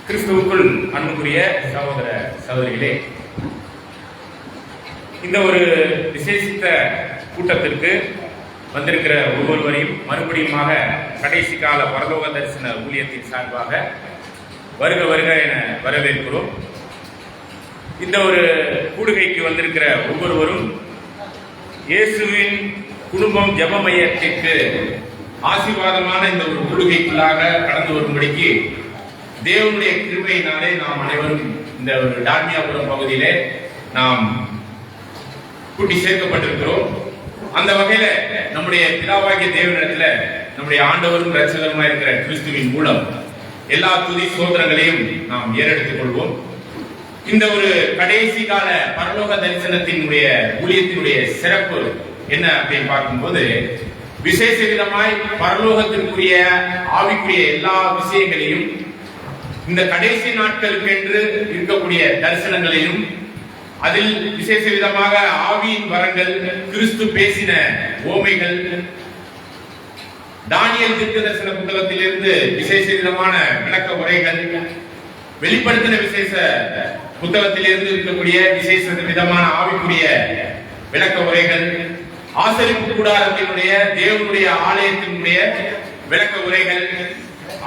கிறிஸ்துவுக்குள் அன்புக்குரிய சகோதர சகோதரிகளே, இந்த ஒரு விசேஷித்த கூட்டத்திற்கு வந்திருக்கிற ஒவ்வொருவரையும் மறுபடியுமாக கடைசி கால பரலோக தரிசன ஊழியத்தின் சார்பாக வருக வருக என வரவேற்கிறோம். இந்த ஒரு கூடுகைக்கு வந்திருக்கிற ஒவ்வொருவரும் இயேசுவின் குடும்பம் ஜெப மையத்திற்கு ஆசீர்வாதமான இந்த ஒரு கூடுகைக்குள்ளாக கடந்து வரும்படிக்கு தேவனுடைய கிருபையினாலே நாம் அனைவரும் இந்த ஒரு டார்மியாபுரம் பகுதியிலே நாம் கூட்டி சேர்க்கப்பட்டிருக்கிறோம். அந்த வகையில நம்முடைய பிதாவாகிய தேவனிடத்துல நம்முடைய ஆண்டவரும் இரட்சகருமாய் இருக்கிற கிறிஸ்துவின் மூலம் எல்லா துதி சோதரங்களையும் நாம் ஏறெடுத்துக் கொள்வோம். இந்த ஒரு கடைசி கால பரலோக தரிசனத்தினுடைய ஊழியத்தினுடைய சிறப்பு என்ன அப்படின்னு பார்க்கும்போது, விசேஷ விதமாய் பரலோகத்திற்குரிய ஆவிக்குரிய எல்லா விஷயங்களையும் இந்த கடைசி நாட்களுக்கு என்று இருக்கக்கூடிய தரிசனங்களையும் அதில் விசேஷ விதமாக ஆவியின் வரங்கள், கிறிஸ்து பேசின ஓமைகள், தானியேல் தீர்க்க தரிசன புத்தகத்திலிருந்து விசேஷ விதமான விளக்க உரைகள், வெளிப்படுத்தின விசேஷ புத்தகத்திலிருந்து இருக்கக்கூடிய விசேஷ விதமான ஆவிக்குரிய விளக்க உரைகள், ஆசரிப்பு கூடாரத்தினுடைய தேவனுடைய ஆலயத்தினுடைய விளக்க உரைகள்,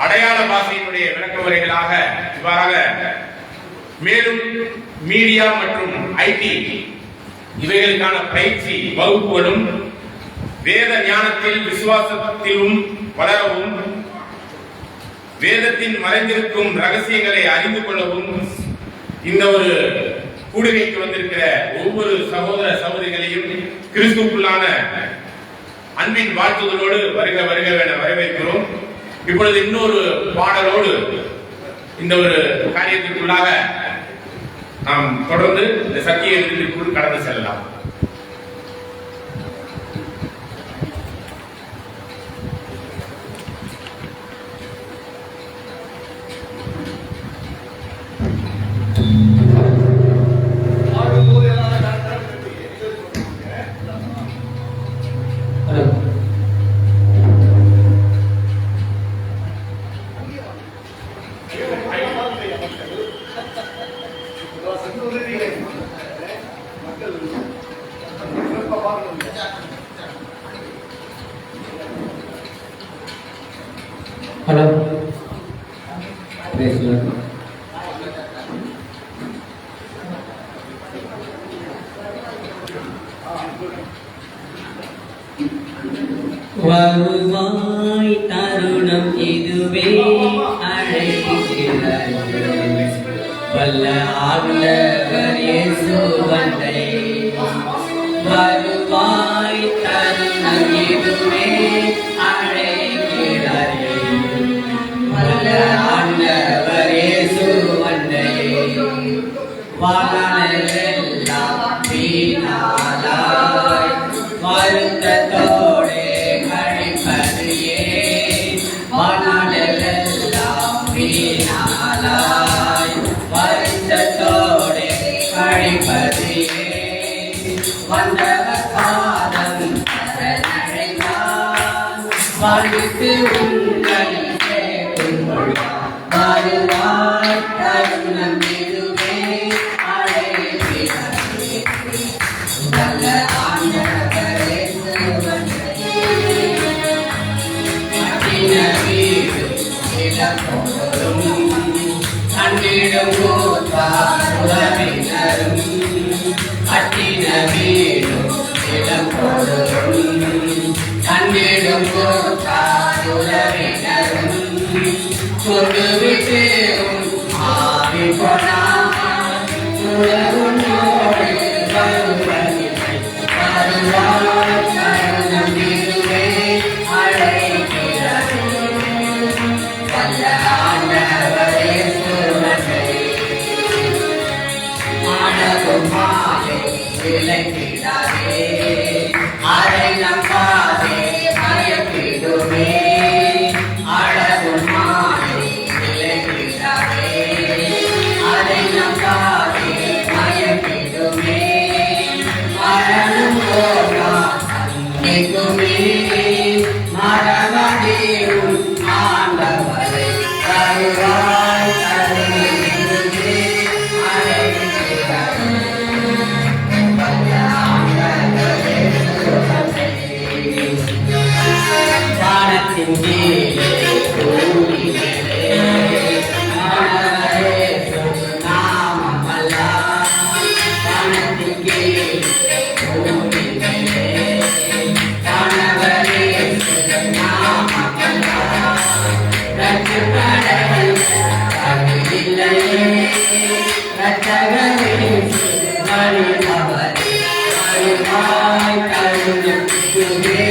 அடையாள பாஷையினுடைய விளக்க உரைகளாக இவ்வாறாக மேலும் மீடியா மற்றும் ஐடி இவைகளுக்கான பயிற்சி வகுப்புகளும், வேத ஞானத்தில் விசுவாசத்திலும் வளரவும், வேதத்தின் மறைந்திருக்கும் ரகசியங்களை அறிந்து கொள்ளவும் இந்த ஒரு கூடுகைக்கு வந்திருக்கிற ஒவ்வொரு சகோதர சகோதரிகளையும் கிறிஸ்துவுக்குள்ளான அன்பின் வாழ்த்துதலோடு வருக வருக என வரவேற்கிறோம். இப்பொழுது இன்னொரு பாடலோடு இந்த ஒரு காரியத்திற்குள்ளாக நாம் தொடர்ந்து இந்த சத்திய விருந்திற்குள் கடந்து செல்லலாம். Hello. Praise Lord. வருவாய் தருணம் இதுவே அழைக்கிறாய், வல்ல ஆண்டவர் இயேசு வந்தை. வருவாய் தருணம் இதுவே அழைக்கிறாய், வல்ல ஆண்டவர் இயேசு வந்தை. வானெல்லாம் வீணாலாய் வருத்தத்தோடு கழிப்பது ஏன்? வானெல்லாம் வீணாலாய் வருத்தத்தோடு கழிப்பது ஏன்? வந்தவர் பாதம் சரணடைந்தார், வாழ்த்து உங்கள் கேட்கும் வருவாய் தருணம் இதுவே அழைக்கிறாய், வல்ல ஆண்டவர் கண்டிடும் காதுலவினரும் கொண்டு விட்டு ஆவி போனார் உலகுன்னோடு வருவதில்லை வருவார் கருணம் இதுவே அழைக்கிறது வல்ல ஆண்டவரே சுருவனை மாணவும் மாலை விளக்கிடாதே அதை நம்பாதே பயப்பிடுமே அழகும் மாலை விளக்கிடாதே அதை நம்பாதே பயப்பிடுமே மரணம் போகா அன்னைக்குமே மரணமடையும் ஆண்டவரை தருவாய் தருவே அழைக்கிறார் வானத்தின் கீழே கூடினே மாணவரே நாமமல்லா வானத்தின் கீழே கூடினே மாணவரே நாமமல்லா ரட்சகரே அகிலையே ரட்சகரே வருபவரே வருவாய் கருணம் இதுவே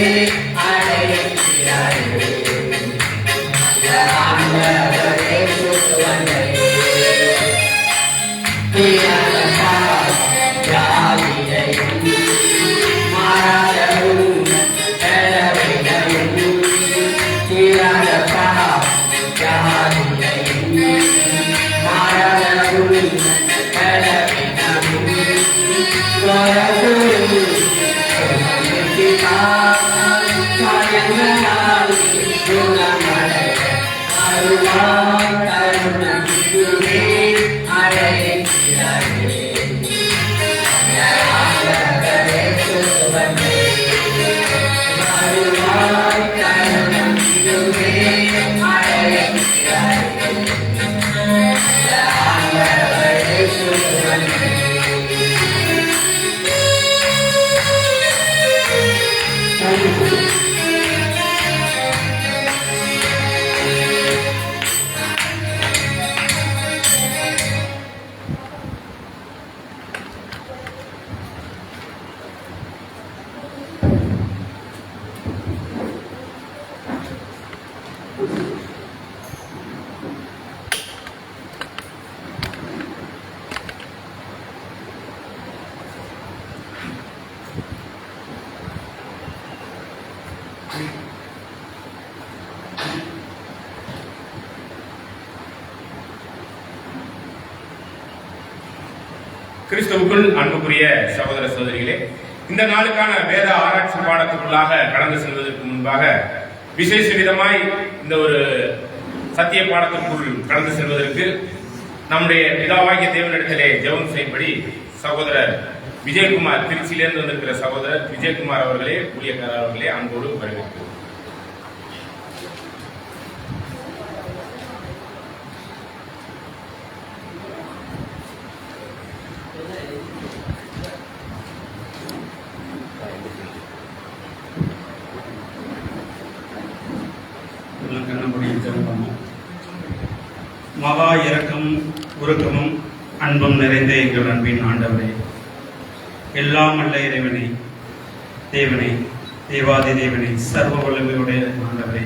அழைக்கிறாரே ஆண்டவரே சுருவனை யாவினையும் மாறாதவும் எழவினையும் தீராதப்பா யாவினையும் மாறாதவும் எழவினையும் கிறிஸ்துவுக்குள் அன்புக்குரிய சகோதர சகோதரிகளே, இந்த நாளுக்கான வேத ஆராய்ச்சி பாடத்துக்குள்ளாக கடந்து செல்வதற்கு முன்பாக விசேஷ விதமாய் இந்த ஒரு சத்திய பாடத்திற்குள் கடந்து செல்வதற்கு நம்முடைய பிதாவாகிய தேவனிடத்திலே ஜெபம் செய்யும்படி சகோதரர் விஜயகுமார், திருச்சியிலிருந்து வந்திருக்கிற சகோதரர் விஜயகுமார் அவர்களே, ஊழியக்காரர் அவர்களே அன்போடு வரவேற்கிறோம். மகா இரக்கமும் உருக்கமும் அன்பும் நிறைந்த எங்கள் அன்பின் ஆண்டவரே, எல்லாம் அல்ல இறைவனே, தேவனே, தேவாதி தேவனே, சர்வ வல்லமையுடைய ஆண்டவரே,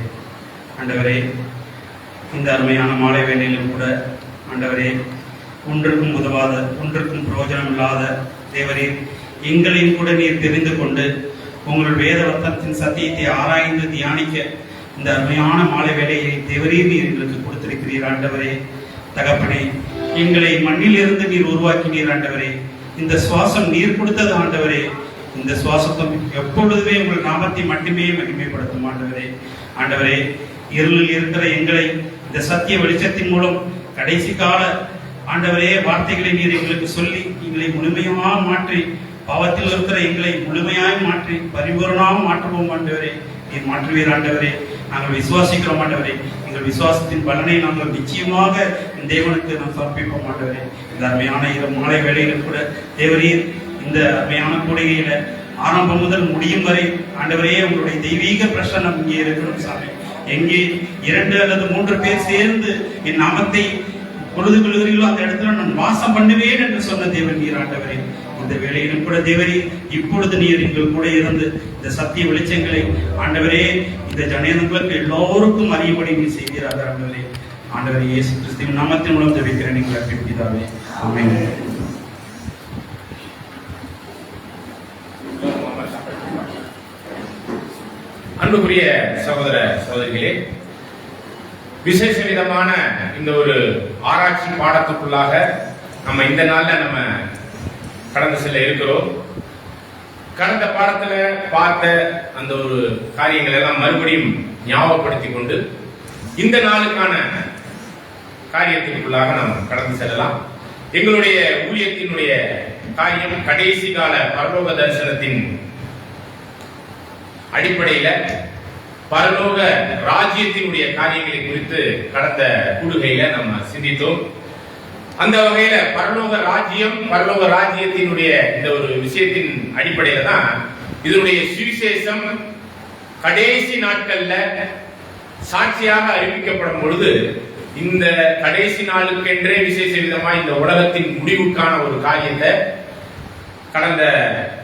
ஆண்டவரே, இந்த அருமையான மாலை வேளையிலும் கூட ஆண்டவரே, ஒன்றுக்கும் உதவாத, ஒன்றுக்கும் பிரயோஜனம் இல்லாத தேவரே, எங்களையும் கூட நீர் தெரிந்து கொண்டு உங்கள் வேத வர்த்தத்தின் சத்தியத்தை ஆராய்ந்து தியானிக்க இந்த அருமையான மாலை வேளையை தேவரீர் நீர் எங்களுக்கு கொடுத்திருக்கிறீர் ஆண்டவரே. தகப்பனே, எங்களை மண்ணிலிருந்து நீர் உருவாக்கினீர் ஆண்டவரே. இந்த சுவாசம் நீர் கொடுத்தது ஆண்டவரே. இந்த சுவாசத்தம் எப்பொழுதுமே உங்கள் நாமத்தை மட்டுமே மகிமைப்படுத்தும் ஆண்டவரே. ஆண்டவரே, இருளில் இருக்கிற எங்களை இந்த சத்திய வெளிச்சத்தின் மூலம் கடைசி கால ஆண்டவரே வார்த்தைகளை நீர் எங்களுக்கு சொல்லி எங்களை முழுமையாக மாற்றி, பாவத்தில் இருக்கிற எங்களை முழுமையாய் மாற்றி பரிபூரணமாக மாற்றுவோம் ஆண்டவரே. நீர் மாற்றுவீர் ஆண்டவரே. நாங்கள் விசுவாசிக்கிறோம் ஆண்டவரே. எங்கள் விசுவாசத்தின் பலனை நாங்கள் நிச்சயமாக தேவனுக்கு நாம் சமர்ப்பிப்போம் ஆண்டவரே. இந்த அருமையான மாலை வேளையிலும் கூட தேவரீர் இந்த அருமையான கூடையில ஆரம்பம் முதல் முடியும் வரை ஆண்டவரே உங்களுடைய தெய்வீக பிரசன்னம் இங்கே இருக்கணும் சாமி. எங்கே 2 அல்லது 3 பேர் சேர்ந்து என் நாமத்தை பொழுது கொள்கிறீர்களோ அந்த இடத்துல நான் வாசம் பண்ணுவேன் என்று சொன்ன தேவன் நீர் ஆண்டவரே. இந்த வேளையிலும் கூட தேவரே, இப்பொழுது நீர் எங்கள் கூட இருந்து இந்த சத்திய வெளிச்சங்களை ஆண்டவரே இந்த ஜனங்களுக்கு எல்லோருக்கும் அறியும்படி நீ செய்கிறார் ஆண்டவரே. ஆண்டவரே இயேசு கிறிஸ்துவின் நாமத்தின் மூலம் ஜெபிக்கிறேன் எங்கள் பிதாவே. ஆமென். அன்புக்குரிய சகோதர சகோதரிகளே, விசேஷ விதமான இந்த ஒரு ஆராய்ச்சி பாடத்துக்குள்ளாக நம்ம இந்த நாள்ல நம்ம கடந்து செல்ல இருக்கிறோம். கடந்த பாடத்துல பார்த்த அந்த ஒரு காரியங்கள் எல்லாம் மறுபடியும் ஞாபகப்படுத்திக் கொண்டு இந்த நாளுக்கான காரியத்திற்குள்ளாக நாம் கடந்து செல்லலாம். எங்களுடைய ஊழியத்தினுடைய காரியம் கடைசி கால பரலோக தரிசனத்தின் அடிப்படையில பரலோக ராஜ்யத்தினுடைய காரியங்களை குறித்து கடந்த கூடுகையில நம்ம சிந்தித்தோம். அந்த வகையில பரலோக ராஜ்யத்தினுடைய இந்த ஒரு விஷயத்தின் அடிப்படையில தான் இதனுடைய சுவிசேஷம் கடைசி நாட்கள்ல சாட்சியாக அறிவிக்கப்படும் பொழுது இந்த கடைசி நாளுக்கென்றே விசேஷ விதமா இந்த உலகத்தின் முடிவுக்கான ஒரு காரியத்தை கடந்த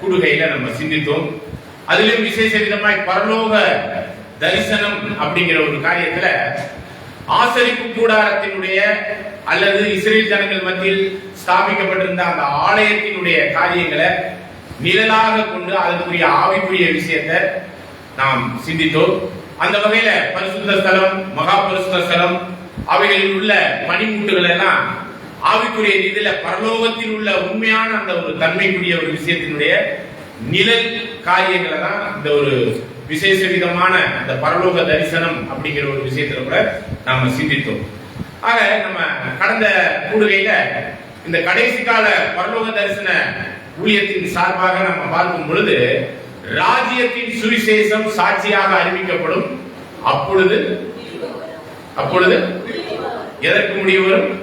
கூடுகையில நம்ம சிந்தித்தோம். அதிலும் விசேஷ விதமாய் பரலோக தரிசனம் அப்படிங்கிற ஒரு காரியத்துல ஆசரிப்பு கூடாரத்தினுடைய அல்லது இஸ்ரேல் ஜனங்கள் மத்தியில் ஸ்தாபிக்கப்பட்டிருந்த அந்த ஆலயத்தினுடைய காரியங்களை நிழலாக கொண்டு அதற்குரிய ஆவிக்குரிய விஷயத்தை நாம் சிந்தித்தோம். அந்த வகையில பரிசுத்த ஸ்தலம், மகா பரிசுத்த ஸ்தலம், அவைகளில் உள்ள மணிமூட்டுகள் எல்லாம் ஆவிக்குரிய நிதியில பரலோகத்தில் உள்ள உண்மையான அந்த ஒரு தன்மைக்குரிய ஒரு விஷயத்தினுடைய நிழல் காரியங்களை தான் இந்த ஒரு விசேஷ விதமான இந்த பரலோக தரிசனம் அப்படிங்கிற ஒரு விஷயத்துல கூட நாம சிந்தித்தோம். ஆக நம்ம கடந்த கூடுகையில இந்த கடைசி கால பரலோக தரிசன ஊழியத்தின் சார்பாக நம்ம பார்க்கும் பொழுது ராஜ்யத்தின் சுவிசேஷம் சாட்சியாக அறிவிக்கப்படும். அப்பொழுது எதற்கு முடிவு வரும்?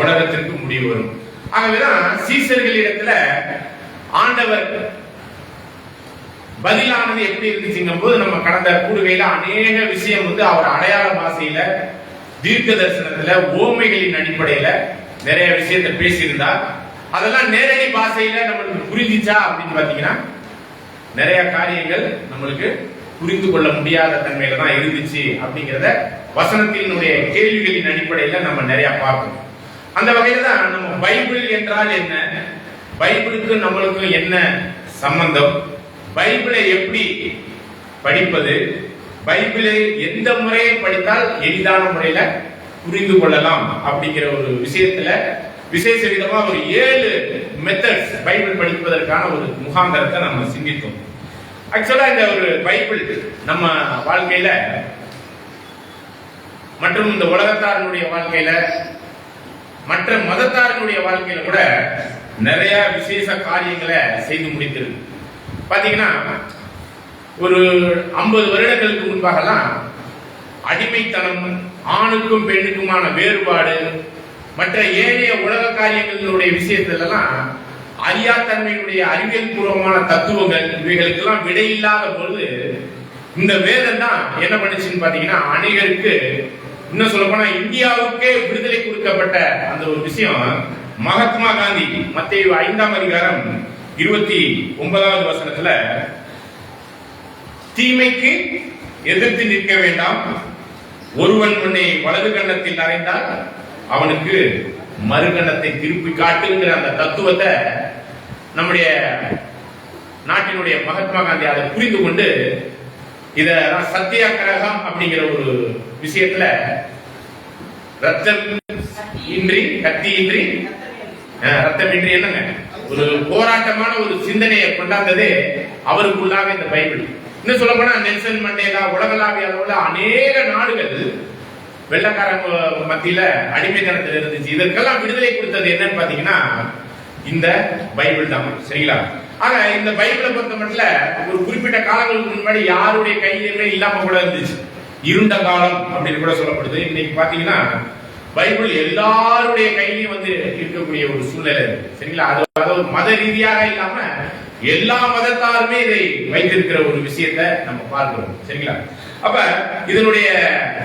உலகத்திற்கு முடிவு வரும். ஆகவேதான் சீசர்களிடத்துல ஆண்டவர் பதிலானது எப்படி இருந்துச்சுங்கும் போது நம்ம கடந்த கூடுகையில அநேக விஷயம் அவர் அடையாள பாஷையில, தீர்க்க தரிசனத்துல, ஓமைகளின் அடிப்படையில நிறைய விஷயத்தை பேசியிருந்தார். அதெல்லாம் நேரடி பாஷையில நம்மளுக்கு புரிஞ்சிச்சா அப்படின்னு பாத்தீங்கன்னா நிறைய காரியங்கள் நம்மளுக்கு புரிந்து கொள்ள முடியாத தன்மையில தான் இருந்துச்சு அப்படிங்கிறத வசனத்தினுடைய கேள்விகளின் அடிப்படையில நம்ம நிறைய பார்க்கணும். அந்த வகையில தான் நம்ம பைபிள் என்றால் என்ன, பைபிளுக்கு நம்மளுக்கு என்ன சம்பந்தம், பைபிளை எப்படி படிப்பது, பைபிளை எந்த முறையை படித்தால் எளிதான முறையில புரிந்து கொள்ளலாம் அப்படிங்கிற ஒரு விஷயத்துல விசேஷ விதமா ஒரு 7 மெத்தட்ஸ் பைபிள் படிப்பதற்கான ஒரு முகாந்தரத்தை நம்ம சிந்தித்தோம். ஆக்சுவலா இந்த ஒரு பைபிள் நம்ம வாழ்க்கையில மற்றும் இந்த உலகத்தாரனுடைய வாழ்க்கையில மற்ற மதத்தாரனுடைய வாழ்க்கையில கூட நிறைய விசேஷ காரியங்களை செய்து முடித்திருக்கு. பாத்தீங்கன்னா ஒரு 50 வருடங்களுக்கு முன்பாகலாம் அடிமைத்தனம், ஆணுக்கும் பெண்ணுக்குமான வேறுபாடு, மற்ற ஏனைய உலக காரியங்களுடைய விஷயத்திலெல்லாம் அறியாத்தன்மையினுடைய அறிவியல் பூர்வமான தத்துவங்கள் இவைகளுக்கெல்லாம் விடையில்லாத பொழுது இந்த வேதம் தான் என்ன பண்ணுச்சுன்னு பாத்தீங்கன்னா அநேகருக்கு, இன்னும் சொல்ல போனா இந்தியாவுக்கே விடுதலை கொடுக்கப்பட்ட அந்த ஒரு விஷயம் மகாத்மா காந்தி மத்தேயு 5ஆம் அதிகாரம் 29வது வசனத்துல தீமைக்கு எதிர்த்து நிற்க வேண்டாம், ஒருவன் உன்னை வலது கண்ணத்தில் அறைந்தால் அவனுக்கு மறுகண்ணத்தை திருப்பி காட்டுங்கிற அந்த தத்துவத்தை நம்முடைய நாட்டினுடைய மகாத்மா காந்தி அதை புரிந்து கொண்டு இத சத்தியாகிரகம் அப்படிங்கிற ஒரு விஷயத்துல ரத்தம் இன்றி கத்தியின்றி ரத்தமின்றி என்னங்க ஒரு போராட்டமான ஒரு சிந்தனையை கொண்டாந்ததே அவருக்குள்ளாக இந்த பைபிள். இன்னும் சொல்ல போனா நெல்சன் மண்டேலா உலகளாவிய அளவுல அநேக நாடுகள் வெள்ளக்காரங்க மத்தியில அடிமைத்தனத்தில் இருந்துச்சு. இதற்கெல்லாம் விடுதலை கொடுத்தது என்னன்னு பாத்தீங்கன்னா இந்த பைபிள் தான். சரிங்களா? ஆனா இந்த பைபிளை பொறுத்த மட்டும் ஒரு குறிப்பிட்ட காலங்களுக்கு முன்னாடி யாருடைய கையிலுமே இல்லாம கூட இருந்துச்சு. இருண்ட காலம் அப்படின்னு கூட சொல்லப்படுது. இன்னைக்கு பாத்தீங்கன்னா பைபிள் எல்லாருடைய கையிலையும் இருக்கக்கூடிய ஒரு சூழ்நிலை. சரிங்களா? அதாவது மத ரீதியாக இல்லாம எல்லா மதத்தாருமே இதை வைத்திருக்கிற ஒரு விஷயத்தை நம்ம பார்க்கிறோம். சரிங்களா? அப்ப இதனுடைய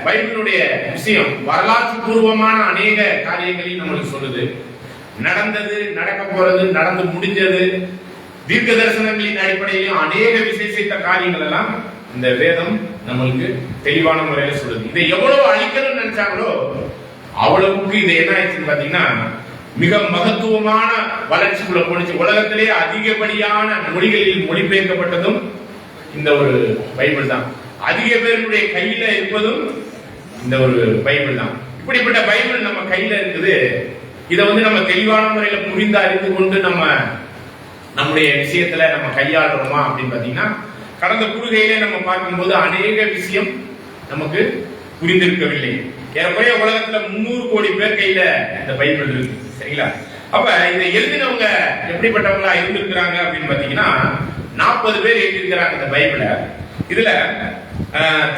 பைபிளுடைய விஷயம் வரலாற்று பூர்வமான அநேக காரியங்களையும் நம்மளுக்கு சொல்லுது. நடந்தது, நடக்க போறது, நடந்து முடிஞ்சது, தீர்க்க தரிசனங்களின் அடிப்படையிலும் அநேக விசேஷித்த காரியங்கள் எல்லாம் இந்த வேதம் நம்மளுக்கு தெளிவான முறையில சொல்லுது. இதை எவ்வளவு அழிக்கணும்னு நினைச்சாங்களோ அவ்வளவுக்கு இது என்ன ஆயிடுச்சுன்னு பாத்தீங்கன்னா மிக மகத்துவமான வளர்ச்சிக்குள்ள போனுச்சு. உலகத்திலே அதிகப்படியான மொழிகளில் மொழிபெயர்க்கப்பட்டதும் இந்த ஒரு பைபிள் தான். அதிக பேருடைய கையில இருப்பதும் இந்த ஒரு பைபிள் தான். இப்படிப்பட்ட பைபிள் நம்ம கையில இருக்குது. இதை நம்ம தெளிவான முறையில புரிந்து அறிந்து கொண்டு நம்முடைய விஷயத்துல நம்ம கையாளுறோமா அப்படின்னு பாத்தீங்கன்னா கடந்த கூறுகையிலே நம்ம பார்க்கும்போது அநேக விஷயம் நமக்கு புரிந்திருக்கவில்லை. ஏறக்குறைய உலகத்துல 300 கோடி பேர் கையில இந்த பைபிள் இருக்கு. சரிங்களா? அப்ப இதை எழுதினவங்க எப்படிப்பட்டவங்களா இருந்திருக்கிறாங்க அப்படின்னு பாத்தீங்கன்னா 40 பேர் எழுதியிருக்கிறாங்க இந்த பைபிள. இதுல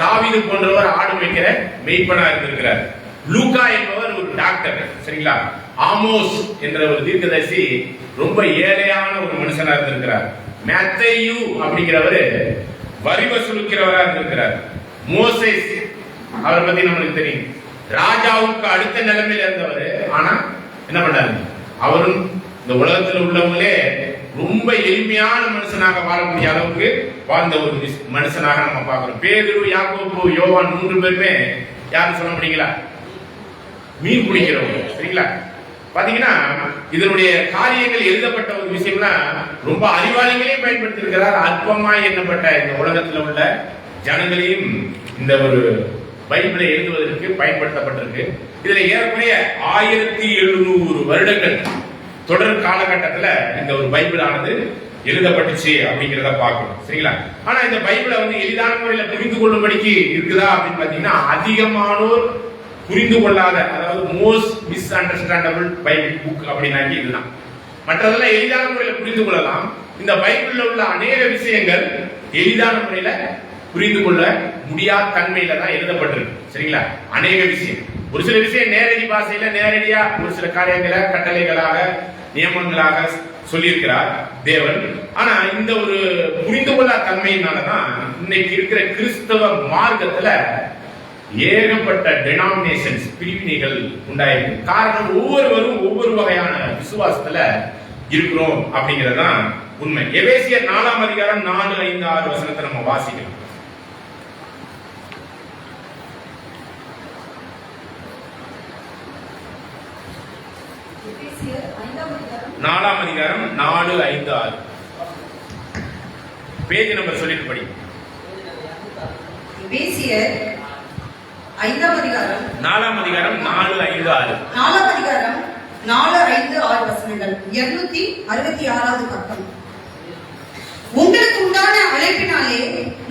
தாவீது போன்றவர் ஆடு மேய்க்கிற மெய்ப்பனா இருந்திருக்கிறார். லூக்கா என்பவர் ஒரு டாக்டர். சரிங்களா? ஆமோஸ் என்ற ஒரு தீர்க்கதரிசி ரொம்ப ஏழையான ஒரு மனுஷனா இருந்திருக்கிறார். மேத்தேயு அப்படிங்கிறவரு வரி வசூலிக்கிறவரா இருந்திருக்கிறார். மோசேஸ் அவரை பத்தி நம்மளுக்கு தெரியும். ராஜாவுக்கு அடுத்த நிலைமையில இருந்தவர். ஆனா என்ன பண்ணாரு? அவரும் இந்த உலகத்தில் உள்ளவங்களே ரொம்ப எளிமையான மனுஷனாக வாழக்கூடிய அளவுக்கு வாழ்ந்த ஒரு மனுஷனாக நம்ம பார்க்கிறோம். பேதுரு, யாக்கோபு, யோவான் 3 பேருமே யாரும் சொல்ல முடியுங்களா? மீன் பிடிக்கிறவங்க. சரிங்களா? பாத்தீங்கன்னா இதனுடைய காரியங்கள் எழுதப்பட்ட ஒரு விஷயம்னா ரொம்ப அறிவாளிகளையும் பயன்படுத்தி இருக்கிறார். அற்பமாய் எண்ணப்பட்ட இந்த உலகத்தில் உள்ள ஜனங்களையும் இந்த ஒரு பைபிளை எழுதுவதற்கு பயன்படுத்தப்பட்டிருக்கு. இதுல ஏறக்குறைய 1700 வருடங்கள் தொடர் காலகட்டத்துல இந்த ஒரு பைபிள் ஆனது எழுதப்பட்டுச்சு அப்படிங்கிறத பார்க்கணும். சரிங்களா? ஆனா இந்த பைபிளை எளிதான முறையில புரிந்து கொள்ளும்படிக்கு இருக்குதா அப்படின்னு பாத்தீங்கன்னா அதிகமானோர் புரிந்து கொள்ளாத, அதாவது most misunderstandable Bible book அப்படின்னாக்கி இதுதான். மற்றதெல்லாம் எளிதான முறையில புரிந்து கொள்ளலாம். இந்த பைபிள்ல உள்ள அநேக விஷயங்கள் எளிதான முறையில புரிந்து கொள்ள முடியாத தன்மையில தான் எழுதப்பட்டிருக்கு. சரிங்களா? அநேக விஷயம், ஒரு சில விஷயம் நேரடி பாஷையில நேரடியா ஒரு சில காரியங்களை கட்டளைகளாக நியமங்களாக சொல்லியிருக்கிறார் தேவன். ஆனா இந்த ஒரு புரிந்து கொள்ளாத தன்மையினாலதான் இன்னைக்கு இருக்கிற கிறிஸ்தவ மார்க்கத்துல ஏகப்பட்ட டெனாமினேஷன்ஸ், பிரிவினைகள் உண்டாயிருக்கு. காரணம் ஒவ்வொருவரும் ஒவ்வொரு வகையான விசுவாசத்துல இருக்கிறோம் அப்படிங்கறதுதான் உண்மை. எபேசியர் 4ஆம் அதிகாரம் 4, 5, 6 வசனத்தை நம்ம வாசிக்கலாம். நாலாம் அதிகாரம் 4, 5, 6 பேஜ் நம்பர் சொல்லிட்டு படி. எபேசியர் 5ஆம் அதிகாரம் 4ஆம் அதிகாரம் 4, 5, 6 4ஆம் அதிகாரம் 4, 5, 6 வசனங்கள். 266வது பக்கம். உங்களுக்கு உண்டான அழைப்பினாலே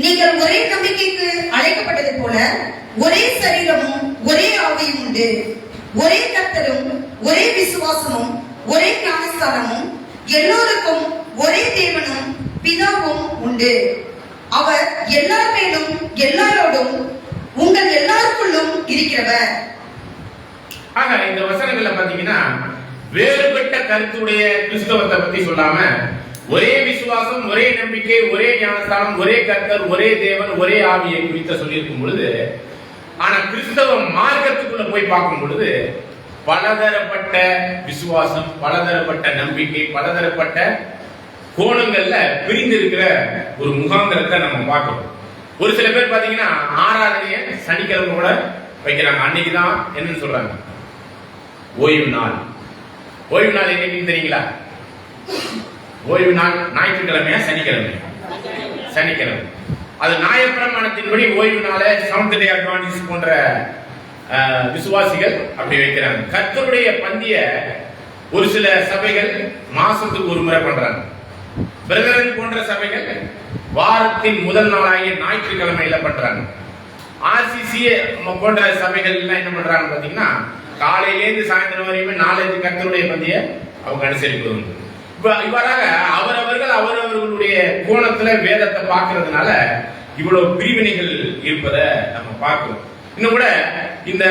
நீங்கள் ஒரே நம்பிக்கைக்கு அழைக்கப்பட்டது போல ஒரே சரீரமும் ஒரே ஆவியும் உண்டு. ஒரே கர்த்தரும் ஒரே விசுவாசமும் ஒரே ஞானஸ்தானமும் எல்லோருக்கும் ஒரே தேவனும் பிதாவும் உண்டு. அவர் எல்லார் மேலும் எல்லாரோடும் உங்கள் எல்லாருக்குள்ளும் இருக்கிறவர். ஆக இந்த வசனங்கள்ல பாத்தீங்கன்னா வேறுபட்ட கருத்துடைய கிறிஸ்தவத்தை பத்தி சொல்லாம ஒரே விசுவாசம், ஒரே நம்பிக்கை, ஒரே ஞானஸ்தானம், ஒரே கர்த்தர், ஒரே தேவன், ஒரே ஆவியை குறித்த சொல்லியிருக்கும் பொழுது, ஆனா கிறிஸ்தவ மார்க்கத்துக்குள்ள போய் பார்க்கும் பொழுது பலதரப்பட்ட விசுவாசம், பலதரப்பட்ட நம்பிக்கை, பலதரப்பட்ட கோணங்கள்ல பிரிந்து இருக்கிற ஒரு முகாந்திரத்தை நம்ம பார்க்கிறோம். ஒரு சில பேர் பாத்தீங்கன்னா ஆராதனைய சனிக்கிழமை கூட வைக்கிறாங்க. அன்னைக்குதான் என்னன்னு சொல்றாங்க? ஓய்வு நாள். ஓய்வு நாள் என்னைக்குன்னு தெரியுங்களா? ஓய்வு நாள் ஞாயிற்றுக்கிழமையா சனிக்கிழமை? சனிக்கிழமை. அது நியாயப்பிரமாணத்தின்படி ஓய்வு நாளை செவன்த் டே அட்வான்டேஜ் போன்ற விசுவாசிகள் அப்படி வைக்கிறாங்க. கர்த்தருடைய பந்திய ஒரு சில சபைகள் மாசத்துக்கு ஒரு முறை பண்றாங்க. பிரதரன் போன்ற சபைகள் வாரத்தின் முதல் நாளாகிய ஞாயிற்றுக்கிழமையில பண்றாங்க. ஆர்சிசி போன்ற சபைகள் எல்லாம் என்ன பண்றாங்க பாத்தீங்கன்னா காலையிலேருந்து சாயந்தரம் வரையுமே 4 கர்த்தருடைய பந்திய அவங்க அனுசரிப்பது. இவ்வாறாக அவரவர்களுடைய கோணத்துல வேதத்தை பார்க்கறதுனால இவ்வளவு பிரிவினைகள் இருப்பதை நம்ம பார்க்கிறோம். இன்னும் கூட இந்த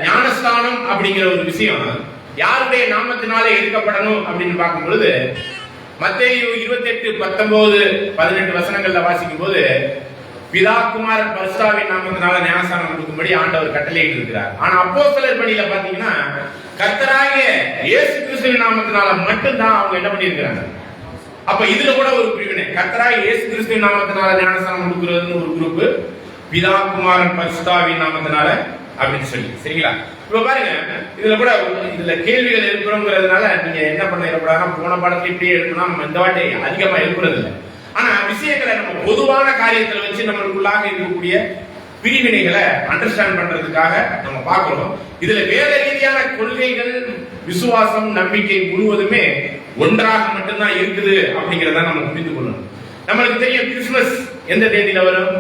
ஞானஸ்தானம் அப்படிங்கிற ஒரு விஷயம் யாருடைய நாமத்தினாலே எடுக்கப்படணும் அப்படின்னு பார்க்கும் பொழுது மத்தேயு 28:19-18 வசனங்கள்ல வாசிக்கும் போது பிதா குமாரன் பரிசுத்தாவின் நாமத்தினால ஞானஸ்நானம் கொடுக்கும்படி ஆண்டவர் கட்டளையிட்டு இருக்கிறார். ஆனா அப்போஸ்தலர் பணியில பாத்தீங்கன்னா கர்த்தராகிய இயேசு கிறிஸ்துவின் நாமத்தினால மட்டும்தான் அவங்க என்ன பண்ணியிருக்கிறாங்க. அப்ப இதுல கூட ஒரு பிரிவினை, கர்த்தராகிய இயேசு கிறிஸ்துவின் நாமத்தினால ஞானஸ்நானம் கொடுக்கிறதுன்னு ஒரு குரூப், பிதா குமாரன் பரிசுத்தாவின் நாமத்தினால அப்படின்னு சொல்லி. சரிங்களா? இப்ப பாருங்க, இதுல கூட இதுல கேள்விகள் எழுப்புறோங்கிறதுனால நீங்க என்ன பண்ண எழுப்படாதான் போன பாடத்துல இப்படியே எழுப்புனா நம்ம இந்த வாட்டி அதிகமா எழுப்புறது இல்லை. ஆனா விஷயங்களை நம்ம பொதுவான காரியத்துல வச்சு நம்மளுக்குள்ளாக இருக்கக்கூடிய பிரிவினைகளை அண்டர்ஸ்டாண்ட் பண்றதுக்காக நம்ம பார்க்கிறோம். இதுல வேத ரீதியான கொள்கைகள், விசுவாசம், நம்பிக்கை முழுவதுமே ஒன்றாக மட்டும்தான் இருக்குது அப்படிங்கறத நம்ம புரிந்து கொள்ளணும். நம்மளுக்கு தெரியும் கிறிஸ்துமஸ் எந்த தேதியில வரும்?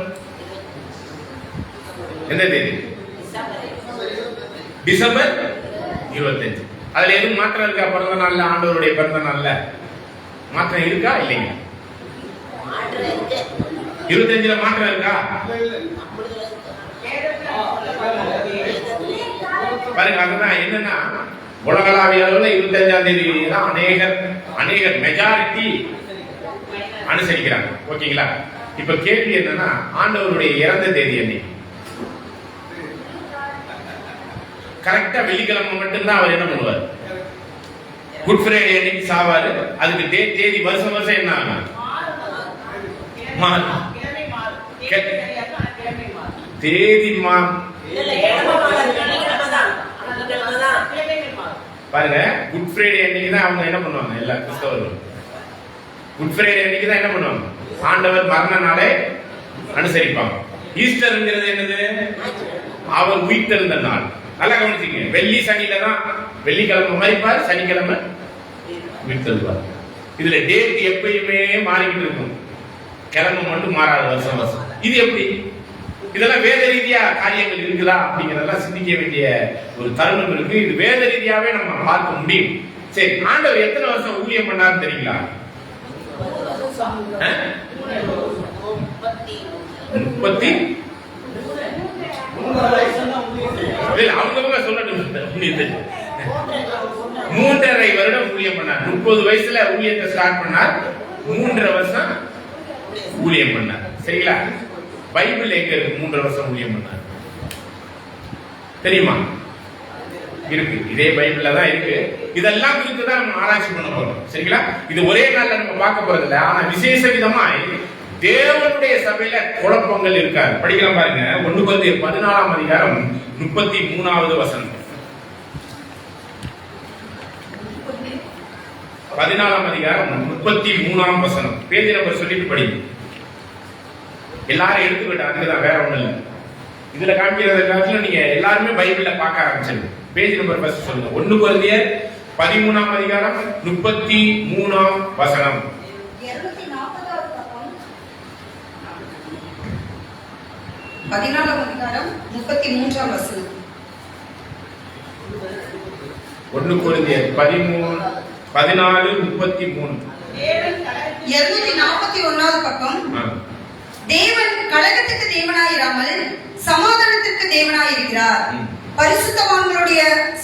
எந்த தேதி? டிசம்பர் 25. அதுல எதுவும் மாற்றம் இருக்கா? பிறந்த நாள்ல, ஆண்டவருடைய பிறந்த நாள்ல மாற்றம் இருக்கா இல்லைங்க? 25ல மாற்றம் இருக்கா? பாருங்க, அதுதான் என்னன்னா உலகளாவிய அளவுல 25ஆம் தேதி தான் அநேகர் மெஜாரிட்டி அனுசரிக்கிறாங்க. ஓகேங்களா? இப்ப கேள்வி என்னன்னா, ஆண்டவருடைய இறந்த தேதி என்னைக்கு? கரெக்டா வெள்ளிக்கிழமை மட்டும்தான் அவர் என்ன பண்ணுவார்? குட் ஃப்ரைடே அன்னைக்கு சாவாரு. அதுக்கு தேதி வருஷம் வருஷம் என்ன ஆகும்? தேதி பாருங்க, குட் ஃப்ரைடே அன்னைக்கு தான் அவங்க என்ன பண்ணுவாங்க, எல்லா கிறிஸ்தவர்களும் குட் ஃப்ரைடே அன்னைக்கு தான் என்ன பண்ணுவாங்க, ஆண்டவர் மரண நாளை அனுசரிப்பாங்க. ஈஸ்டர்ங்கிறது என்னது? அவர் உயிர்த்தெழுந்த நாள். நல்லா கவனிச்சீங்க. வெள்ளி சனியில தான், வெள்ளிக்கிழமை மறிப்பார், சனிக்கிழமை உயிர்த்தெழுவார். இதுல டேட் எப்பயுமே மாறிக்கிட்டு இருக்கும், கிழமை மட்டும் மாறாது வருஷம் வருஷம். இது எப்படி? இதெல்லாம் வேத ரீதியா காரியங்கள் இருக்குதா அப்படிங்கறதெல்லாம் சிந்திக்க வேண்டிய ஒரு தருணம் இருக்கு. இது வேத ரீதியாவே நம்ம பார்க்க முடியும். சரி, ஆண்டவர் எத்தனை வருஷம் ஊழியம் பண்ணாரு தெரியுங்களா? 30 அவங்க சொல்லட்டும். 3.5 வருடம் ஊழியம் பண்ணார். 30 வயசுல ஊழியத்தை ஸ்டார்ட் பண்ணார். 3.5 வருஷம் ஊழியம் பண்ணார். சரிங்களா? பைபிள் எங்க இருக்கு 3.5 வருஷம் ஊழியம் பண்ணார்? தெரியுமா? இருக்கு, இதே பைபிள்ல தான் இருக்கு. இதெல்லாம் குறித்து தான் நம்ம ஆராய்ச்சி பண்ண போறோம். சரிங்களா? இது ஒரே நாள்ல நம்ம பார்க்க போறது இல்லை. ஆனா விசேஷ விதமாய் தேவனுடைய சபையில குழப்பங்கள் இருக்காது. படிக்கலாம் பாருங்க, 1 கொரிந்தியர் 14ஆம் அதிகாரம் 33வது வசனம். 14ஆம் அதிகாரம் 33ஆம் வசனம். பேஜ் நம்பர் சொல்லிட்டு படிங்க. எல்லாரும் எடுத்துக்கிட்டு அதுக்குதான், வேற ஒண்ணு இல்லை. இதுல காமிக்கிறத காட்டிலும் நீங்க எல்லாருமே பைபிள்ல பார்க்க ஆரம்பிச்சிருங்க. பேஜ் நம்பர் ஃபர்ஸ்ட் சொல்லுங்க. 1 கொரிந்தியர் 13ஆம் அதிகாரம் 33ஆம் வசனம். 14ஆம் அதிகாரம் 33ஆம் வசனம். 1 கொரிந்தியர் 14:33. 241வது பக்கம். தேவன் கலகத்துக்கு தேவனாயிராமல் சமாதானத்திற்கு தேவனாயிருக்கிறார். பரிசுத்தவான்களுடைய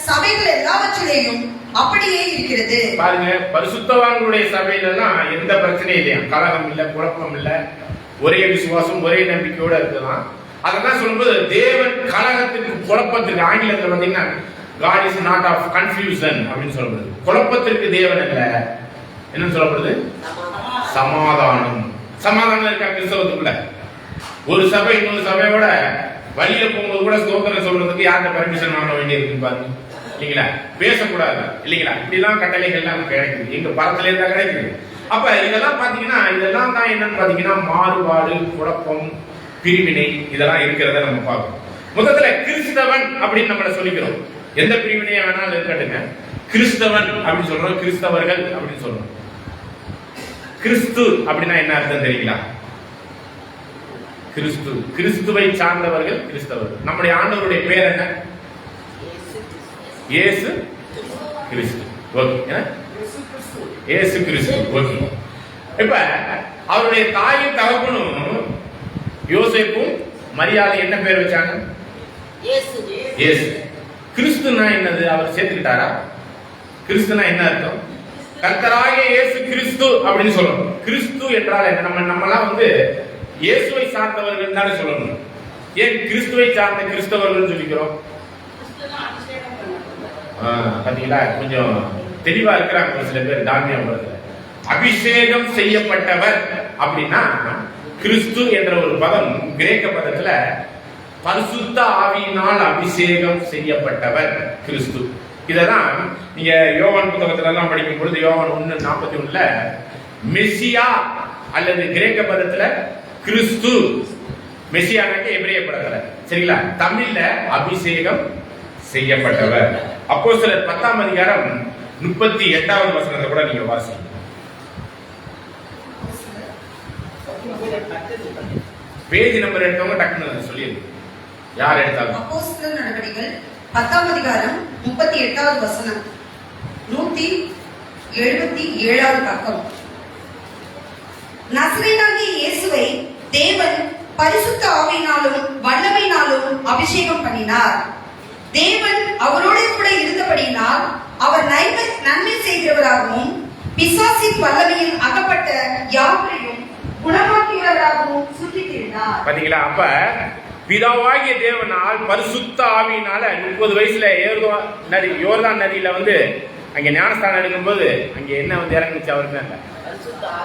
சபைகள் எல்லாவற்றிலேயும் அப்படியே இருக்கிறது. பாருங்க, பரிசுத்தவான்களுடைய சபையிலலாம் எந்த பிரச்சனையும் இல்லையா, கலகம் இல்ல, குழப்பம் இல்ல, ஒரே விசுவாசம், ஒரே நம்பிக்கையோட இருக்கலாம். அதெல்லாம் சொல்லும்போது தேவன் கலகத்துக்கு, குழப்பத்திற்கு, ஆங்கிலத்தில் பார்த்தீங்கன்னா God is not of confusion அப்படின்னு சொல்லப்படுது. குழப்பத்திற்கு தேவன் அல்ல. என்ன சொல்லப்படுது? சமாதானம். சமாதானம் இருக்கா கிறிஸ்தவத்துக்குள்ள? ஒரு சபை இன்னொரு சபையோட வழியில போகும்போது கூட ஸ்தோத்திரம் சொல்றதுக்கு யார்கிட்ட பர்மிஷன் வாங்க வேண்டியிருக்கு பாருங்க, இல்லைங்களா? பேசக்கூடாது, இல்லைங்களா? இப்படிலாம் கட்டளைகள் எல்லாம் கிடைக்குது, எங்க பரத்துல இருந்தா கிடைக்குது. அப்ப இதெல்லாம் பாத்தீங்கன்னா, இதெல்லாம் தான் என்னன்னு பாத்தீங்கன்னா மாறுபாடு, குழப்பம், பிரிவினை, இதெல்லாம் இருக்கிறத நம்ம பார்க்கணும். முதல்ல கிறிஸ்தவன் அப்படின்னு நம்மள சொல்லிக்கிறோம். எந்த பிரிவினையா வேணாலும் இருக்கட்டுங்க, கிறிஸ்தவன் அப்படின்னு சொல்றோம், கிறிஸ்தவர்கள் அப்படின்னு சொல்றோம். கிறிஸ்து அப்படின்னா என்ன அர்த்தம் தெரியுங்களா? கிறிஸ்து, கிறிஸ்துவை சார்ந்தவர்கள் கிறிஸ்தவர்கள். நம்முடைய ஆண்டவருடைய பேர் என்ன? இயேசு கிறிஸ்து. ஓகே, இயேசு கிறிஸ்து. ஓகே. இப்ப அவருடைய தாயும் தகப்பனும் யோசேப்பும் மரியாதை என்ன பேர் வச்சாங்க? இயேசு. கிறிஸ்துனா என்னது? அவர் சேர்த்துக்கிட்டாரா? கிறிஸ்துனா என்ன அர்த்தம்? கர்த்தராகிய இயேசு கிறிஸ்து அப்படின்னு சொல்லணும். கிறிஸ்து என்றால் என்ன? நம்மலாம் வந்து இயேசுவை சார்ந்தவர்கள் தானே சொல்லணும். ஏன் கிறிஸ்துவை சார்ந்த கிறிஸ்தவர்கள் சொல்லிக்கிறோம்? பாத்தீங்களா, கொஞ்சம் தெளிவா இருக்கிறாங்க ஒரு சில பேர் தாழ்மையா உள்ளது. அபிஷேகம் செய்யப்பட்டவர் அப்படின்னா கிறிஸ்து என்ற ஒரு பதம் கிரேக்க பதத்துல பரிசுத்த ஆவியினால் அபிஷேகம் செய்யப்பட்டவர் கிறிஸ்து. இததான் நீங்க யோவான் புத்தகத்துல எல்லாம் படிக்கும் பொழுது யோவான் 1:41 மெசியா அல்லது கிரேக்க பதத்துல கிறிஸ்து, மெசியானாக்க எபிரேய பதத்துல, சரிங்களா, தமிழ்ல அபிஷேகம் செய்யப்பட்டவர். அப்போஸ்தலர் 10ஆம் அதிகாரம் 38வது வசனத்தை கூட நீங்க வாசிங்க. பேஜ் நம்பர் எடுத்தவங்க டக்குன்னு சொல்லிடுங்க, யார் எடுத்தாலும். அப்போஸ்தலர் நடவடிக்கைகள் 10ஆம் அதிகாரம் 38வது வசனம், 177வது பக்கம். நசரேயனாகிய இயேசுவை தேவன் பரிசுத்த ஆவியினாலும் வல்லமையினாலும் அபிஷேகம் பண்ணினார். தேவன் அவரோடு கூட இருந்தபடியினால் அவர் நன்மை செய்கிறவராகவும் பிசாசின் வல்லமையில் அகப்பட்ட யாவரையும் குணமாக்குகிறவராகவும் சுற்றித் திரிந்தார். பாத்தீங்களா, அப்ப பிதாவாகிய தேவனால் பரிசுத்த ஆவியினால 30 வயசுல யோர்தான் நதியில வந்து அங்க ஞானஸ்தானம் எடுக்கும்போது அங்க என்ன வந்து இறங்குச்சு? அவருக்கு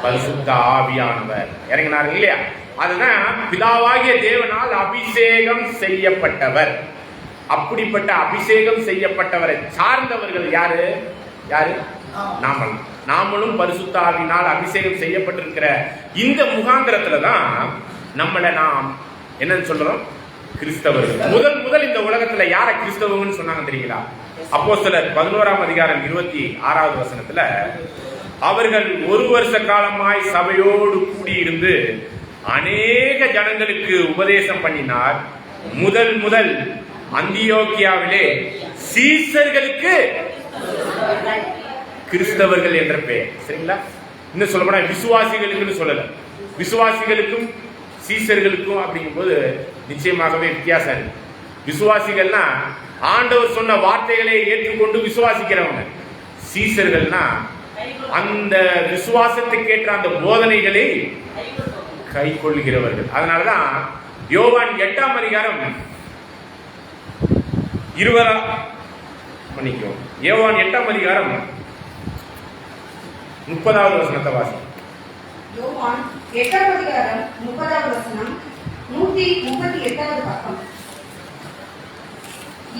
பரிசுத்த ஆவியானவர் இறங்கினாரு இல்லையா? அதுதான் பிதாவாகிய தேவனால் அபிஷேகம் செய்யப்பட்டவர். அப்படிப்பட்ட அபிஷேகம் செய்யப்பட்டவரை சார்ந்தவர்கள் யாரு? யாரு? நாமளும் பரிசுத்த ஆவியினால் அபிஷேகம் செய்யப்பட்டிருக்கிற இந்த முகாந்திரத்துலதான் நம்மளை நாம் என்னன்னு சொல்றோம்? கிறிஸ்தவர்கள். முதல் இந்த உலகத்துல யார கிறிஸ்தவன்னு சொன்னாங்க தெரியுங்களா? அப்போஸ்தலர் 11ஆம் அதிகாரம் 26வது வசனத்துல அவர்கள் 1 வருஷ காலமாய் சபையோடு கூடியிருந்து அநேக ஜனங்களுக்கு உபதேசம் பண்ணினார். முதல் அந்தியோக்கியாவிலே சீசர்களுக்கு கிறிஸ்தவர்கள் என்ற பெயர். சரிங்களா? இன்னும் சொல்ல போனா விசுவாசிகளுக்கு சொல்லல, விசுவாசிகளுக்கும் சீசர்களுக்கும் அப்படிங்கும் போது நிச்சயமாகவே வித்தியாசம் இருக்கு. விசுவாசிகள்னா ஆண்டவர் சொன்ன வார்த்தைகளை ஏற்றுக்கொண்டு விசுவாசிக்கிறவங்க. சீசர்கள்னா அந்த விசுவாசத்துக்கு ஏற்ற அந்த போதனைகளை கை கொள்ளுகிறவர்கள். அதனாலதான் யோவான் 8ஆம் அதிகாரம் 30வது வசனத்தை வாசி. யோவான் 8ஆம் அதிகாரம் 30வது வசனம், 138வது பக்கம்.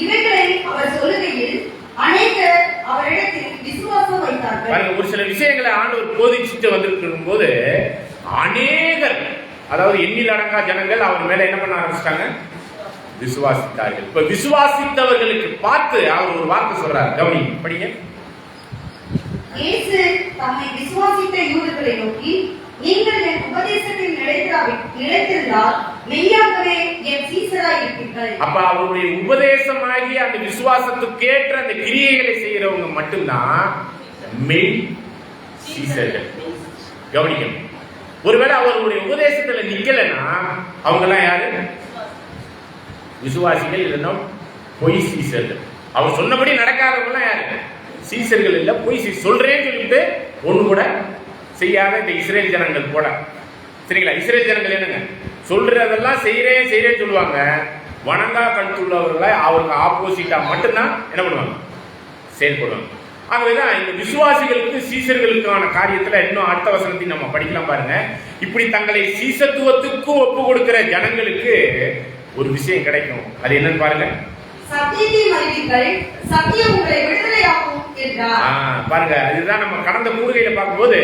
இவைகளை அவர் சொல்லுகையில் அநேகர் அவரிடத்தில் விசுவாசம் வைத்தார்கள். ஒரு சில விஷயங்களை ஆண்டவர் போதிச்சுட்டு வந்திருக்கும் போது அநேகர், அதாவது எண்ணில் அடங்கா ஜனங்கள் அவர் மேல என்ன பண்ண ஆரம்பிச்சிட்டாங்க? விசுவாசித்தார்கள். இப்ப விசுவாசித்தவர்களுக்கு பார்த்து அவர் ஒரு வார்த்தை சொல்றார், கவனி, படிங்க. இயேசு தம்மை விசுவாசித்த யூதர்களை நோக்கி, நீங்கள் என் உபதேசத்தில் நிலைத்திருந்தால் மெய்யாகவே என் சீசராய் இருப்பீர்கள். அப்ப அவருடைய உபதேசமாகிய அந்த விசுவாசத்துக்கேற்ற அந்த கிரியைகளை செய்யறவங்க மட்டும்தான் மெய் சீசர்கள். கவனிக்கணும். ஒருவேளை அவருடைய உபதேசத்துல நிக்கலன்னா அவங்க எல்லாம் யாரு? விசுவாசிகள் இல்லைன்னா பொய் சீசர்கள். அவர் சொன்னபடி நடக்காதவங்க யாரு? சீசர்கள் இல்ல, பொய் சொல்றேன்னு சொல்லிட்டு ஒண்ணு கூட செய்யாத இந்த இஸ்ரேல் ஜனங்கள் போல. சரிங்களா? இஸ்ரேல் ஜனங்கள் என்னங்க சொல்றதெல்லாம் செய்யறேன்னு சொல்லுவாங்க. வணங்கா கழுத்துள்ளவர்களை அவருக்கு ஆப்போசிட்டா மட்டும்தான் என்ன பண்ணுவாங்க? செயல்படுவாங்க. ஆகவேதான் இந்த விசுவாசிகளுக்கு சீசர்களுக்கான காரியத்துல இன்னும் அடுத்த வசனத்தையும் நம்ம படிக்கலாம் பாருங்க. இப்படி தங்களை சீசத்துவத்துக்கு ஒப்பு கொடுக்கிற ஜனங்களுக்கு ஒரு விஷயம் கிடைக்கும். அது என்னன்னு பாருங்க. சத்தியத்தையும் அறிவீர்கள், சத்தியம் உங்களை விடுதலையாக்கும் என்றார். பாருங்க, அதுதான் நம்ம கடந்த கூறுகையில பார்க்கும்போது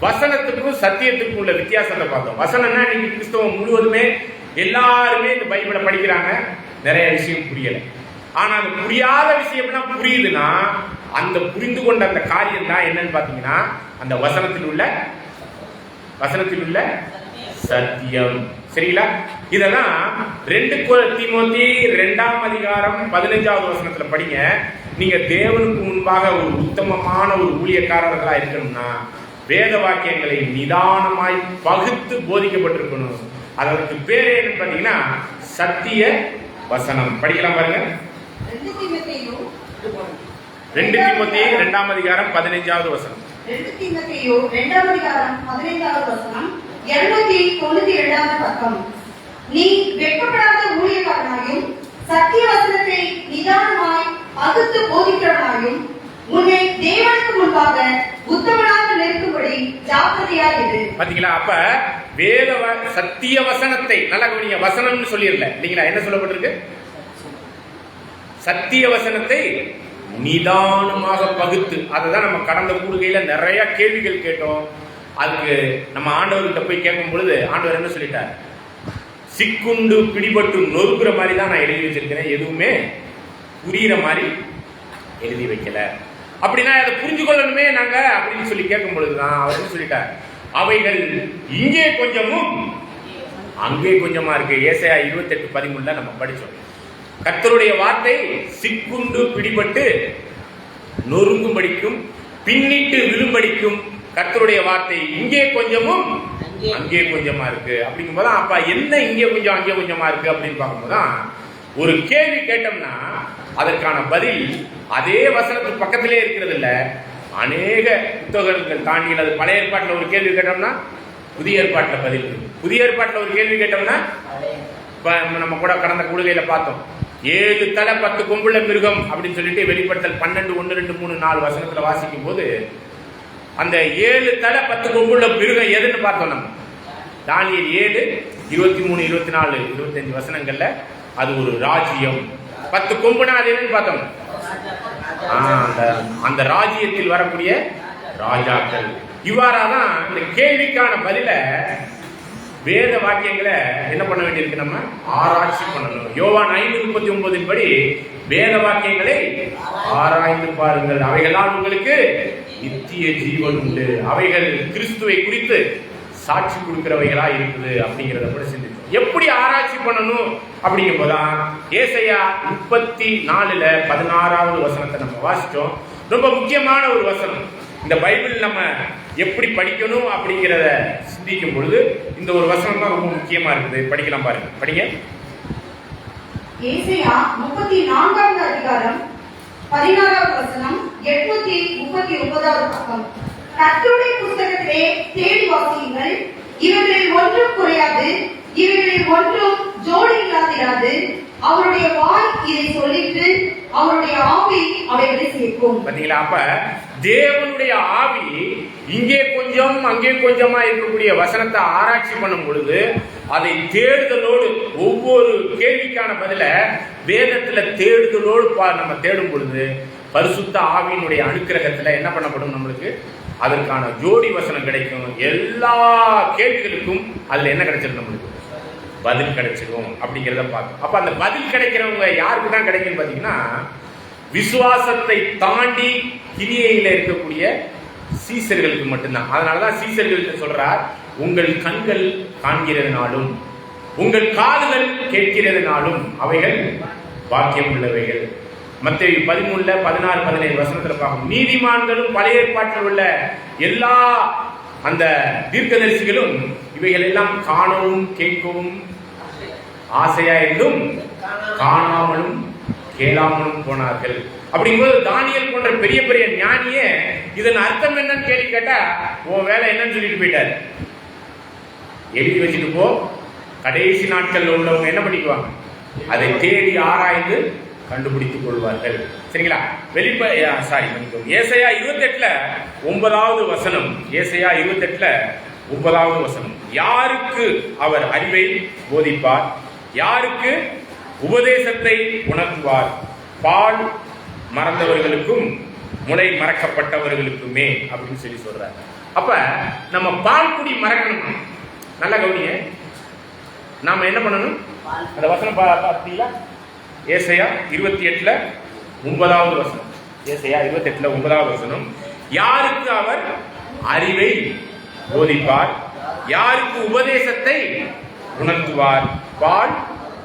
வசனத்துக்கும் சத்தியத்துக்கும் உள்ள வித்தியாசத்தை பார்த்தோம். வசனம்னா இன்னைக்கு கிறிஸ்தவம் முழுவதுமே எல்லாருமே இந்த பைபிளை படிக்கிறாங்க, நிறைய விஷயம் புரியல. ஆனா அந்த புரியாத விஷயம்லாம் புரியுதுன்னா அந்த புரிந்து கொண்ட அந்த காரியம் தான் என்னன்னு பாத்தீங்கன்னா அந்த வசனத்தில் உள்ள சத்தியம். சரிங்களா? இதெல்லாம் 2 தீமோத்தி 2ஆம் அதிகாரம் 15வது வசனத்துல படிங்க. நீங்க தேவனுக்கு முன்பாக ஒரு உத்தமமான ஒரு ஊழியக்காரர்களா இருக்கணும்னா வேத வாக்கியங்களை நிதானமாய் பகுத்து போதிக்கப்பட்டிருக்கணும். அதற்கு பேர் என்னன்னு பாத்தீங்கன்னா சத்திய வசனம். படிக்கலாம் பாருங்க. 2 தீமோத்தி 2ஆம் அதிகாரம் 15வது வசனம். 2 தீமோத்தேயு 2ஆம் அதிகாரம் 15வது வசனம், 292வது பக்கம். நீ வெட்கப்படாத ஊழியக்காரனாயும் சத்திய வசனத்தை நிதானமாய் பகுத்து போதிக்கிறவனாயும் உன்னை தேவனுக்கு முன்பாக உத்தமனாக நிற்கும்படி ஜாக்கிரதையாக இரு. பாத்தீங்களா? அப்ப வேத சத்திய வசனத்தை நல்ல கவனிங்க. வசனம்னு சொல்லிடல இல்லைங்களா? என்ன சொல்லப்பட்டிருக்கு? சத்திய வசனத்தை நிதானமாக பகுத்து. அதுதான் நம்ம கடந்த கூடுகையில நிறைய கேள்விகள் கேட்டோம். அதுக்கு நம்ம ஆண்டவர்கிட்ட போய் கேட்கும் பொழுது ஆண்டவர் என்ன சொல்லிட்டார்? சிக்குண்டு பிடிபட்டு நொறுக்குற மாதிரி தான் நான் எழுதி வச்சிருக்கிறேன், எதுவுமே புரியுற மாதிரி எழுதி வைக்கல. அப்படின்னா அதை புரிஞ்சு கொள்ளணுமே நாங்க அப்படின்னு சொல்லி கேட்கும் பொழுதுதான் அவர் சொல்லிட்டார், அவைகள் இங்கே கொஞ்சமும் அங்கே கொஞ்சமா இருக்கு. ஏசாயா 28:13 நம்ம படிச்சோம். கர்த்தருடைய வார்த்தை சிக்குண்டு பிடிபட்டு நொறுங்கும்படிக்கும் பின்னிட்டு விழும்படிக்கும் கர்த்தருடைய வார்த்தை இங்கே கொஞ்சமும் அங்கே கொஞ்சமா இருக்கு. அப்படிங்கும் போது அப்ப என்ன இங்கே கொஞ்சம் அங்கே கொஞ்சமா இருக்கு அப்படின்னு பார்க்கும்போதுதான் ஒரு கேள்வி கேட்டோம்னா அதற்கான பதில் அதே வசனத்துக்கு பக்கத்திலே இருக்கிறது இல்ல, அநேக புத்தகங்கள் தாண்டி. அது பழைய ஏற்பாட்டில் ஒரு கேள்வி கேட்டோம்னா புதிய ஏற்பாட்டில் பதில் இருக்கு. புதிய ஏற்பாட்டில் ஒரு கேள்வி கேட்டோம்னா நம்ம கூட கடந்த கூடுகையில பார்த்தோம், 7 தலை 10 கொம்புள்ள மிருகம் அப்படின்னு சொல்லிட்டு வெளிப்படுத்தல் 12, 1, 2, 3, 4 வசனத்துல வாசிக்கும் போது அந்த 7 தலை 10 கொம்புள்ள மிருகம் எதுன்னு பார்த்தோம். நம்ம தானியேல் 7, 23, 24, 25 வசனங்கள்ல அது ஒரு ராஜ்யம். 10 கொம்புனா அது என்னன்னு பார்த்தோம். அந்த ராஜ்யத்தில் வரக்கூடிய ராஜாக்கள். இவ்வாறாதான் இந்த கேள்விக்கான பதில வேத வாக்கியங்களை என்ன பண்ண வேண்டியிருக்கு? நம்ம ஆராய்ச்சி பண்ணணும். யோவான் 5:39 படி வேத வாக்கியங்களை ஆராய்ந்து பாருங்கள், அவைகளால் உங்களுக்கு நித்திய ஜீவன் உண்டு, அவைகள் கிறிஸ்துவை குறித்து சாட்சி கொடுக்கிறவைகளா இருக்குது அப்படிங்கிறத கூட சிந்திச்சோம். எப்படி ஆராய்ச்சி பண்ணணும் அப்படிங்கும் போதுதான் ஏசாயா 34 16வது வசனத்தை நம்ம வாசிச்சோம். ரொம்ப முக்கியமான ஒரு வசனம். இந்த பைபிள் நம்ம எப்படி படிக்கணும் அப்படிங்கிறத சிந்திக்கும் பொழுது இந்த ஒரு வசனம் தான் ரொம்ப முக்கியமா இருக்குது. படிக்கலாம் பாருங்க, படிங்க. ஏசாயா 34வது அதிகாரம் 16வது வசனம், 839வது பக்கம். கர்த்தருடைய புத்தகத்திலே தேடி வாசியுங்கள், இவர்களில் ஒன்றும் குறையாது, இவர்களில் ஒன்றும் ஜோடி இல்லாதிராது. அவருடைய வாய் இதை சொல்லிட்டு அவருடைய ஆவி அவைகளை சேர்க்கும். பாத்தீங்களா? அப்ப தேவனுடைய ஆவி இங்கே கொஞ்சம் அங்கே கொஞ்சமா இருக்கக்கூடிய வசனத்தை ஆராய்ச்சி பண்ணும் பொழுது அதை தேடுதலோடு ஒவ்வொரு கேள்விக்கான பதில வேதத்துல தேடுதலோடு நம்ம தேடும் பொழுது பரிசுத்த ஆவியினுடைய அனுக்கிரகத்துல என்ன பண்ணப்படும்? நம்மளுக்கு அதற்கான ஜோடி வசனம் கிடைக்கும். எல்லா கேள்விகளுக்கும் அதுல என்ன கிடைச்சிடும்? நம்மளுக்கு பதில் கிடைச்சிடும் அப்படிங்கிறத பார்க்கணும். அப்ப அந்த பதில் கிடைக்கிறவங்க யாருக்கு தான் கிடைக்குன்னு பாத்தீங்கன்னா, விசுவாசத்தை தாண்டி கிரியையில இருக்கக்கூடிய சீசர்களுக்கு மட்டும்தான். அதனாலதான் சீசர்களுக்கு சொல்றார், உங்கள் கண்கள் காண்கிறதுனாலும் உங்கள் காதுகள் கேட்கிறதுனாலும் அவைகள் பாக்கியம் உள்ளவைகள். மத்தேயு 13, 16, 17 வசனத்துல பார்க்கணும். நீதிமான்களும் பழைய ஏற்பாட்டில் உள்ள எல்லா அந்த தீர்க்கதரிசிகளும் இவைகள் எல்லாம் காணவும் கேட்கவும் ஆசையா இருந்தும் காணாமலும் கேளாமலும் போனார்கள். அப்படிங்கும்போது தானியேல் போன்ற பெரிய பெரிய ஞானியே இதன் அர்த்தம் என்னன்னு கேள்வி கேட்டா உன் வேலை என்னன்னு சொல்லிட்டு போயிட்டாரு. எழுதி வச்சுட்டு போ. கடைசி நாட்கள்ல உள்ளவங்க என்ன பண்ணிக்குவாங்க? அதை தேடி ஆராய்ந்து கண்டுபிடித்துக் கொள்வார்கள். சரிங்களா? ஏசாயா 28 9வது வசனம். ஏசாயா 28 9வது வசனம். யாருக்கு அவர் அறிவை போதிப்பார், யாருக்கு உபதேசத்தை உணர்த்துவார்? பால் மறந்தவர்களுக்கும் முளை மறக்கப்பட்டவர்களுக்குமே அப்படின்னு சொல்லி சொல்றார். அப்ப நம்ம பால் குடி மறக்கணும். நல்ல கவனிங்க. நாம என்ன பண்ணணும்? அந்த வசனம் பார்த்தீங்களா? ஏசாயா 28 9வது வசனம். ஏசாயா 28 9வது வசனம். யாருக்கு அவர் அறிவை போதிப்பார், யாருக்கு உபதேசத்தை உணர்த்துவார்? பால்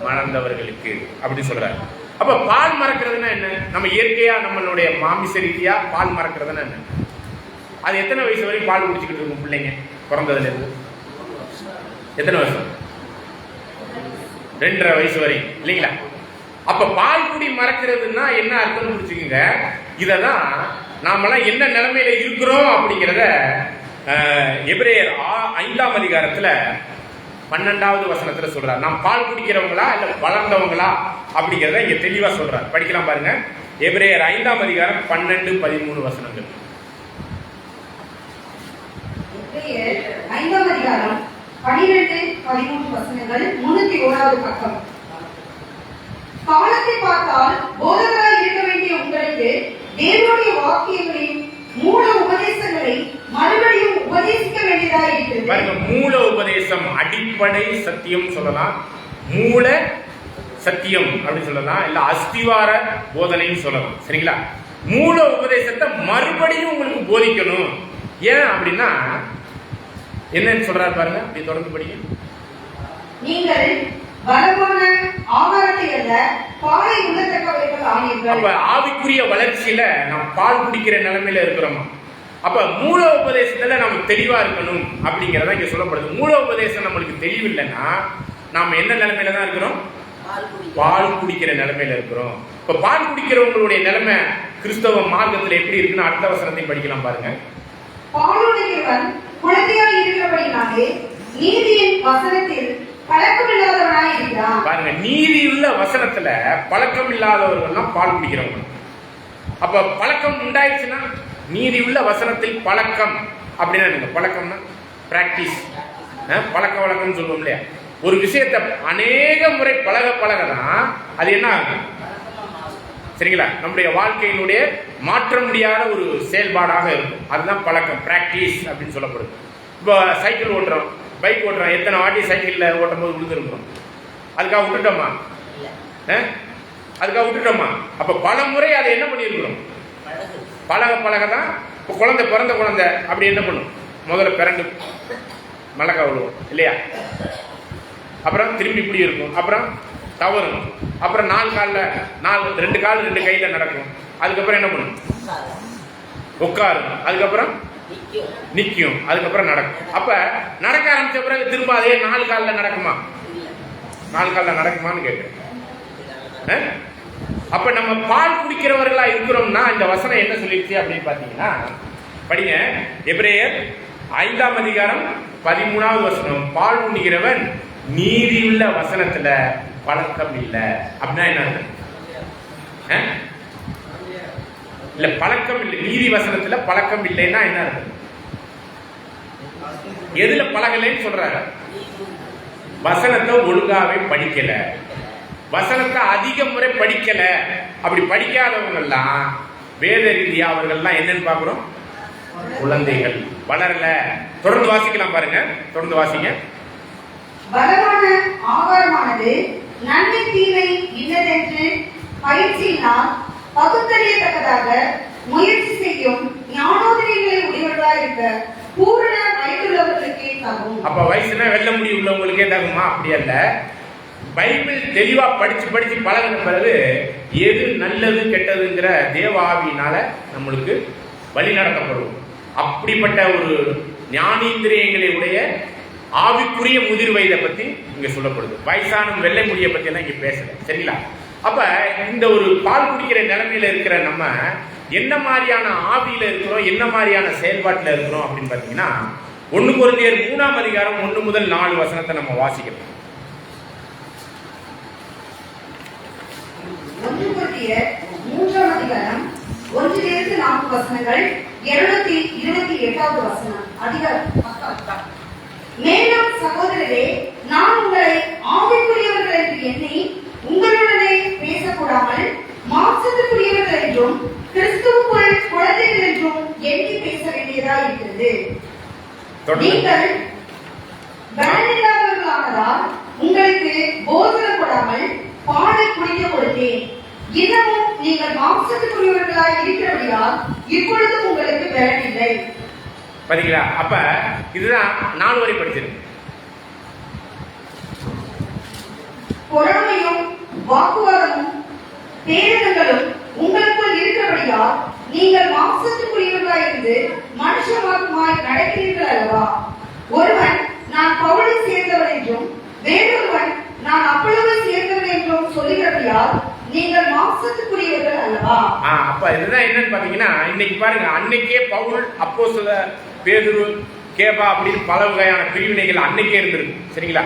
மறந்தவர்களுக்கு அப்படி சொல்றாரு. அப்ப பால் மறக்கிறதுனா என்ன? நம்ம இயற்கையா நம்மளுடைய மாமிச ரீதியா பால் மறக்கிறதுனா என்ன? அது எத்தனை வயசு வரைக்கும் பால் குடிச்சுக்கிட்டு இருக்கும் பிள்ளைங்க பிறந்ததுல இருந்து? எத்தனை வருஷம்? 2.5 வயசு வரை இல்லைங்களா? அப்ப பால் குடி மறக்கிறதுனா என்ன அர்த்தம் புரிச்சுக்குங்க. இததான் நாமெல்லாம் என்ன நிலைமையில இருக்கிறோம் அப்படிங்கிறத எபிரேயர் 5ஆம் அதிகாரத்துல 12வது வசனத்துல சொல்றார். நாம் பால் குடிக்கிறவங்களா இல்ல வளர்ந்தவங்களா அப்படிங்கிறத இங்க தெளிவா சொல்றார். படிக்கலாம் பாருங்க. எபிரேயர் 5ஆம் அதிகாரம் 12-13 வசனங்கள். 5ஆம் அதிகாரம் 12-13 வசனங்கள். 301வது பக்கம். காலத்தை பார்த்தால் போதகராய் இருக்க வேண்டிய உங்களுக்கு தேவனுடைய வாக்கியங்களின் மூல உபதேசங்களை மறுபடியும் உபதேசிக்க வேண்டியதாக இருக்கிறது. பாருங்க, மூல உபதேசம், அடிப்படை சத்தியம் சொல்லலாம், மூல சத்தியம் அப்படின்னு சொல்லலாம், இல்ல அஸ்திவார போதனைன்னு சொல்லலாம். சரிங்களா? மூல உபதேசத்தை மறுபடியும் உங்களுக்கு போதிக்கணும். ஏன் அப்படின்னா என்னன்னு சொல்றாரு பாருங்க. அப்படி தொடர்ந்து படிங்க. நீங்கள் பலமான ஆகாரத்தை அல்ல பாலை உண்ணத்தக்கவர்கள் ஆனீர்கள். அப்ப ஆவிக்குரிய வளர்ச்சியில நாம் பால் குடிக்கிற நிலைமையில இருக்கிறோமா? அப்ப மூல உபதேசத்துல நம்ம தெளிவா இருக்கணும் அப்படிங்கறத இங்க சொல்லப்படுது. மூல உபதேசம் நம்மளுக்கு தெளிவில்லைன்னா நாம என்ன நிலைமையில தான் இருக்கிறோம்? பால் குடிக்கிற நிலைமையில இருக்கிறோம். இப்ப பால் குடிக்கிறவங்களுடைய நிலைமை கிறிஸ்தவ மார்க்கத்துல எப்படி இருக்குன்னு அடுத்த வசனத்தை படிக்கலாம் பாருங்க. பாலுடையவன் குழந்தையாய் இருக்கிறபடினாலே நீதியின் வசனத்தில் பழக்கம் இல்லாதவனாய் இருக்கிறான். பாருங்க, நீதி உள்ள வசனத்துல பழக்கம் இல்லாதவர்கள் பால் குடிக்கிறவங்க. அப்ப பழக்கம் உண்டாயிடுச்சுன்னா நீதி உள்ள வசனத்தில் பழக்கம் அப்படின்னா நீங்க பழக்கம்னா பிராக்டிஸ், பழக்க வழக்கம்னு சொல்லுவோம் இல்லையா? ஒரு விஷயத்தை அநேக முறை பழக பழகதான் அது என்ன ஆகும்? சரிங்களா? நம்முடைய வாழ்க்கையினுடைய மாற்ற முடியாத ஒரு செயல்பாடாக இருக்கும். அதுதான் பழக்கம், பிராக்டிஸ் அப்படின்னு சொல்லப்படுது. இப்போ சைக்கிள் ஓட்டுறோம், பைக் ஓட்டுறோம், எத்தனை வாட்டி சைக்கிள்ல ஓட்டும் போது விழுந்துருக்கிறோம்? அதுக்காக விட்டுட்டோமா? அதுக்காக விட்டுட்டோமா? அப்ப பல முறை அதை என்ன பண்ணிருக்கிறோம்? பழக பழகதான். இப்போ குழந்தை, பிறந்த குழந்தை அப்படி என்ன பண்ணும்? முதல்ல பிறண்டு மிளகா விழுவோம் இல்லையா? அப்புறம் திரும்பி இப்படி இருக்கும், அப்புறம் தவறும், அப்புறம் 4 காலில் 2 கால் 2 கையில நடக்கும். அதுக்கப்புறம் என்ன பண்ணும்? உட்காரும், அதுக்கப்புறம் நிக்கும், அதுக்கப்புறம் நடக்கும். அப்ப நடக்க ஆரம்பிச்ச பிறகு திரும்ப அதே 4 காலில் நடக்குமா? 4 காலில் நடக்குமான்னு கேட்கிறேன். அப்ப நம்ம பால் குடிக்கிறவர்களா இருக்கிறோம்னா இந்த வசனம் என்ன சொல்லிடுச்சு அப்படின்னு பாத்தீங்கன்னா படிங்க. எபிரேயர் 5ஆம் அதிகாரம் 13வது வசனம். பால் குடிக்கிறவன் நீதியுள்ள வசனத்துல பழக்கம் இல்லை அப்படின்னா என்ன? இல்ல பழக்கம் இல்லை, நீதி வசனத்துல பழக்கம் இல்லைன்னா என்ன அர்த்தம்? எதுல பழகலைன்னு சொல்றாங்க? வசனத்தை ஒழுங்காவே படிக்கல, வசனத்தை அதிக முறை படிக்கல. அப்படி படிக்காதவங்க எல்லாம் வேத ரீதியா அவர்கள்லாம் என்னன்னு பாக்குறோம்? குழந்தைகள், வளரல. தொடர்ந்து வாசிக்கலாம் பாருங்க, தொடர்ந்து வாசிங்க. பலமான ஆகாரமானது நன்மை தீமை இன்னதென்று பயிற்சியினால் பகுத்தறியத்தக்கதாக முயற்சி செய்யும் ஞானோதயங்களை உடையவர்களாக இருக்க பூரண வயதுள்ளவர்களுக்கே தகும். அப்ப வயசுனா வெல்ல முடியும் உள்ளவங்களுக்கே தகுமா? அப்படி அல்ல. பைபிள் தெளிவா படிச்சு படிச்சு பழகின பிறகு எது நல்லது கெட்டதுங்கிற தேவ ஆவியினால நம்மளுக்கு வழி நடத்தப்படும். அப்படிப்பட்ட ஒரு ஞானேந்திரியங்களை உடைய ஆவிக்குரிய முதிர் வயதை பத்தி இங்க சொல்லப்படுது. வயசான வெள்ளை முடியை பத்தி எல்லாம் இங்க பேசல. சரிங்களா? அப்ப இந்த ஒரு பால் குடிக்கிற நிலைமையில இருக்கிற நம்ம என்ன மாதிரியான ஆவியில இருக்கிறோம், என்ன மாதிரியான செயல்பாட்டில் இருக்கிறோம் அப்படின்னு பாத்தீங்கன்னா 1 கொரிந்தியர் 3ஆம் அதிகாரம் 1 முதல் 4 வசனத்தை நம்ம வாசிக்கிறோம். 1 கொரிந்தியர் 3ஆம் அதிகாரம் 1 - 4 வசனங்கள். 228வது வசனம். அதிகாரம். மேலும் சகோதரரே, நான் உங்களை ஆவிக்குரியவர்கள் என்று எண்ணி உங்களுடனே பேசக்கூடாமல் மாம்சத்துக்குரியவர்கள் என்றும் கிறிஸ்துவுக்குள் குழந்தைகள் என்றும் எண்ணி பேச வேண்டியதா இருக்கிறது. நீங்கள் பலனில்லாதவர்களானதால் உங்களுக்கு போதனை கொடாமல் பாலை குடிக்க கொடுத்தேன். இன்னமும் நீங்கள் மாம்சத்துக்குரியவர்களாய் இருக்கிறபடியால் இப்பொழுதும் உங்களுக்கு பலன் இல்லை. பாத்தீங்களா? அப்ப இதுதான் 4 வரை படிச்சிருக்கு. பொறாமையும் வாக்குவாதமும் பேரங்களும் உங்களுக்குள் இருக்கிறபடியால் நீங்கள் மாம்சத்துக்குரியவர்களாய் இருந்து மனுஷமாய் நடக்கிறீர்கள் அல்லவா? ஒருவன் நான் பவுலை சேர்ந்தவன் என்றும் வேறொருவன் நான் அப்பொழுது சேர்ந்தவன் என்றும் சொல்லுகிறபடியால் நீங்கள் மாம்சத்துக்குரியவர்கள் அல்லவா? அல்லவா? அப்ப இதுதான் என்னன்னு பாத்தீங்கன்னா, இன்னைக்கு பாருங்க, அன்னைக்கே பவுல், அப்போஸ்தலர் பேதுரு, கேபா அப்படின்னு பல வகையான பிரிவினைகள் அன்னைக்கே இருந்திருக்கு. சரிங்களா?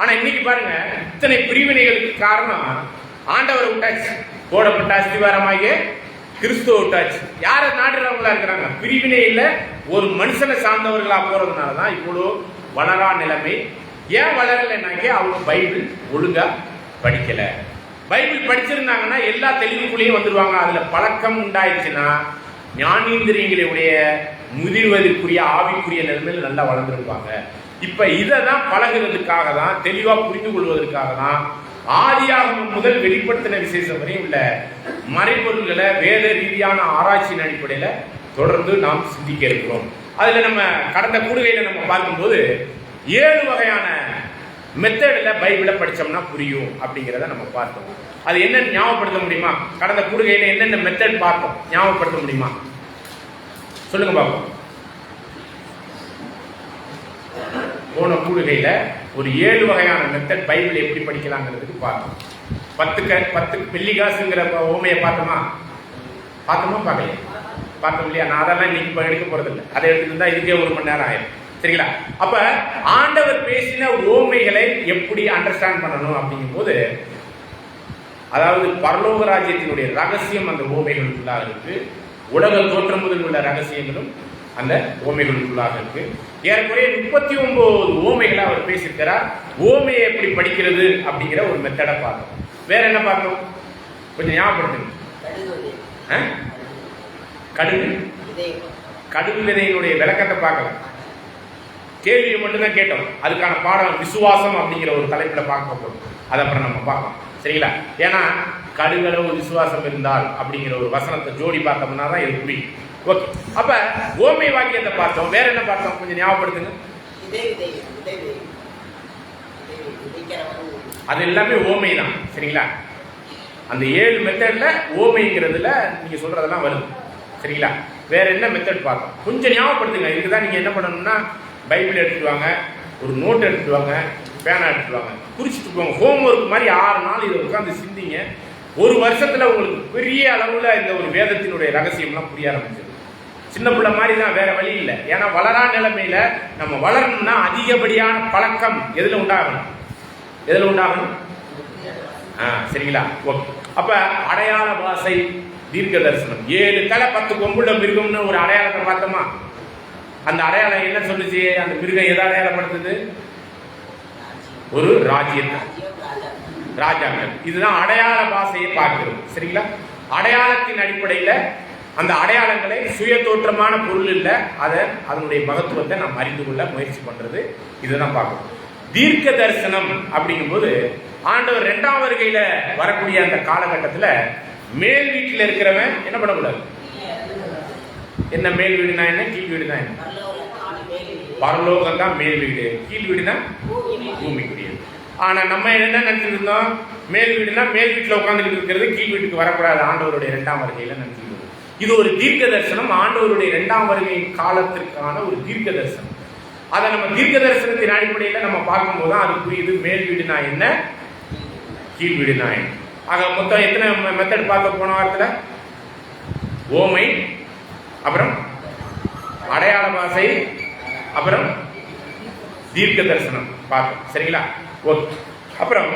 ஆனா இன்னைக்கு பாருங்க, இத்தனை பிரிவினைகளுக்கு காரணம் ஆண்டவரை விட்டாச்சு, போடப்பட்ட அஸ்திவாரமாகிய கிறிஸ்துவ விட்டாச்சு. யார நாடுறவங்களா இருக்கிறாங்க? பிரிவினை இல்ல, ஒரு மனுஷனை சார்ந்தவர்களா போறதுனாலதான் இவ்வளவு வளரா நிலைமை. ஏன் வளரலைன்னாக்கே அவங்க பைபிள் ஒழுங்கா படிக்கல. பைபிள் படிச்சிருந்தாங்கன்னா எல்லா தெளிவுக்குள்ளேயும் வந்துருவாங்க. அதுல பழக்கம் உண்டாயிடுச்சுன்னா ஞானேந்திரியங்களுடைய முதிர்வதற்குரிய ஆவிக்குரிய நிலைமையில் நல்லா வளர்ந்துருப்பாங்க. இப்ப இதான் பழகுறதுக்காக தான், தெளிவா புரிந்து கொள்வதற்காக தான் ஆதியாகமம் முதல் வெளிப்படுத்தின விசேஷம் வரை உள்ள மறைபொருள்களை வேத ரீதியான ஆராய்ச்சியின் அடிப்படையில தொடர்ந்து நாம் சிந்திக்க இருக்கிறோம். அதுல நம்ம கடந்த கூடுகையில நம்ம பார்க்கும்போது 7 வகையான மெத்தட்ல பைபிளை படிச்சோம்னா புரியும் அப்படிங்கிறத நம்ம பார்த்தோம். அது என்ன ஞாபகப்படுத்த முடியுமா? கடந்த கூடுகையில என்னென்ன மெத்தட் பார்த்தோம், ஞாபகப்படுத்த முடியுமா? சொல்லுங்க பாப்போம். போன கூடுகையில ஒரு 7 வகையான மெத்தட் பைபிள் எப்படி படிக்கலாங்கிறதுக்கு பார்த்தோம். 10 வெள்ளிகாசுங்கிற ஓமையை பார்த்தோமா? பார்க்கலையா? பார்த்தோம் இல்லையா? நான் அதெல்லாம் இன்னைக்கு இப்போ எடுக்க போறது இல்லை. அதை எடுத்துட்டு இதுக்கே 1 மணி நேரம் ஆயிடும். சரிங்களா? அப்ப ஆண்டவர் பேசின ஓமைகளை எப்படி அண்டர்ஸ்டாண்ட் பண்ணணும் அப்படிங்கும் போது, அதாவது பரலோக ராஜ்யத்தினுடைய ரகசியம் அந்த ஓமைகளுக்குள்ளாக இருக்கு. உலக தோற்றம் முதல் உள்ள ரகசியங்களும் அந்த ஓமைகளுக்குள்ளாக இருக்கு. ஏறக்குறைய 39 ஓமைகளை அவர் பேசியிருக்கிறார். ஓமையை எப்படி படிக்கிறது அப்படிங்கிற ஒரு மெத்தடை பார்த்தோம். வேற என்ன பார்த்தோம்? கொஞ்சம் ஞாபகப்படுத்துங்க. கடுகு விதையினுடைய விளக்கத்தை பார்க்கல, கேள்வியை மட்டும்தான் கேட்டோம். அதுக்கான பாடம் விசுவாசம் அப்படிங்கிற ஒரு தலைப்புல பார்க்க போறோம். அதை அப்புறம் நம்ம பார்க்கலாம். சரிங்களா? ஏன்னா கடுகளவு விசுவாசம் இருந்தால் அப்படிங்கிற ஒரு வசனத்தை ஜோடி பார்த்தோம்னா தான் இது புரியும். ஓகே, அப்ப ஓமை வாக்கியத்தை பார்த்தோம். வேற என்ன பார்த்தோம்? கொஞ்சம் ஞாபகப்படுத்துங்க. அது எல்லாமே ஓமை தான். சரிங்களா? அந்த 7 மெத்தட்ல ஓமைங்கிறதுல நீங்க சொல்றதெல்லாம் வருது. சரிங்களா? வேற என்ன மெத்தட் பார்த்தோம்? கொஞ்சம் ஞாபகப்படுத்துங்க. இதுக்குதான் நீங்க என்ன பண்ணணும்னா, பைபிள் எடுத்துட்டு வாங்க, ஒரு நோட் எடுத்துட்டு வாங்க, பேனா எடுத்துட்டு வாங்க, குறிச்சிட்டு போங்க. ஹோம்ஒர்க் மாதிரி 6 நாள் இதை உட்காந்து சிந்திங்க. ஒரு வருஷத்துல உங்களுக்கு பெரிய அளவுல இந்த ஒரு வேதத்தினுடைய ரகசியம்லாம் புரிய ஆரம்பிச்சது. சின்ன பிள்ளை மாதிரி தான், வேற வழி இல்லை. ஏன்னா வளரா நிலைமையில நம்ம வளரணும்னா அதிகப்படியான பழக்கம் எதுல உண்டாகணும்? சரிங்களா? ஓகே. அப்ப அடையாள பாசை, தீர்க்க தரிசனம், 7 தலை 10 கொம்புள்ள மிருகம்னு ஒரு அடையாளத்தை பார்த்தோமா? அந்த அடையாளம் என்ன சொல்லுச்சு? அந்த மிருகம் எதை அடையாளப்படுத்துது? ஒரு ராஜ்யத்தை, ராஜாக்கள். இதுதான் அடையாள பாசையை பார்க்கிறோம். சரிங்களா? அடையாளத்தின் அடிப்படையில அந்த அடையாளங்களை சுய தோற்றமான பொருள் இல்லை, அதனுடைய மகத்துவத்தை நாம் அறிந்து கொள்ள முயற்சி பண்றது. இதுதான் பார்க்கணும். தீர்க்க தரிசனம் அப்படிங்கும் போது ஆண்டவர் 2ஆம் வருகையில வரக்கூடிய அந்த காலகட்டத்தில் மேல் வீட்டில் இருக்கிறவன் என்ன பண்ணக்கூடாது? என்ன மேல் வீடுனா என்ன, கீழ் வீடுனா என்ன? பரலோகம் தான் மேல் வீடு, கீழ் வீடுனா பூமிக்குரியது. ஆனா நம்ம என்ன நினைச்சிட்டு இருந்தோம்? மேல் வீடுனா மேல் வீட்டில் உட்காந்துக்கிட்டு இருக்கிறது, கீழ் வீட்டுக்கு வரக்கூடாது ஆண்டவருடைய 2ஆம் வருகையில நினைச்சிருந்தோம். இது ஒரு தீர்க்க தரிசனம், ஆண்டவருடைய 2ஆம் வருகையின் காலத்திற்கான ஒரு தீர்க்க தரிசனம். அதை நம்ம தீர்க்க தரிசனத்தின் அடிப்படையில் நம்ம பார்க்கும்போது தான் அது புரியுது. மேல் வீடுனா என்ன, கீழ் வீடுனா என்ன. ஆக மொத்தம் எத்தனை மெத்தட் பார்க்க போன வாரத்தில்? ஓமை, அப்புறம் அடையாள பாசை, அப்புறம் தீர்க்க தரிசனம் பார்த்தோம். சரிங்களா? ஓகே. அப்புறம்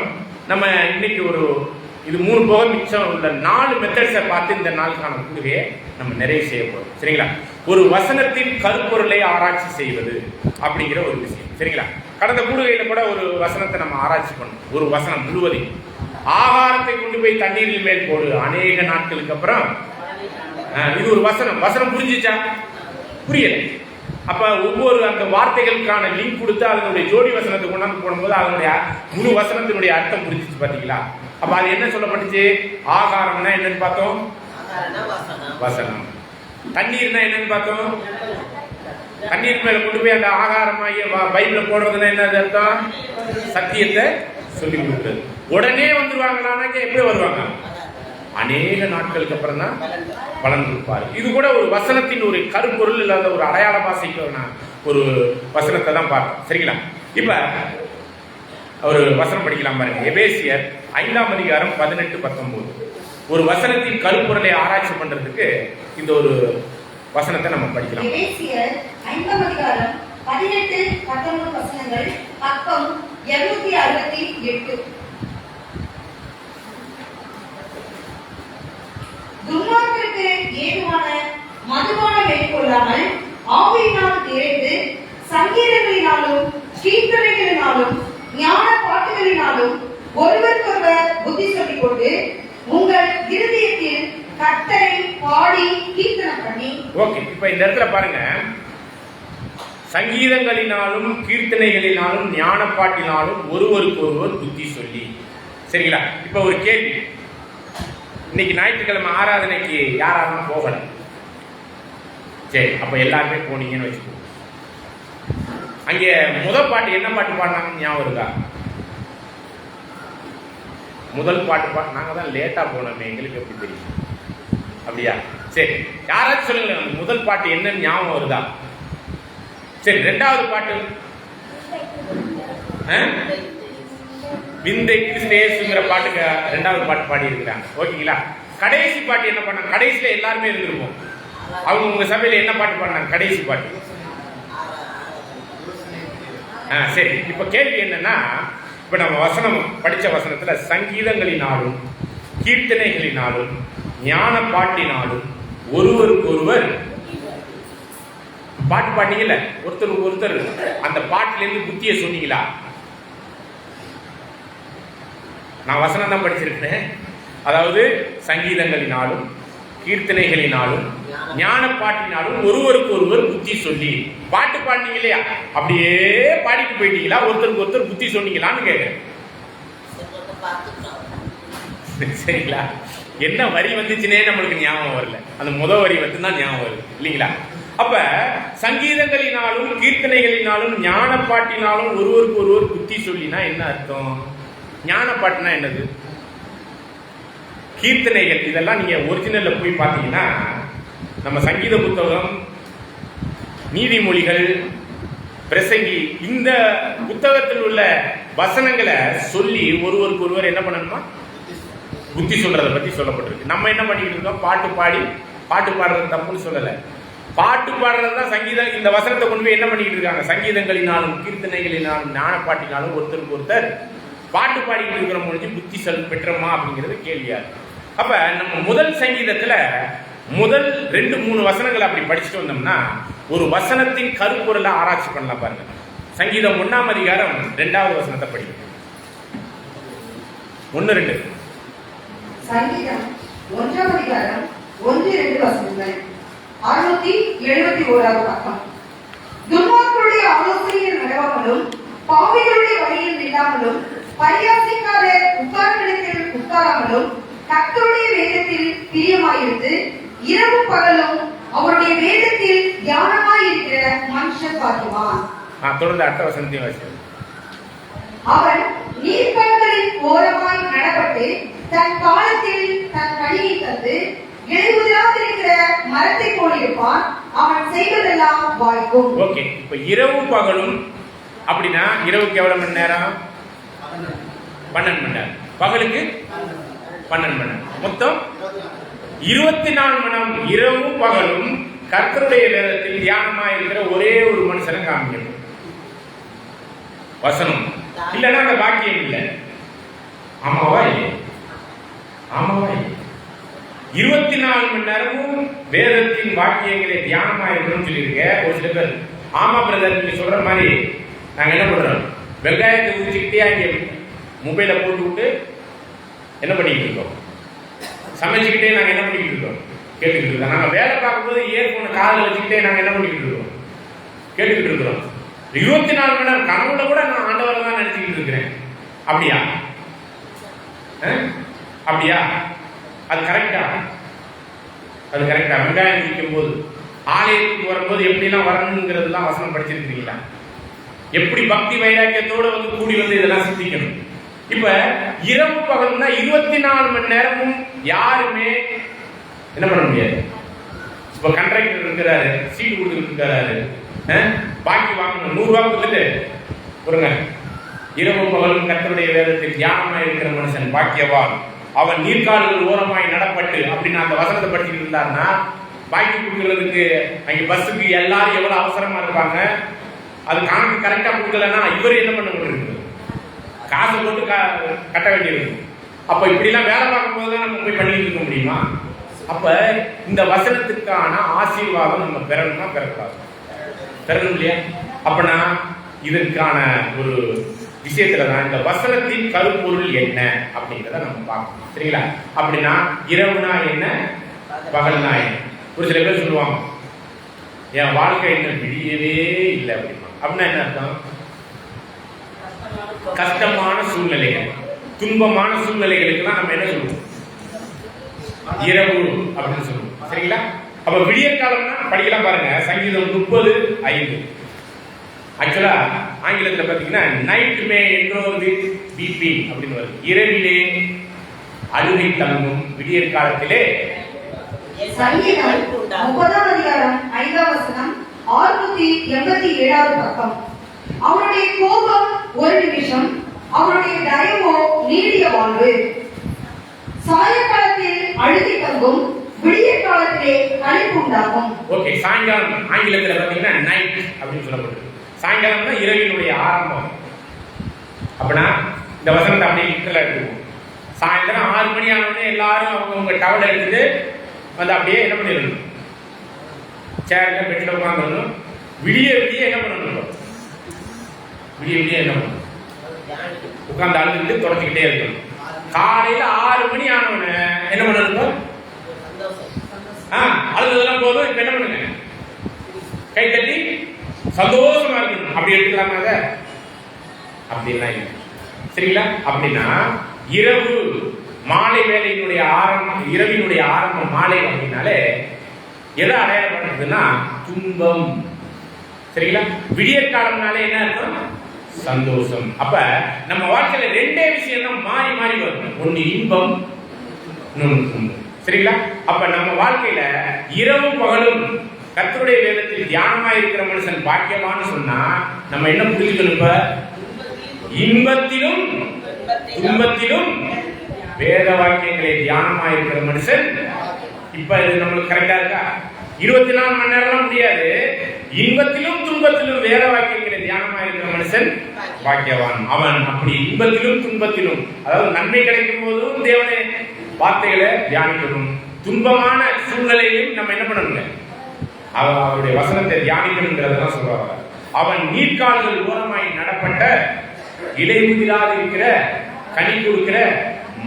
நம்ம இன்னைக்கு இது 3 போக மிச்சம் உள்ள 4 மெத்தட்ஸை பார்த்து இந்த நாளுக்கான கூடுகையை நம்ம நிறைவு செய்ய போறோம். சரிங்களா? ஒரு வசனத்தின் கருப்பொருளை ஆராய்ச்சி செய்வது அப்படிங்கிற ஒரு விஷயம். சரிங்களா? கடந்த கூடுகையில கூட ஒரு வசனத்தை நம்ம ஆராய்ச்சி பண்ணோம். ஒரு வசனம் முழுவதையும், ஆகாரத்தை கொண்டு போய் தண்ணீரில் மேல் போடு, அநேக நாட்களுக்கு அப்புறம். இது ஒரு வசனம் புரிஞ்சிச்சா? புரியல. அப்ப ஒவ்வொரு அந்த வார்த்தைகளுக்கான லிங்க் கொடுத்து அதனுடைய ஜோடி வசனத்தை கொண்டாந்து போடும்போது அதனுடைய முழு வசனத்தினுடைய அர்த்தம் புரிஞ்சிச்சு. பாத்தீங்களா? அப்ப அது என்ன சொல்லப்பட்டுச்சு? ஆகாரம்னா என்னன்னு பார்த்தோம், வசனம். தண்ணீர்னா என்னன்னு பார்த்தோம், தண்ணீர் மேல கொண்டு போய் அந்த ஆகாரமாகிய பைபிள போடுறதுன்னா என்ன அர்த்தம்? சத்தியத்தை சொல்லி கொடுக்குறது. உடனே வந்துருவாங்களானாக்க எப்படி வருவாங்க? அநேக நாட்களுக்கு அப்புறம் தான் பலன் கொடுப்பாரு. இது கூட ஒரு வசனத்தின் ஒரு கருப்பொருள் இல்லாத ஒரு அடையாள பாசைக்கு ஒரு வசனத்தை தான் பார்த்தோம். சரிங்களா? இப்ப ஒரு வசனம் படிக்கலாம் பாருங்க. எபேசியர் 5ஆம் அதிகாரம் 18-19. ஒரு வசனத்தின் கருப்பொருளை ஆராய்ச்சி பண்றதுக்கு இந்த ஒரு வசனத்தை நம்ம படிக்கலாம். எபேசியர் 5ஆம் அதிகாரம் 18, 19 வசனங்கள், பக்கம் 268. துன்மார்க்கருக்கு ஏதுவான மதுபான மேற்கொள்ளாமல் ஆவியினால் நிறைந்து சங்கீதங்களினாலும் கீர்த்தனைகளினாலும் ஞான பாட்டுகளினாலும் ஒருவருக்கொருவர் புத்தி சொல்லிக் கொண்டு உங்கள் இருதயத்தில் கர்த்தரை பாடி கீர்த்தனம் பண்ணி. ஓகே, இப்ப இந்த இடத்துல பாருங்க, சங்கீதங்களினாலும் கீர்த்தனைகளினாலும் ஞான பாட்டினாலும் ஒருவருக்கு ஒருவர் புத்தி சொல்லி. சரிங்களா? இப்ப ஒரு கேள்வி, இன்னைக்கு ஞாயிற்றுக்கிழமை ஆராதனைக்கு யாராலும் போகல, சரி, அப்ப எல்லாருமே போனீங்கன்னு வச்சுக்கோ. அங்க முதல் பாட்டு என்ன பாட்டு பாடினாங்க ஞாபகம் இருக்கா? முதல் பாட்டு நாங்க தான் லேட்டா போனோமே, எங்களுக்கு எப்படி தெரியும்? அப்படியா? சரி, யாராச்சும் சொல்லுங்க, முதல் பாட்டு என்னன்னு ஞாபகம் வருதா? சரி, ரெண்டாவது பாட்டு விந்தைக்கு ஸ்டேஜ்ங்கிற பாட்டுக்கு ரெண்டாவது பாட்டு பாடி இருக்கிறாங்க. ஓகேங்களா? கடைசி பாட்டு என்ன பண்ணாங்க? கடைசியில எல்லாருமே இருந்திருப்போம். அவங்க உங்க சபையில என்ன பாட்டு பாடினாங்க? கடைசி பாட்டு. சரி, இப்ப கேள்வி என்னன்னா, இப்ப நம்ம வசனம் படிச்ச வசனத்துல சங்கீதங்களினாலும் கீர்த்தனைகளினாலும் ஞான பாட்டினாலும் ஒருவருக்கு ஒருவர் பாட்டு பாட்டீங்கல்ல, ஒருத்தருக்கு ஒருத்தர் அந்த பாட்டுல இருந்து புத்திய சொன்னீங்களா? நான் வசனம் தான் படிச்சிருக்கேன். அதாவது சங்கீதங்களினாலும் கீர்த்தனைகளினாலும் ஞான பாட்டினாலும் ஒருவருக்கு ஒருவர் புத்தி சொல்லி. பாட்டு பாடினீங்க இல்லையா? அப்படியே பாடிட்டு போயிட்டீங்களா? ஒருத்தருக்கு ஒருத்தர் புத்தி சொன்னீங்களான்னு கேட்கிறேன். சரிங்களா? என்ன வரி வந்துச்சுன்னே நம்மளுக்கு ஞாபகம் வரல, அந்த முதல் வரி வந்து தான் ஞாபகம் வருது இல்லைங்களா? அப்ப சங்கீதங்களினாலும் கீர்த்தனைகளினாலும் ஞான பாட்டினாலும் ஒருவருக்கு ஒருவர் புத்தி சொல்லினா என்ன அர்த்தம்? ஞான பாட்டுனா என்னது? கீர்த்தனைகள் இதெல்லாம் நீங்க ஒரிஜினல்ல போய் பார்த்தீங்கன்னா, நம்ம சங்கீத புத்தகம், நீதிமொழிகள், பிரசங்கி, இந்த புத்தகத்தில் உள்ள வசனங்களை சொல்லி ஒருவருக்கு ஒருவர் என்ன பண்ணணுமா? புத்தி சொல்றதை பத்தி சொல்லப்பட்டிருக்கு. நம்ம என்ன பண்ணிட்டு இருக்கோம்? பாட்டு பாடி, பாட்டு பாடுறது தப்புன்னு சொல்லல, பாட்டு பாடுறது தான் சங்கீதம். இந்த வசனத்தை கொண்டு போய் என்ன பண்ணிட்டு இருக்காங்க? சங்கீதங்களினாலும் கீர்த்தனைகளினாலும் ஞான பாட்டினாலும் ஒருத்தருக்கு ஒருத்தர் பாட்டு பாடிக்கிட்டு இருக்கிற முடிஞ்சு புத்தி சொல் பெற்றோமா அப்படிங்கிறது கேள்வியா இருக்கு. அப்ப நம்ம முதல் சங்கீதத்துல முதல் 2-3 வசனங்களை அப்படி படிச்சுட்டு வந்தோம்னா ஒரு வசனத்தின் கருப்பொருளை ஆராய்ச்சி பண்ணலாம். பாருங்க, சங்கீதம் 1ஆம் அதிகாரம் 2வது வசனத்தை படிக்கும். 1-2 சங்கீதம் 1ஆம் அதிகாரம் 1-2 வசனங்கள், 671வது பக்கம். துன்மார்க்கருடைய ஆலோசனையில் நடவாமலும் பாவிகளுடைய வழியில் நில்லாமலும் பரியாசிக்காரர் உட்கார்ந்திடத்தில் உட்காராமலும் கர்த்தருடைய வேதத்தில் பிரியமாயிருந்து இரவும் பகலும் அவருடைய வேதத்தில் தியானமாயிருக்கிற மனுஷன் பாக்கியவான். தொடர்ந்து அடுத்த வசனத்தையும் வாசிக்கிறேன். அவன் நீர்க்கண்களின் ஓரமாய் நடப்பட்டு தன் காலத்தில் தன் கனியை தந்து இடைமுதிராதிருக்கிற மரத்தை போல் இருப்பான். அவன் செய்வதெல்லாம் வாய்க்கும். ஓகே, இப்ப இரவு பகலும் அப்படின்னா இரவுக்கு எவ்வளவு மணி நேரம்? 12 மணி நேரம். பகலுக்கு 12 மணி நேரம். மொத்தம் 24 மணி நேரம் இரவும் பகலும் கர்த்தருடைய வேதத்தில் தியானமா இருக்கிற ஒரே ஒரு மனுஷனை காமிக்கணும். வசனம் இல்லைன்னா அந்த வாக்கியம் இல்லை. ஆமாவா இல்லை? ஆமாவா இல்லை? 24 மணி நேரமும் வேதத்தின் வாக்கியங்களை தியானமா இருக்கணும்னு சொல்லியிருக்க. ஒரு சில பேர் ஆமா பிரதர் நீங்க சொல்ற மாதிரி நாங்க என்ன பண்றோம்? வெங்காயத்தை ஊற்றிக்கிட்டே அங்கே மொபைலை போட்டு விட்டு என்ன பண்ணிக்கிட்டு இருக்கோம்? சமைச்சுக்கிட்டே நாங்க என்ன பண்ணிக்கிட்டு இருக்கோம்? கேட்டுக்கிட்டு இருக்கோம். நாங்க வேலை பார்க்கும்போது இயர்போனை காதில் வச்சுக்கிட்டே நாங்க என்ன பண்ணிக்கிட்டு இருக்கோம்? கேட்டுக்கிட்டு இருக்கிறோம். 24 மணி நேரம் கனவுல கூட நான் ஆண்டவரை தான் நினைச்சுக்கிட்டு இருக்கிறேன். அப்படியா? அப்படியா? அது கரெக்டா? அது கரெக்டா? வெங்காயம் விற்கும் போது ஆலயத்துக்கு வரும்போது எப்படிலாம் வரணுங்கிறதுலாம் வசனம் படிச்சிருக்கீங்களா? எப்படி பக்தி வைராக்கியத்தோட வந்து கூடி வந்து இதெல்லாம் சிந்திக்கணும். இப்ப இரவு பகல்னா 24 மணி நேரமும் யாருமே என்ன பண்ண முடியாது. இப்ப கண்ட்ராக்டர் இருக்கிறாரு, சீட்டு கொடுத்துட்டு இருக்காரு, பாக்கி வாங்கணும் 100 ரூபாய் கொடுத்துட்டு பொருங்க. இரவு பகலும் கர்த்தருடைய வேதத்தில் தியானமா இருக்கிற மனுஷன் பாக்கியவான் அவன் நீர்க்கால்கள் ஓரமாய் நடப்பட்டு அப்படின்னு அந்த வசனத்தை படிச்சுட்டு இருந்தாருன்னா பாக்கி கொடுக்கறதுக்கு அங்க பஸ்ஸுக்கு எல்லாரும் எவ்வளவு அவசரமா இருப்பாங்க. அது கணக்கு கரெக்டா கொடுக்கலன்னா இவர் என்ன பண்ண முடியும்? காசு போட்டு கட்ட வேண்டியிருக்கு. அப்ப இப்படி எல்லாம் வேலை பார்க்கும் போதுதான் நம்ம போய் பண்ணிட்டு இருக்க முடியுமா? அப்ப இந்த வசனத்துக்கான ஆசீர்வாதம் நம்ம பெறணுமா பெறக்கூடாது? பெறணும் இல்லையா? அப்பனா இதற்கான ஒரு விஷயத்துலதான் இந்த வசனத்தின் கருப்பொருள் என்ன அப்படிங்கிறத நம்ம பார்க்கணும். சரிங்களா? அப்படின்னா இரவுனா என்ன, பகல்னா என்ன? ஒரு சில பேர் சொல்லுவாங்க என் வாழ்க்கை என்ன விடியவே இல்லை அப்படின்னா. அப்படின்னா என்ன அர்த்தம்? கஷ்டமான சூழ்நிலைகள், துன்பமான சூழ்நிலைகளுக்கு தான் நம்ம என்ன சொல்லுவோம்? இரவு அப்படின்னு சொல்லுவோம். சரிங்களா? அப்ப விடிய காலம்னா படிக்கலாம் பாருங்க. சங்கீதம் 30:5. ஆக்சுவலா ஆங்கிலத்தில் பாத்தீங்கன்னா night May enrol with weeping அப்படின்னு வருது. இரவிலே அழுகை தங்கும், விடியற் காலத்திலே. சங்கீதம் 30:5 687 பக்கம். அவனுடைய கோபம் ஒரு நிமிஷம், அவனுடைய தயவோ நீடிய வாழ்வு. சாயங்காலத்தில் அழுகை தங்கும், விடியற் காலத்திலே களிப்பு உண்டாகும். ஓகே, சாயங்காலம் ஆங்கிலத்தில் பாத்தீங்கன்னா நைட் அப்படின்னு சொல்லப்படுது. சாயங்காலம்னா இரவினுடைய ஆரம்பம். அப்படின்னா இந்த வசனத்தை அப்படியே லிட்டரலா எடுத்துக்குவோம். சாயந்தரம் 6 மணி ஆனோடனே எல்லாரும் அவங்க டவல் எடுத்துட்டு வந்து அப்படியே என்ன பண்ணிடணும்? சேர்ல பெட்ல உட்காந்துடணும். விடிய விடிய என்ன பண்ணணும்? விடிய விடிய என்ன பண்ணணும்? உட்கார்ந்து அழுதுட்டு தொடச்சிக்கிட்டே இருக்கணும். காலையில 6 மணி ஆனவன என்ன பண்ணணும்? அழுதுதெல்லாம் போதும். இப்ப என்ன பண்ணுங்க? கை தட்டி சந்தோஷமா இருக்கணும். அப்படி எடுக்கலாமா? அத அப்படிலாம் இல்லை. சரிங்களா? அப்படின்னா இரவு மாலை வேலையினுடைய ஆரம்பம், இரவினுடைய ஆரம்பம் மாலை அப்படின்னாலே எதை அடையாளப்படுத்துதுன்னா துன்பம். சரிங்களா? விடியற் காலம்னாலே என்ன இருக்கும்? சந்தோஷம். அப்ப நம்ம வாழ்க்கையில ரெண்டே விஷயம் தான் மாறி மாறி வரும். ஒன்னு இன்பம், இன்னொன்னு துன்பம். சரிங்களா? அப்ப நம்ம வாழ்க்கையில இரவும் பகலும் கர்த்தருடைய வேதத்தில் தியானமா இருக்கிற மனுஷன் பாக்கியமான்னு சொன்னா நம்ம என்ன புரிஞ்சுக்கணும்? இப்ப இன்பத்திலும் துன்பத்திலும் வேத வாக்கியங்களை தியானமா இருக்கிற மனுஷன். இப்ப இது நம்மளுக்கு கரெக்டா இருக்கா? 24 மணி நேரம் முடியாது. இன்பத்திலும் துன்பத்திலும் வேத வாக்கியங்களை தியானமா இருக்கிற மனுஷன் பாக்கியவான் அவன். அப்படி இன்பத்திலும் துன்பத்திலும், அதாவது நன்மை கிடைக்கும் போதும் தேவனே வார்த்தைகளை தியானிக்கணும், துன்பமான சூழ்நிலையிலும் நம்ம என்ன பண்ணணுங்க? அவருடைய வசனத்தை தியானிக்கணுங்கிறதான் சொல்றாங்க. அவன் நீர்க்கால்கள் ஓரமாய் நடப்பட்ட இலையுதிராது இருக்கிற கனி கொடுக்கிற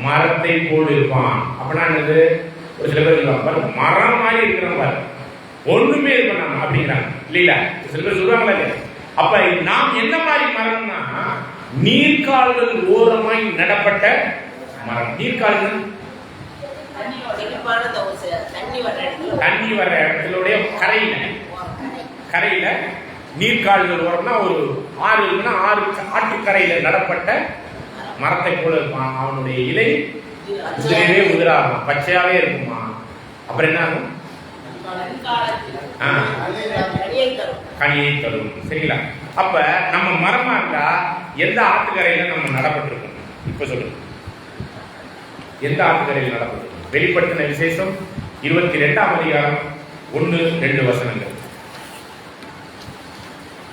மரத்தை போல் இருப்பான். அப்படின்னா என்னது? ஒரு சில பேர் மரம் மாதிரி இருக்கிறவங்க ஒண்ணுமே இது பண்ணாம அப்படிங்கிறாங்க இல்லையா? சில பேர் சொல்றாங்களா இல்லையா? அப்ப நாம் என்ன மாதிரி மரம்னா நீர்க்கால்கள் ஓரமாய் நடப்பட்ட மரம். நீர்க்கால்கள் தண்ணி வர்ற இடத்திலுடைய கரையில நீர்க்கால்கள் ஓரம்னா ஒரு ஆறு இருக்குன்னா ஆற்றுக்கரையில நடப்பட்ட மரத்தை போல இருப்பான். அவனுடைய இலை உதிரவே உதிராகும், பச்சையாவே இருக்குமா. அப்புறம் என்ன ஆகும்? கனியை தரும். சரிங்களா? அப்ப நம்ம மரமா இருந்தா எந்த ஆற்றுக்கரையில நம்ம நடப்பட்டிருக்கோம்? இப்ப சொல்லுங்க, எந்த ஆற்றுக்கரையில் நடப்பட்டிருக்கோம்? வெளிப்படுத்தின விசேஷம் 22ஆம் அதிகாரம் 1-2 வசனங்கள்.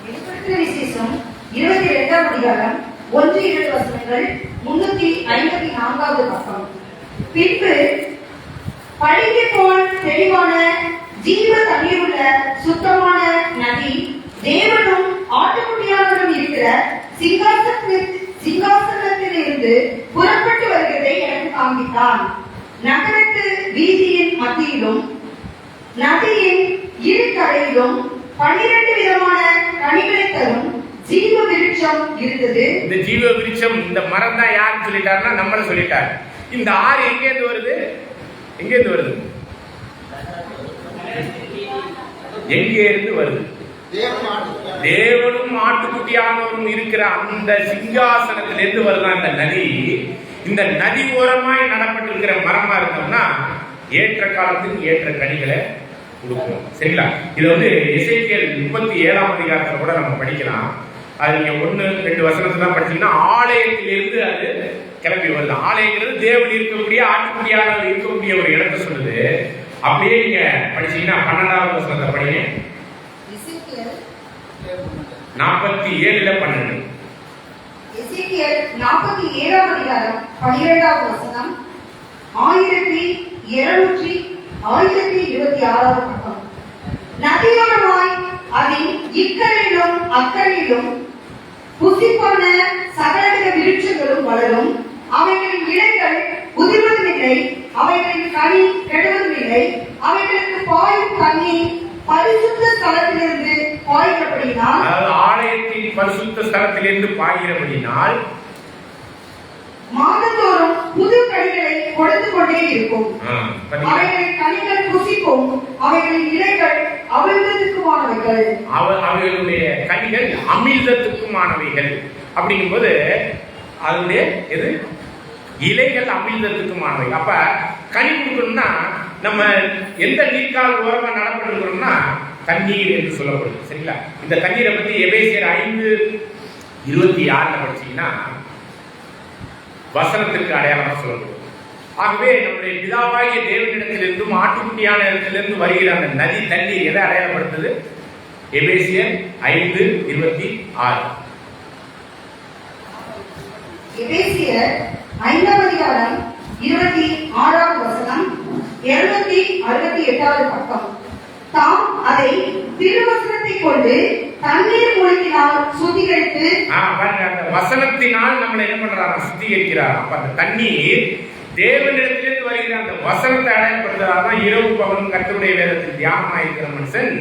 வெளிப்படுத்தின விசேஷம் 22ஆம் அதிகாரம் 1-2 வசனங்கள் 354வது பக்கம். பின்பு பளிங்கு போல் தெளிவான ஜீவ தண்ணீருள்ள சுத்தமான நதி தேவனும் ஆட்டுக்குட்டியானவரும் இருக்கிற சிங்காசனத்திலிருந்து புறப்பட்டு வருகிறதை எனக்கு காண்பித்தான். நகரத்து வீதியின் மத்தியிலும் நதியின் இரு கரையிலும் 12 விதமான கனிகளை தரும் ஜீவ விருட்சம் இருந்தது. இந்த ஜீவ விருட்சம், இந்த மரம் தான் யாருன்னு சொல்லிட்டாருன்னா நம்மள சொல்லிட்டாரு. இந்த ஆறு எங்க இருந்து வருது? எங்க இருந்து வருது? எங்க இருந்து வருது? தேவனும் ஆட்டுக்குட்டியானவரும் இருக்கிற அந்த சிங்காசனத்திலிருந்து வருதான் இந்த நதி. இந்த நதி ஓரமாய் நடப்பட்டிருக்கிற மரமா இருந்தோம்னா ஏற்ற காலத்துக்கு ஏற்ற கனிகளை கொடுக்கும். சரிங்களா? இது வந்து எசேக்கியேல் 37ஆம் அதிகாரத்துல கூட நம்ம படிக்கலாம். அது நீங்க 1-2 வசனத்துல படிச்சீங்கன்னா ஆலயத்திலிருந்து அது கிழக்கு கிளம்பி வருது. ஆலயங்கிறது தேவன் இருக்கக்கூடிய ஆட்டுக்குடியாக இருக்கக்கூடிய ஒரு இடத்தை சொல்லுது. அப்படியே நீங்க படிச்சீங்கன்னா 12வது வசனத்தை படிங்க. 47:12. எசேக்கியேல் 47ஆம் அதிகாரம் 12வது வசனம் 1226வது பக்கம். நதியோரமாய் அதில் இக்கரையிலும் அக்கரையிலும் புசிப்பான சகலவித விருட்சங்களும் வளரும். அவைகளின் இலைகள் உதிர்வதுமில்லை, அவைகளின் கனி கெடுவதுமில்லை. அவைகளுக்கு பாயும் தண்ணீர் பரிசுத்த ஸ்தலத்திலிருந்து பாய்கிறபடியினால், அதாவது ஆலயத்தின் பரிசுத்த ஸ்தலத்திலிருந்து பாய்கிறபடியினால் மாதந்தோறும் புது கனிகளை கொடுத்து கொண்டே இருக்கும். அவைகளின் கனிகள் புசிக்கும், அவைகளின் இலைகள் அமிர்தத்துக்குமானவைகள். அவைகளுடைய கனிகள் அமிர்தத்துக்குமானவைகள். அப்படிங்கும்போது அதனுடைய எது இலைகள் அமிர்தத்துக்குமானவை. அப்ப கனி கொடுக்கணும்னா நம்ம எந்த நீர்க்கால் ஓரமா நடப்பட்டிருக்கிறோம்னா தண்ணீர் என்று சொல்லப்படுது. சரிங்களா? இந்த தண்ணீரை பத்தி எபேசியர் 5:26 படிச்சீங்கன்னா வசனத்திற்கு அடையாளமா சொல்லப்படுது. ஆகவே நம்முடைய பிதாவாகிய தேவனிடத்திலிருந்தும் ஆட்டுக்குட்டியான இடத்திலிருந்து வருகிற அந்த நதி தண்ணீர் எதை அடையாளப்படுத்துது? எபேசியர் 5:26. எபேசியர் 5ஆம் அதிகாரம் 26வது வசனம் 268வது பக்கம். தாம் அதை திருவசனத்தை கொண்டு தண்ணீர் மூலத்தினால் சுத்திகரித்து, பாருங்க, அந்த வசனத்தினால் நம்மளை என்ன பண்றாங்க? சுத்திகரிக்கிறார். அப்ப அந்த தண்ணீர் தேவனிடத்திலிருந்து வருகிற அந்த வசனத்தை அடையாளப்படுத்துறாருன்னா இரவு பகலும் கர்த்தருடைய வேதத்தில் தியானமாயிருக்கிற மனுஷன்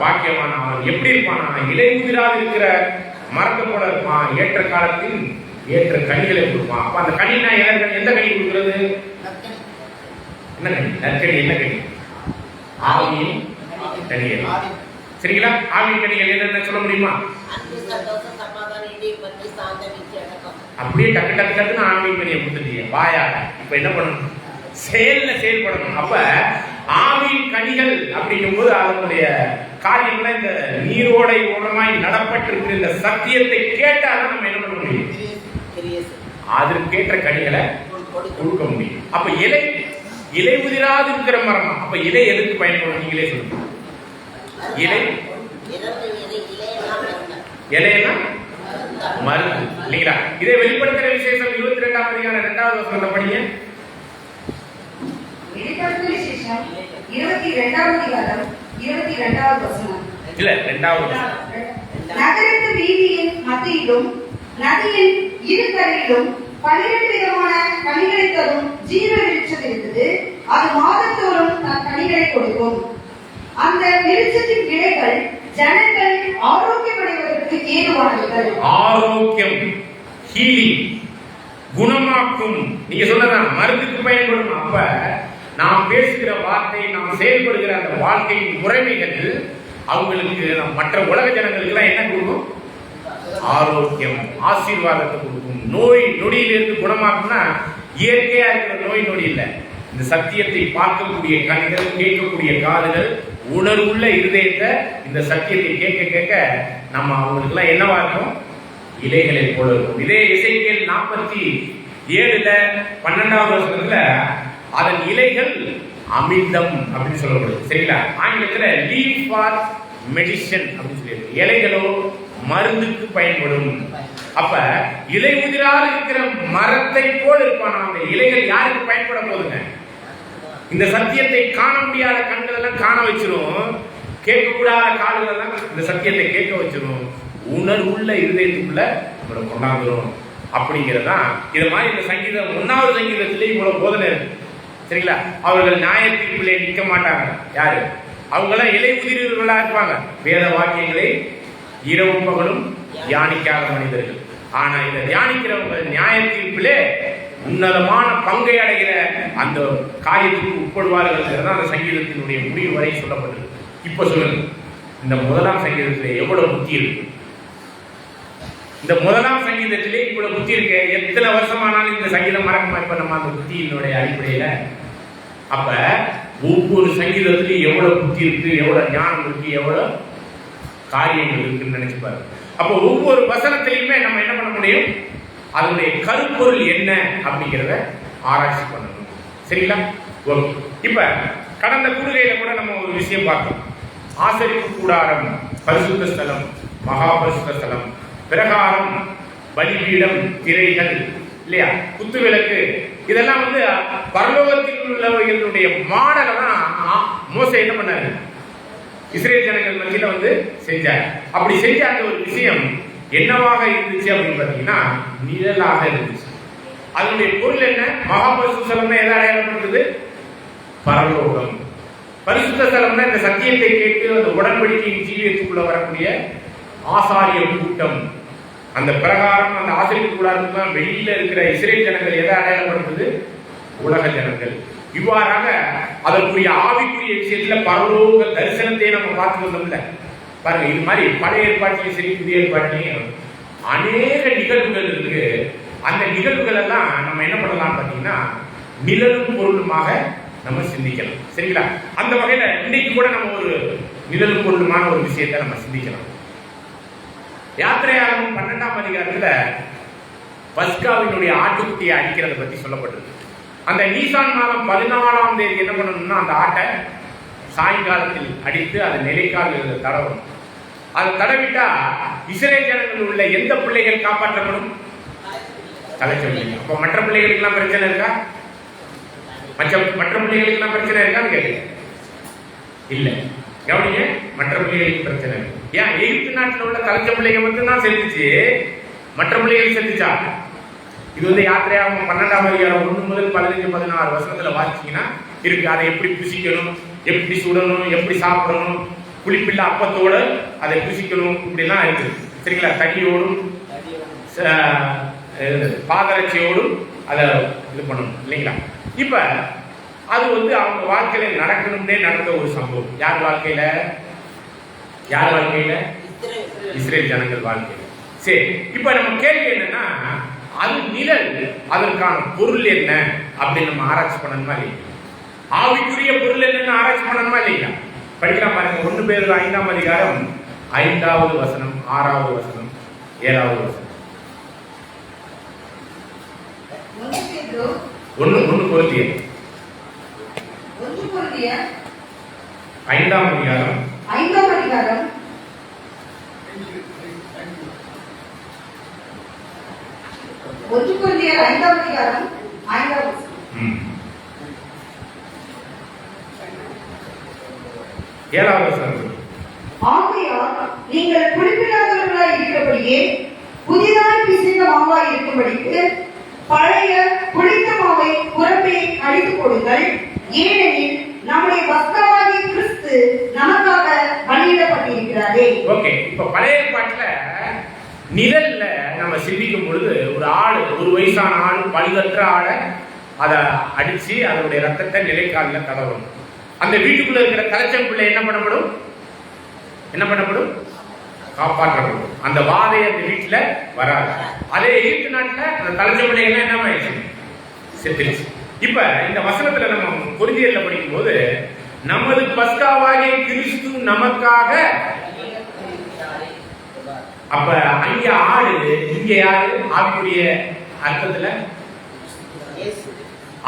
பாக்கியமான. அவன் எப்படி இருப்பானா? இலையுதிராக இருக்கிற மரத்தை போல இருப்பான். ஏற்ற காலத்தில் ஏற்ற கனிகளை கொடுப்பான். அப்ப அந்த கனினா எந்த கனி கொடுக்கிறது? என்ன கனி? நற்கனி. என்ன கனி? ஆவியின் கனிகள். சரிங்களா? ஆவியின் கனிகள் என்னென்ன சொல்ல முடியுமா? அப்படியே டக்கு டக்கு டக்குன்னு ஆவியின் கனியை கொடுத்துட்டீங்க வாயா. இப்ப என்ன பண்ணணும்? செயல்படணும். அப்ப ஆவியின் கனிகள் அப்படிங்கும்போது அதனுடைய காரியங்களை இந்த நீரோடை ஓரமாய் நடப்பட்டிருக்கிற இந்த சத்தியத்தை கேட்டாதான் நம்ம என்ன பண்ண முடியும்? அதற்கேற்ற கனிகளை கொடுக்க முடியும். அப்ப இலை உதிராது இருக்கிற மரம். அப்ப இலை எதுக்கு பயன்படும்? நீங்களே சொல்லுங்க. இலைன்னா மருந்து இல்லைங்களா? இதை வெளிப்படுத்துற விசேஷம் 22ஆம் அதிகாரம் 2வது வசனத்தை படிங்க. வெளிப்படுத்துற விசேஷம் 22ஆம் அதிகாரம் 22வது வசனம். இல்ல 2வது வசனம். நகரத்து வீதியின் மத்தியிலும் நதியின் இரு கரையிலும் 12 விதமான கனிகளை தரும் ஜீவ விருட்சம் இருந்தது. அது மாதந்தோறும் தன் கனிகளை கொடுக்கும். அந்த விருட்சத்தின் இலைகள் ஜனங்கள் ஆரோக்கியமடைவதற்கு ஏதுவானவைகள். ஆரோக்கியம், ஹீலிங், குணமாக்கும். நீங்க சொன்னதான் மருந்துக்கு பயன்படும். அப்ப நாம் பேசுகிற வார்த்தை, நாம் செயல்படுகிற அந்த வாழ்க்கையின் முறைமைகள் அவங்களுக்கு மற்ற உலக ஜனங்களுக்கு எல்லாம் என்ன கொடுக்கும்? ஆரோக்கியம், ஆசீர்வாதத்தை கொடுக்கும். நோய் நொடியிலிருந்து குணமாக்கும்னா இயற்கையா இருக்கிற நோய் நொடி இல்லை. இந்த சத்தியத்தை பார்க்கக்கூடிய கண்கள், கேட்கக்கூடிய காதுகள், உணர்வுள்ள இருதயத்தை இந்த சத்தியத்தை கேட்க கேட்க நம்ம அவங்களுக்கு எல்லாம் என்னவா இருக்கும்? இலைகளை போல இருக்கும். இதே எசேக்கியேல் 47:12வது வசனத்துல அதன் இலைகள் அமிர்தம் அப்படின்னு சொல்லப்படுது. சரிங்களா? ஆங்கிலத்துல லீவ் ஃபார் மெடிசன் அப்படின்னு சொல்லியிருக்கு. இலைகளோ மருந்துக்கு பயன்படும். அப்ப இலை உதிராக இருக்கிற மரத்தை போல இருப்பான். அந்த இலைகள் யாருக்கு பயன்பட போகுதுங்க? இந்த சத்தியத்தை காண முடியாத கண்கள் எல்லாம் காண வச்சிரும். கேட்கக்கூடாத கால்கள் எல்லாம் இந்த சத்தியத்தை கேட்க வச்சிரும். உணர்வுள்ள இருதயத்துக்குள்ள நம்மளை கொண்டாந்துரும். அப்படிங்கிறதான் இது மாதிரி இந்த சங்கீதம் 1வது சங்கீதத்திலே இவ்வளவு போதனை இருக்கு. சரிங்களா? அவர்கள் நியாய தீர்ப்பிலே நிற்க மாட்டாங்க. யாரு? அவங்களாம் இலை உதிரர்களா இருப்பாங்க. வேத வாக்கியங்களை இரவு பகலும் தியானிக்காத மனிதர்கள். ஆனா இதை தியானிக்கிறவங்க நியாய தீர்ப்பிலே உன்னதமான பங்கை அடைகிற அந்த காரியத்துக்கு உட்படுவார்கள். அந்த சங்கீதத்தினுடைய முடிவு வரை சொல்லப்பட்டது. இப்ப சொல்லுங்க, இந்த 1ஆம் சங்கீதத்திலே எவ்வளவு புத்தி இருக்கு? இந்த 1ஆம் சங்கீதத்திலே இவ்வளவு புத்தி இருக்கு. எத்தனை வருஷமானாலும் இந்த சங்கீதம் மறக்குமா? இப்ப நம்ம அந்த புத்தியினுடைய அடிப்படையில அப்ப ஒவ்வொரு சங்கீதத்திலையும் எவ்வளவு புத்தி இருக்கு, எவ்வளவு ஞானம் இருக்கு, எவ்வளவு காரியங்கள் இருக்குன்னு நினைச்சு பாருங்க. அப்போ ஒவ்வொரு வசனத்திலையுமே நம்ம என்ன பண்ண முடியும்? அதனுடைய கருப்பொருள் என்ன அப்படிங்கிறத ஆராய்ச்சி பண்ணணும். சரிங்களா? ஓகே. இப்ப கடந்த கூடுகையில கூட நம்ம ஒரு விஷயம் பார்த்தோம். ஆசரிப்பு கூடாரம், பரிசுத்த ஸ்தலம், மகா பரிசுத்த ஸ்தலம், பிரகாரம், பலிபீடம், திரைகள், இல்லையா, குத்துவிளக்கு, இதெல்லாம் வந்து பரலோகத்தில் உள்ளவர்களுடைய மாடலை தான் மோசே என்ன பண்ணாரு, இஸ்ரேல் ஜனங்கள் மத்தியில வந்து செஞ்சார். அப்படி செஞ்ச அந்த ஒரு விஷயம் என்னவாக இருந்துச்சு அப்படின்னு பாத்தீங்கன்னா நிழலாக இருந்துச்சு. அதனுடைய பொருள் என்ன? மகா பரிசுத்த ஸ்தலம்னா எதை அடையாளப்படுத்துது? பரலோகம். பரிசுத்த ஸ்தலம்னா இந்த சத்தியத்தை கேட்டு அந்த உடன்படிக்கையின் ஜீவியத்துக்குள்ள வரக்கூடிய ஆசாரிய கூட்டம். அந்த பிரகாரம், அந்த ஆசிரியர் கூடாரத்துக்கு வெளியில இருக்கிற இஸ்ரேல் ஜனங்கள் எதை அடையாளப்படுத்துது? உலக ஜனங்கள். இவ்வாறாக அதற்குரிய ஆவிக்குரிய விஷயத்துல பரலோக தரிசனத்தை நம்ம பார்த்து வந்தோம்ல பாருங்க. இது மாதிரி பழைய ஏற்பாட்டிலையும் சரி புதிய ஏற்பாட்டிலையும் அநேக நிகழ்வுகள் இருக்கு. அந்த நிகழ்வுகள் எல்லாம் நம்ம என்ன பண்ணலாம் பாத்தீங்கன்னா நிழலும் பொருளுமாக நம்ம சிந்திக்கலாம். சரிங்களா? அந்த வகையில இன்னைக்கு கூட நம்ம ஒரு நிழலும் பொருளுமான ஒரு விஷயத்தை நம்ம சிந்திக்கலாம். யாத்திரையாகவும் 12ஆம் அதிகாரத்துல பஸ்காவினுடைய ஆட்டுக்குட்டியை அடிக்கிறத பத்தி சொல்லப்பட்டிருக்கு. அந்த நீசான் மாதம் 14ஆம் தேதி என்ன பண்ணணும்னா அந்த ஆட்டை சாயங்காலத்தில் அடித்து அதை நிலைக்கால் தடவணும். அதை தடவிட்டா இஸ்ரேல் ஜனங்கள் உள்ள எந்த பிள்ளைகள் காப்பாற்றப்படும்? தலைச்சொல்லிங்க. அப்ப மற்ற பிள்ளைகளுக்கு எல்லாம் பிரச்சனை இருக்கா? மற்ற பிள்ளைகளுக்கு எல்லாம் பிரச்சனை இருக்கான்னு கேட்குங்க. இல்ல, கவனிங்க, மற்ற பிள்ளைகளுக்கு பிரச்சனை இருக்கு. ஏன் எகிப்து நாட்டில் உள்ள தலைச்ச பிள்ளைகள் மட்டும்தான் செஞ்சுச்சு, மற்ற பிள்ளைகள் செஞ்சுச்சா? இது வந்து யாத்திரையாகவும் 12ஆம் அதிகாரம் 1 முதல் 15, 16 வசனத்துல வாசிச்சீங்கன்னா இருக்கு. அதை எப்படி புசிக்கணும், எப்படி சுடணும், எப்படி சாப்பிடணும், புளிப்பில்ல அப்பத்தோடு அதை புசிக்கணும், இப்படிலாம் இருக்கு. சரிங்களா? தடியோடும் பாதரட்சியோடும் அதை இது பண்ணணும் இல்லைங்களா? இப்ப அது வந்து அவங்க வாழ்க்கையில நடக்கணும்னே நடந்த ஒரு சம்பவம். யார் வாழ்க்கையில? இஸ்ரேல் ஜனங்கள் வாழ்க்கையில. சரி, இப்ப நம்ம கேள்வி என்னன்னா அது நிழல், அதற்கான பொருள் என்ன அப்படின்னு நம்ம ஆராய்ச்சி பண்ணணுமா இல்லையா? ஆவிக்குரிய பொருள் என்னன்னு ஆராய்ச்சி பண்ணணுமா இல்லையா? படிக்கலாம் பாருங்க. 1 பேதுரு 5ஆம் அதிகாரம் 5வது வசனம், 6வது வசனம், 7வது வசனம். 1 கொரிந்தியர் 5ஆம் அதிகாரம் 5ஆம் அதிகாரம் 1 கொரிந்தியர் 5ஆம் அதிகாரம் 5வது வசனம். 7வது வசனம். ஆகையால் நீங்கள் புளிப்பில்லாதவர்களாய் இருக்கிறபடியே புதிதாய் பிசைந்த மாவாய் இருக்கும்படிக்கு பழைய புளித்த மாவை புறம்பே அழித்து கொடுங்கள். ஏனெனில் நம்முடைய பஸ்காவாகிய கிறிஸ்து நமக்காக பலியிடப்பட்டிருக்கிறாரே. ஓகே. இப்ப பழைய ஏற்பாட்டுல நிழல்ல நம்ம சிந்திக்கும் பொழுது ஒரு ஆடு, ஒரு வயசான ஆடு, பழுதற்ற ஆடை அதை அடிச்சு அதனுடைய ரத்தத்தை நிலைக்கால தடவணும். அந்த வீட்டுக்குள்ள இருக்கிற தலைச்சம் பிள்ளை என்ன பண்ணப்படும்? காப்பாற்றப்படும். அந்த வாதை அந்த வீட்டுல வராது. அதே எகிப்து நாட்டுல அந்த தலைச்சம் பிள்ளைகள் என்ன ஆயிடுச்சு? செத்துருச்சு. இப்ப இந்த வசனத்துல நம்ம கொரிந்தியர்ல படிக்கும் போது நமது பஸ்காவாகிய கிறிஸ்து நமக்காக, அப்ப அங்க ஆடு, இங்க யாரு? ஆவிக்குரிய அர்த்தத்துல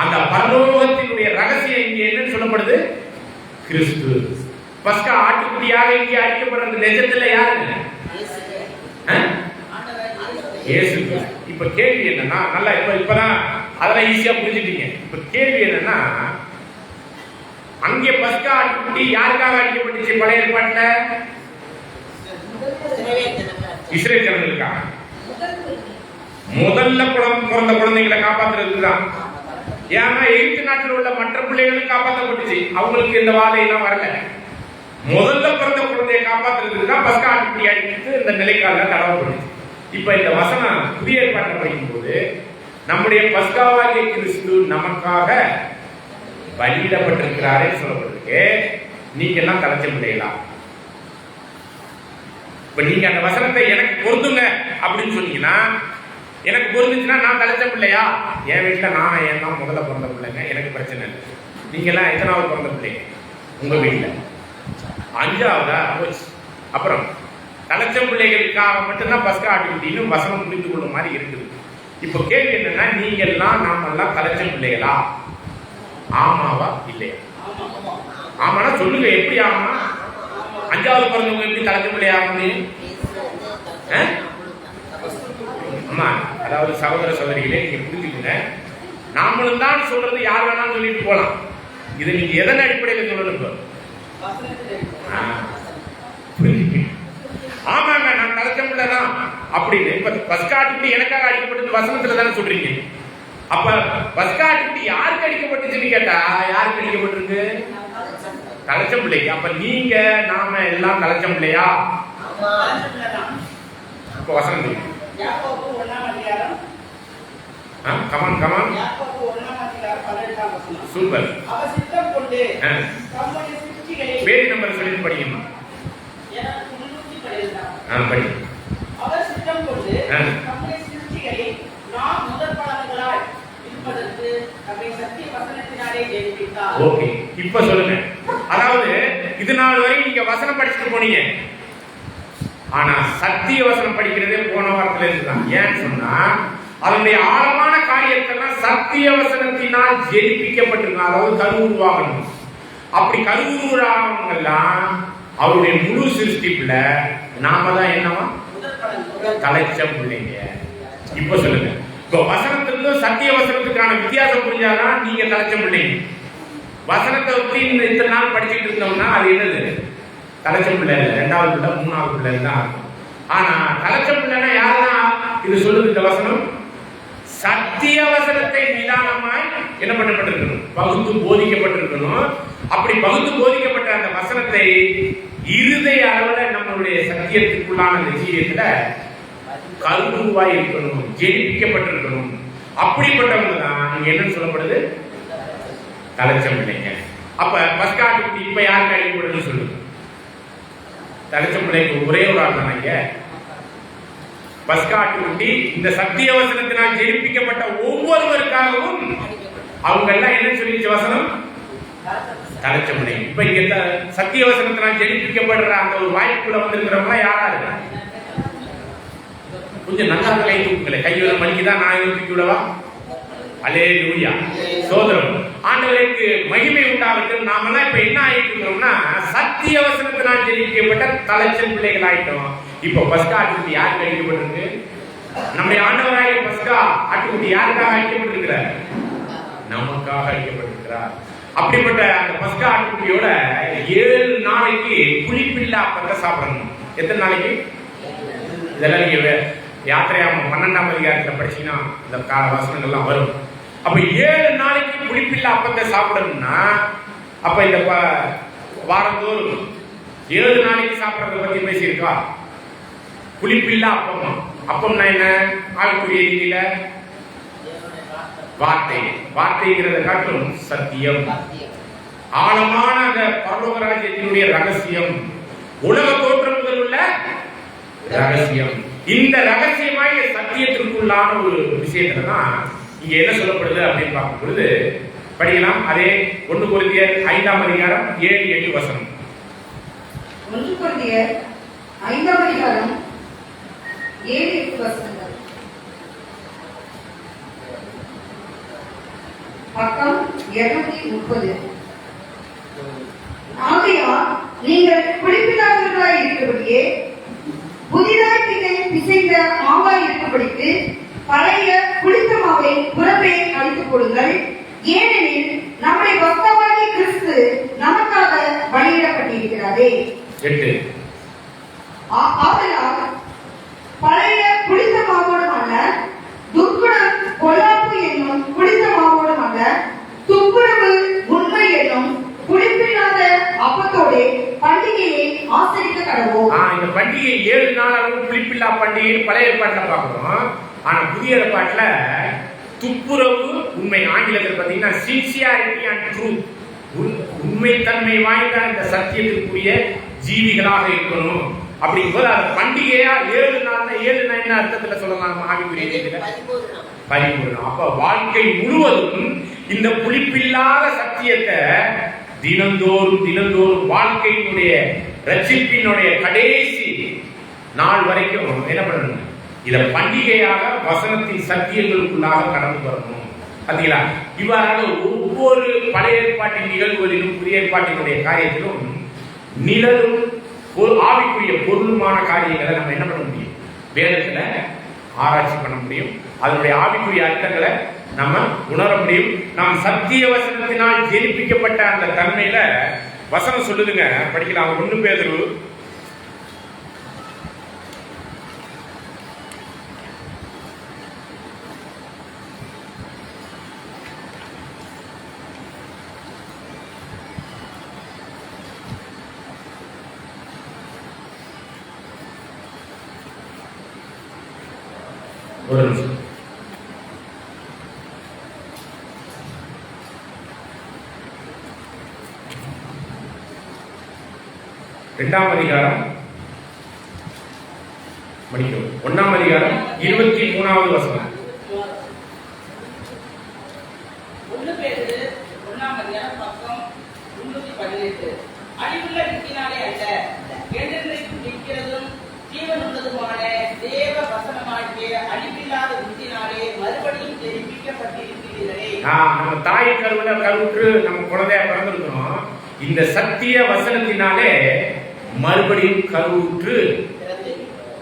அந்த பரலோகத்தினுடைய ரகசியம் இங்க என்னன்னு சொல்லப்படுது? கிறிஸ்து. பஸ்கா ஆட்டுக்குட்டியாக இங்கே அடிக்கப்படுறது நிஜத்துல யாருங்க? இயேசு. இப்ப கேள்வி என்னன்னா, நல்லா இப்பதான் அதெல்லாம் ஈஸியா புரிஞ்சுட்டீங்க. இப்ப கேள்வி என்னன்னா, அங்கே பஸ்கா ஆட்டுக்குட்டி யாருக்காக அடிக்கப்பட்டுச்சு? பழைய ஏற்பாட்டுல இஸ்ரேல் ஜனங்களுக்காக. முதல்ல பிறந்த குழந்தைகளை காப்பாத்துறதுக்கு தான். ஏன்னா எகிப்து நாட்டில் உள்ள மற்ற பிள்ளைகளும் காப்பாற்றப்பட்டுச்சு, அவங்களுக்கு இந்த வாதையெல்லாம் வரல. முதல்ல பிறந்த குழந்தையை காப்பாற்றுறதுக்கு தான் பஸ்கா ஆட்டுக்குட்டி அடித்து இந்த நிலைக்கால தடவப்பட்டுச்சு. இப்ப இந்த வசனம் புதிய ஏற்பாட்டை படிக்கும் போது நம்முடைய பஸ்காவாகிய கிறிஸ்து நமக்காக பலியிடப்பட்டிருக்கிறாரே சொல்லப்பட்டிருக்கு. நீங்க எல்லாம் தலைச்ச பிள்ளைகளா? இப்ப நீங்க அந்த வசனத்தை எனக்கு பொருந்துங்க அப்படின்னு சொன்னீங்கன்னா, எனக்கு பொருந்துச்சுன்னா நான் தலைச்ச பிள்ளையா? என் வீட்டுல நான் ஏன் தான் முதல்ல பிறந்த பிள்ளைங்க, எனக்கு பிரச்சனை இல்லை. நீங்க எல்லாம் எத்தனாவது பிறந்த பிள்ளைங்க உங்க வீட்டுல? 5வதா போச்சு. அப்புறம் தலைச்ச பிள்ளைகளுக்காக மட்டும்தான் பஸ்கா ஆட்டுக்குட்டின்னு வசனம் புரிந்து கொள்ளும் மாதிரி இருக்குது. இப்ப கேள்வி என்னன்னா, நீங்க எல்லாம் நாம எல்லாம் தலைச்ச பிள்ளைகளா? ஆமாவா இல்லையா? ஆமானா சொல்லுங்க, எப்படி ஆமா? 5வது பிறந்தவங்க எப்படி தலைச்ச பிள்ளையா முடியும்? அம்மா, அதாவது சகோதர சகோதரிகளே, நீங்க புரிஞ்சுக்கங்க. நாமளும் தான் சொல்றது யார் வேணாலும் சொல்லிட்டு போலாம். இதை நீங்க எதன் அடிப்படையில் சொல்லணும்? ஆமாங்க, நான் தலைச்சம்பிள்ளதான் அப்படின்னு இப்ப பஸ்காட்டுக்குட்டி எனக்காக அடிக்கப்பட்டது வசனத்துல தானே சொல்றீங்க. அப்ப பஸ்காட்டுக்குட்டி யாருக்கு அடிக்கப்பட்டுச்சுன்னு கேட்டா யாருக்கு அடிக்கப்பட்டிருக்கு? தலைச்சம்பிள்ளைக்கு. அப்ப நீங்க நாம எல்லாம் தலைச்சம்பிள்ளையா? இப்ப வசனம் தெரியும். Come on come on, super. பேரி நம்பர் சொல்லி படிக்கணுமா? படி. அவர் சித்தம் கொண்டு நம்முடைய சிருஷ்டிகளில் நாம் முதற்பலன்களாய் இருப்பதற்கு நம்மை சத்திய வசனத்தினாலே ஜெயிப்பித்தார். ஓகே, இப்ப சொல்லுங்க. அதாவது இது நாள் வரை நீங்க வசனம் படிச்சுட்டு போனீங்க. ஆனா சத்திய வசனம் படிக்கிறதே போன வாரத்துல இருந்துதான். ஏன்னு சொன்னா அதனுடைய ஆழமான காரியத்தெல்லாம் சத்திய வசனத்தினால் ஜெயிப்பிக்கப்பட்டிருக்காங்க. அதாவது கருவுருவாகணும். அப்படி கருவுருவாகலாம் அவருடைய முழு சிருஷ்டிப்புல நாம தான் என்னவா? தலைச்ச பிள்ளைங்க. இப்ப சொல்லுங்க, இப்ப வசனத்துக்கும் சத்திய வசனத்துக்கான வித்தியாசம் புரிஞ்சாதான் நீங்க தலைச்ச பிள்ளைங்க. வசனத்தை பத்தி இத்தனை நாள் படிச்சுட்டு இருந்தோம்னா அது என்னது? தலைச்ச பிள்ளை இல்லை, 2வது பிள்ளை 3வது பிள்ளை தான் இருக்கும். ஆனா தலைச்ச பிள்ளைன்னா யாருதான் இது சொல்லுது? இந்த வசனம் சத்திய வசனத்தை நிதானமாய் என்ன பண்ணப்பட்டிருக்கணும்? பகுத்து போதிக்கப்பட்டிருக்கணும். அப்படி பகுத்து போதிக்கப்பட்ட அந்த வசனத்தை இருதய அளவுல நம்மளுடைய சத்தியத்துக்குள்ளான அந்த ஜீவியத்துல கருவாய் இருக்கணும், ஜெயிப்பிக்கப்பட்டிருக்கணும். அப்படிப்பட்டவங்க தான் இங்க என்ன சொல்லப்படுது? தலைச்சம் பிள்ளைங்க. அப்ப பஸ்காட்டுக்கு இப்ப யாருக்கு அடிக்கப்படுதுன்னு சொல்லுங்க. தலைச்சம் பிள்ளைக்கு ஒரே ஒரு ஆள் தானங்க. பஸ்காட்டுக்குட்டி இந்த சத்திய வசனத்தினால் ஜெயிப்பிக்கப்பட்ட ஒவ்வொருவருக்காகவும் அவங்க எல்லாம் என்ன சொல்லிச்சு வசனம்? தலைச்ச பிள்ளைங்க. இப்ப இங்க சத்திய வசனத்தினால் ஜெயிப்பிக்கப்படுற அந்த ஒரு வாய்ப்புல வந்திருக்கிறவங்க யாரா இருக்கா? கொஞ்சம் நல்லா கை தூக்குங்களே. கையோட மணிக்குதான் நான் தூக்கி விடவா? அல்லேலூயா, சோதரம். ஆண்டவருக்கு மகிமை உண்டாகட்டும். நாமெல்லாம் இப்ப என்ன ஆயிட்டு இருக்கோம்னா சத்திய வசனத்தினால் ஜெயிக்கப்பட்ட தலைச்சல் பிள்ளைகள் ஆயிட்டோம். இப்ப பஸ்கா ஆட்டுக்குட்டி யாருக்கு அழைக்கப்பட்டிருக்கு? நம்முடைய ஆண்டவராகிய பஸ்கா ஆட்டுக்குட்டி யாருக்காக அழைக்கப்பட்டிருக்கிறார்? நமக்காக அழைக்கப்பட்டிருக்கிறார். அப்படிப்பட்ட அந்த பஸ்கா ஆட்டுக்குட்டியோட 7 நாளைக்கு புளிப்பில்லா அப்பத்தை சாப்பிடணும். எத்தனை நாளைக்கு? இதெல்லாம் நீங்க யாத்திரையாம 12ஆம் அதிகாரத்துல படிச்சீங்கன்னா இந்த வசனங்கள்லாம் வரும். அப்ப 7 நாளைக்கு புளிப்பில்லா அப்பத்தை சாப்பிடணும்னா அப்ப இந்த வாரந்தோறும் 7 நாளைக்கு சாப்பிடறத பத்தி பேசியிருக்கா? புளிப்பில்லா அப்பமா? அப்பம்னா என்ன? ஆவிக்குரிய ரீதியில வார்த்தை. வார்த்தைங்கிறத காட்டும் சத்தியம். ஆழமான அந்த பரலோக ராஜ்யத்தினுடைய ரகசியம், உலக தோற்றம் முதல் உள்ள ரகசியம். இந்த ரகசியமாகிய சத்தியத்திற்குள்ளான ஒரு விஷயத்துல தான் இங்க என்ன சொல்லப்படுது அப்படின்னு பார்க்கும் பொழுது படிக்கலாம். அதே 1 கொரிந்தியர் 5ஆம் அதிகாரம் 7-8 வசனம். 1 கொரிந்தியர் 5ஆம் அதிகாரம் 7-8 வசனங்கள். பக்கம் 230. ஆகையால் நீங்கள் புளிப்பில்லாதவர்களாய் இருக்கிறபடியே புதிதாய் பிசைந்த மாவாய் இருக்கப்படிக்கு பழைய புளித்த மாவை புறம்பே அழித்து கொடுங்கள். ஏனெனில் நம்முடைய பக்தவாகிய கிறிஸ்து நமக்காக பலியிடப்பட்டிருக்கிறாரே. ஆதலால் பழைய புளித்த மாவோடும் அல்ல, துர்க்குணம் பொல்லாப்பு என்னும் புளித்த மாவோடும் அல்ல, துப்புரவு உண்மை என்னும் புளிப்பில்லாத அப்பத்தோடு பண்டிகையை ஆசரிக்க கடவோம். இந்த பண்டிகை 7 நாள் அளவு புளிப்பில்லா பண்டிகை பழைய ஏற்பாட்டில் பார்க்கிறோம். ஆனா புதிய ஏற்பாட்டுல துப்புரவு உண்மை, ஆங்கிலத்தில் பார்த்தீங்கன்னா சின்சியாரிட்டி அண்ட் ட்ரூத், உண்மைத்தன்மை வாய்ந்த இந்த சத்தியத்திற்குரிய ஜீவிகளாக இருக்கணும். அப்படிங்கும்போது அது பண்டிகையா 7 நாள்ல 7 என்ன அர்த்தத்துல சொல்லலாம்? ஆவிக்குரிய ரீதியில பரிபூரணம். அப்ப வாழ்க்கை முழுவதும் இந்த புளிப்பில்லாத சத்தியத்தை தினந்தோறும் வாழ்க்கையினுடைய ரட்சிப்பினுடைய கடைசி நாள் வரைக்கும் என்ன பண்ணணும்? இத பண்டிகையாக வசனத்தின் சத்தியங்களுக்குள்ளாக கடந்து வரணும். பாத்தீங்களா? இவ்வாறாக ஒவ்வொரு பழைய ஏற்பாட்டின் நிகழ்வுகளிலும் புதிய ஏற்பாட்டினுடைய காரியத்திலும் நிழலும் ஆவிக்குரிய பொருளுமான காரியங்களை நம்ம என்ன பண்ண முடியும்? வேதத்துல ஆராய்ச்சி பண்ண முடியும். அதனுடைய ஆவிக்குரிய அர்த்தங்களை நம்ம உணர முடியும். நாம் சத்திய வசனத்தினால் ஜெனிப்பிக்கப்பட்ட அந்த தன்மையில வசனம் சொல்லுதுங்க. படிக்கலாம். 1 பேதுரு 1 நிமிஷம். இரண்டாம் அதிகாரம் மன்னிக்கவும் 1ஆம் அதிகாரம் 23வது வசனம். 1 பேதுரு 1ஆம் அதிகாரம் பக்கம் 318. அழிவுள்ள வித்தினாலே அல்ல, என்றென்றைக்கும் நிற்கிறதும் ஜீவனுள்ளதுமான தேவ வசனமாகிய அழிவில்லாத வித்தினாலே மறுபடியும் ஜெனிப்பிக்கப்பட்டிருக்கிறீர்களே. நம்ம தாய் கருவுல கருவுற்று நம்ம குழந்தையா பிறந்திருக்கிறோம். இந்த சத்திய வசனத்தினாலே மறுபடியும் கருவுற்று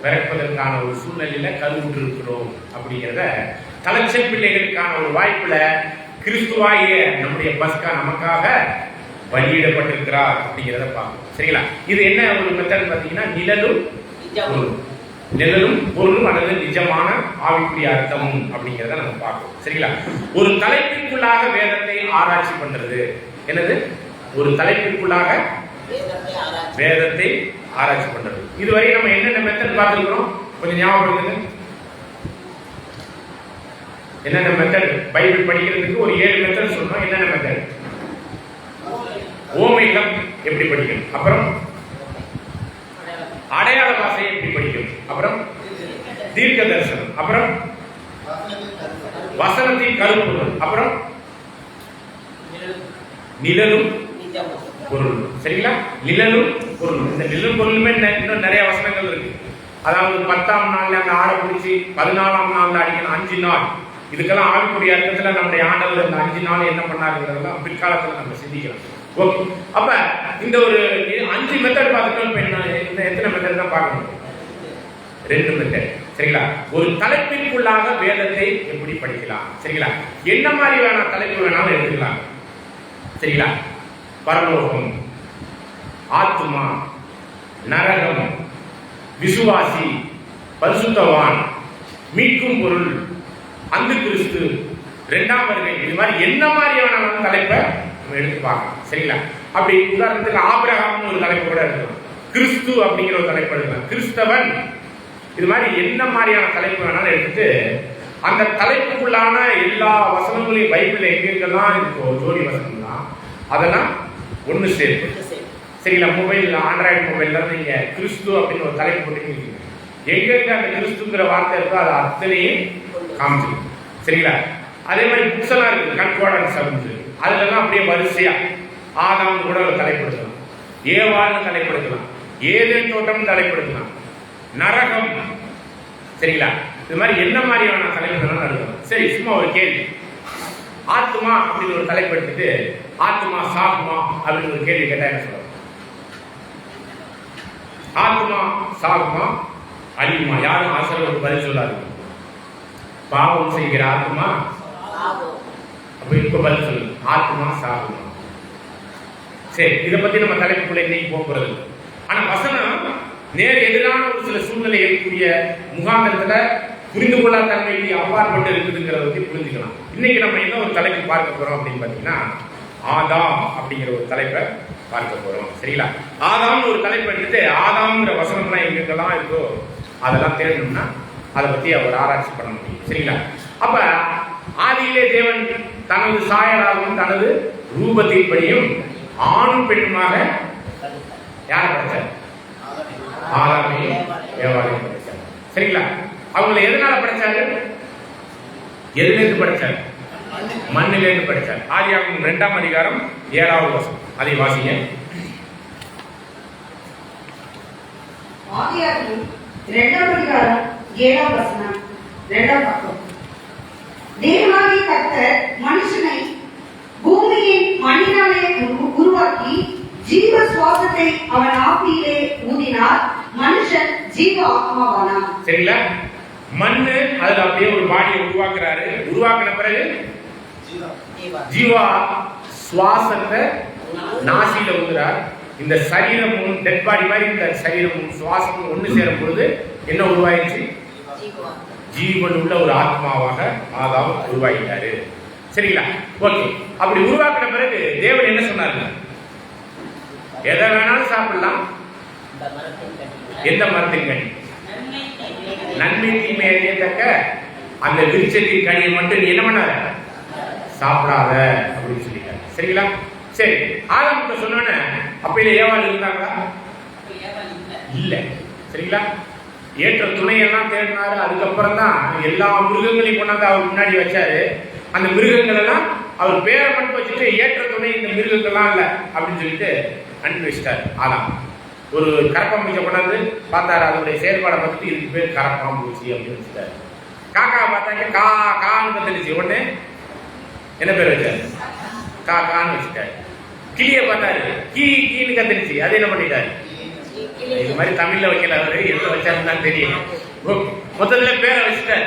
பிறப்பதற்கான ஒரு சூழ்நிலையில கருவுற்று இருக்கிறோம் அப்படிங்கிறத தலைச்சை பிள்ளைகளுக்கான ஒரு வாய்ப்புல கிறிஸ்துவாகிய நம்முடைய பஸ்கா நமக்காக பலியிடப்பட்டிருக்கிறார் அப்படிங்கிறத பார்க்கணும். சரிங்களா? இது என்ன ஒரு மெத்தட் பார்த்தீங்கன்னா நிழலும் பொருளும் அல்லது நிஜமான ஆவிக்குரிய அர்த்தமும் அப்படிங்கிறத நம்ம பார்க்கணும். சரிங்களா? ஒரு தலைப்பிற்குள்ளாக வேதத்தை ஆராய்ச்சி பண்றது என்னது? ஒரு தலைப்பிற்குள்ளாக வேதத்தை ஆராய்ச்சி பண்றது. இதுவரை நம்ம என்னென்ன மெத்தட் பார்த்துருக்கிறோம் கொஞ்சம் ஞாபகப்படுத்துங்க. என்னென்ன மெத்தட் பைபிள் படிக்கிறதுக்கு ஒரு 7 மெத்தட் சொல்றோம். என்னென்ன மெத்தட்? ஓமைகள் எப்படி படிக்கணும், அப்புறம் அடையாள பாஷையை எப்படி படிக்கணும், அப்புறம் தீர்க்க தரிசனம், அப்புறம் வசனத்தின் கருப்பொருள், அப்புறம் நிழலும் பொருள். சரிங்களா? நிழலும் பொருள். இந்த நிழலும் பொருளுமே இன்னும் நிறைய வசனங்கள் இருக்கு. அதாவது 10ஆம் நாள்ல அந்த ஆடை பிடிச்சி 14ஆம் நாள்ல அடிக்கணும் 5 நாள். இதுக்கெல்லாம் ஆவிக்குரிய அர்த்தத்துல நம்முடைய ஆண்டவர் இந்த 5 நாள் என்ன பண்ணாருங்கிறதெல்லாம் பிற்காலத்துல நம்ம சிந்திக்கலாம். ஓகே. அப்ப இந்த ஒரு 5 மெத்தட் பார்த்துட்டோம். இப்ப என்ன எத்தனை மெத்தட் தான் பார்க்கணும்? 2 மெத்தட். சரிங்களா? ஒரு தலைப்பிற்குள்ளாக வேதத்தை எப்படி படிக்கலாம். சரிங்களா? என்ன மாதிரி வேணா தலைப்பு வேணாலும் எடுத்துக்கலாம். சரிங்களா? பரலோகம், ஆத்துமா, நரகம், விசுவாசி, பரிசுத்தவான், மீட்கும் பொருள், அந்து கிறிஸ்து, 2ஆம் வருகை, இது மாதிரி என்ன மாதிரியான தலைப்பை நம்ம எடுத்து பார்க்கலாம். சரிங்களா? அப்படி உதாரணத்துக்கு ஆபிரகாம்னு ஒரு தலைப்பு கூட எடுக்கலாம். கிறிஸ்து அப்படிங்கிற ஒரு தலைப்பு எடுக்கலாம். கிறிஸ்தவன், இது மாதிரி என்ன மாதிரியான தலைப்பு வேணாலும் எடுத்துட்டு அந்த தலைப்புக்குள்ளான எல்லா வசனங்களையும் பைபிள்ல எங்கெங்கெல்லாம் இருக்கோ ஜோடி வசனம் தான் அதெல்லாம் ஒன்று சேர்த்து. சரிங்களா? மொபைல் ஆண்ட்ராய்டு மொபைல்ல நீங்க கிறிஸ்து அப்படின்னு ஒரு தலைப்பு போட்டுருக்கீங்க. எங்கெங்க அந்த கிறிஸ்துங்கிற வார்த்தை இருக்கோ அது அத்தனையும் காமிச்சிருக்கு. சரிங்களா? அதே மாதிரி புக்ஸ் எல்லாம் இருக்கு, கன்கார்டன்ஸ் அப்படின்னு சொல்லி அதுலலாம் அப்படியே வரிசையா ஆதாம் கூட ஒரு தலைப்படுத்தலாம், ஏவாள்னு தலைப்படுத்தலாம், ஏதேன் தோட்டம் தலைப்படுத்தலாம், நரகம். சரிங்களா? இது மாதிரி என்ன மாதிரியான தலைப்புகள் நடக்கலாம். சரி, சும்மா ஒரு கேள்வி. ஆத்மா அப்படின்னு ஒரு தலைப்பு எடுத்துட்டு ஆத்மா சாகுமா அப்படின்னு ஒரு கேள்வி கேட்டா என்ன சொல்லுவாங்க? ஆத்மா சாகுமா அழியுமா? யாரும் ஆசிரியர் ஒரு பதில் சொல்லாது. பாவம் செய்கிற ஆத்மா அப்ப இப்ப பதில் சொல்லுங்க. ஆத்மா சாகுமா? சரி, இதை பத்தி நம்ம தலைப்புக்குள்ள இன்னைக்கு போகிறது. ஆனா வசனம் நேர் எதிரான ஒரு சில சூழ்நிலை இருக்கக்கூடிய முகாந்திரத்துல புரிந்து கொள்ளாத தன்மைக்கு அப்பாற்பட்டு இருக்குதுங்கிறத பத்தி புரிஞ்சுக்கலாம். இன்னைக்கு நம்ம என்ன ஒரு தலைப்பு பார்க்க போறோம் அப்படின்னு பாத்தீங்கன்னா ஆதாம் அப்படிங்கிற ஒரு தலைப்பை பார்க்க போறோம். சரிங்களா? ஆதாம்னு ஒரு தலைப்பு எடுத்துட்டு ஆதாம்ங்கிற வசனம்லாம் எங்கெங்கெல்லாம் இருக்கோ அதெல்லாம் தேடணும்னா அதை பத்தி அவர் ஆராய்ச்சி பண்ண முடியும். சரிங்களா? அப்ப ஆதியிலே தேவன் தனது சாயலாகவும் தனது ரூபத்தின்படியும் ஆணும் பெண்ணுமாக யாரை படைச்சார்? ஆதாமையும் ஏவாளையும் படைச்சார். சரிங்களா? அவங்களை எதனால படைச்சாரு? எதிலிருந்து படைச்சார்? மண்ணிலிருந்து படைச்சார். ஆதியாகமம் 2ஆம் அதிகாரம் 7வது வசனம், அதை வாசிங்க. ஆதியாகமம் 2ஆம் அதிகாரம் 7ஆம் வசனம் 2ஆம் பக்கம். தேவனாகிய கர்த்தர் மனுஷனை பூமியின் மண்ணினாலே உருவாக்கி ஜீவ சுவாசத்தை அவன் ஆவியிலே ஊதினார். மனுஷன் ஜீவ ஆத்மாவானான். சரிங்களா? மண்ணு அதுல அப்படியே ஒரு பாடியை உருவாக்குறாரு. உருவாக்கின பிறகு ஜீவா சுவாசத்தை நாசியில ஊதுறார். இந்த சரீரமும் டெட் பாடி மாதிரி இந்த சரீரமும் சுவாசமும் ஒண்ணு சேரும் பொழுது என்ன உருவாயிடுச்சு? ஜீவன் உள்ள ஒரு ஆத்மாவாக ஆதாம் உருவாகிட்டாரு. சரிங்களா? ஓகே. அப்படி உருவாக்கின பிறகு தேவன் என்ன சொன்னாருங்க? எதை வேணாலும் சாப்பிடலாம். எந்த மரத்தின் கனி? நன்மை தீமை அறியத்தக்க அந்த விருட்சத்தின் கனியை மட்டும் நீ என்ன பண்ணாத, சாப்பிடாத அப்படின்னு சொல்லிட்டாரு. சரிங்களா? சரி, ஆதாம் சொன்னோன்னே அப்பையில ஏவாள் இருந்தாங்களா? இல்ல. சரிங்களா? ஏற்ற துணையெல்லாம் தேடினாரு. அதுக்கப்புறம் தான் எல்லா மிருகங்களையும் கொண்டாந்து அவர் முன்னாடி வச்சாரு. அந்த மிருகங்கள் எல்லாம் அவர் பேரை மட்டும் வச்சுட்டு ஏற்ற துணை இந்த மிருகங்கள்லாம் இல்ல அப்படின்னு சொல்லிட்டு அனுப்பி வச்சிட்டாரு. ஆதாம் ஒரு கரப்பாம்பூச்சியை கொண்டாந்து பார்த்தாரு. அதனுடைய செயல்பாடை பார்த்துட்டு இதுக்கு பேர் கரப்பாம்பூச்சி அப்படின்னு வச்சுட்டாரு. காக்கா பார்த்தாங்க, கா கான்னு கத்துனுச்சு. உடனே என்ன பேர் வச்சாரு? கா கான்னு வச்சுட்டாரு. கிளியை பார்த்தாரு, கீ கீன்னு கத்துனுச்சு. அது என்ன பண்ணிட்டாரு? இது மாதிரி தமிழ்ல வைக்கல, அவரு எதுல வச்சாருன்னு தெரியும். மொத்தத்துல பேரை வச்சுட்டாரு.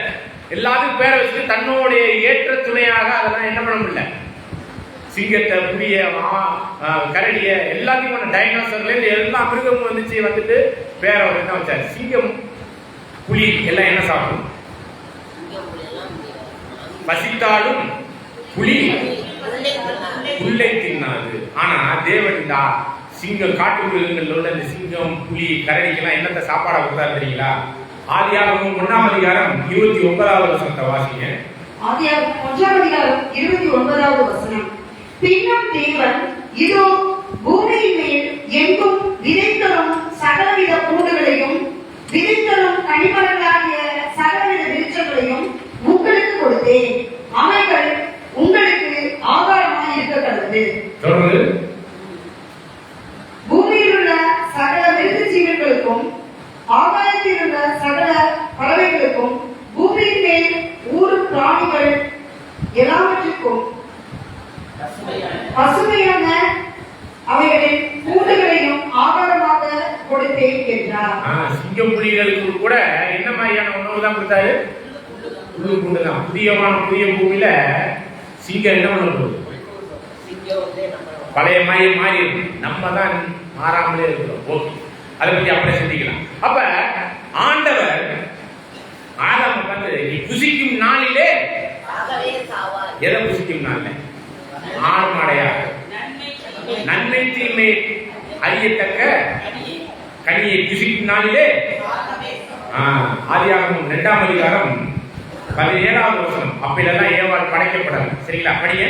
எல்லாத்துக்கும் பேரை வச்சுட்டு தன்னுடைய ஏற்ற துணையாக அதெல்லாம் என்ன பண்ண முடியல. சிங்கத்தை, புலிய, கரடிய எல்லாத்தையும் டைனோசர்ல இருந்து எல்லா மிருகமும் வந்துட்டு பேரை அவர் என்ன வச்சாரு? சிங்கம், புலி எல்லாம் என்ன சாப்பிடும்? பசித்தாலும் புலி புல்லை தின்னாது. ஆனா தேவன் சிங்கம், காட்டு மிருகங்கள்ல உள்ள இந்த சிங்கம், புலி, கரடிக்கெல்லாம் என்னத்த சாப்பாடா கொடுத்தா தெரியுங்களா? ஆதியாகமம் 1ஆம் அதிகாரம் 29வது வசனத்தை வாசிங்க. ஆதியாகமம் 1ஆம் அதிகாரம் 29வது வசனம். பின்னும் தேவன், இதோ பூமியின் மேல் எங்கும் விதைத்தரும் சகலவித பூண்டுகளையும் விதைத்தரும் கனிமரங்களாகிய சகலவித விருட்சங்களையும் உங்களுக்கு கொடுத்தேன். அவைகள் உங்களுக்கு ஆகாரமாக இருக்க கடவுது. தொடர்ந்து பூமியில் உள்ள சகல மிருக ஜீவன்களுக்கும் ஆகாயத்தில் உள்ள சகல பறவைகளுக்கும் பூமியின் மேல் ஊரும் பிராணிகள் எல்லாவற்றுக்கும் பசுமையான அவைகளின் கூண்டுகளையும் ஆகாரமாக கொடுத்தேன் என்றார். சிங்கம், புலிகளுக்கு கூட என்ன மாதிரியான உணவு தான் கொடுத்தாரு? புது கூண்டு தான். புதிய பூமியில சிங்கம் என்ன பண்ண போகுது? பழைய மாதிரி மாறி இருக்கு. நம்ம தான் மாறாமலே இருக்கிறோம். ஓகே, அதை பத்தி அப்படியே சிந்திக்கலாம். அப்ப ஆண்டவர் ஆதாம பார்த்து, நீ புசிக்கும் நாளிலே எதை புசிக்கும் நாள்ல? ஆடு மாடையா? நன்மை தீமை அறியத்தக்க கனியை புசிக்கும் நாளிலே. ஆதியாகமம் 2ஆம் அதிகாரம் 17வது வசனம். அப்பெல்லாம் ஏவாள் படைக்கப்படாது. சரிங்களா? படிய.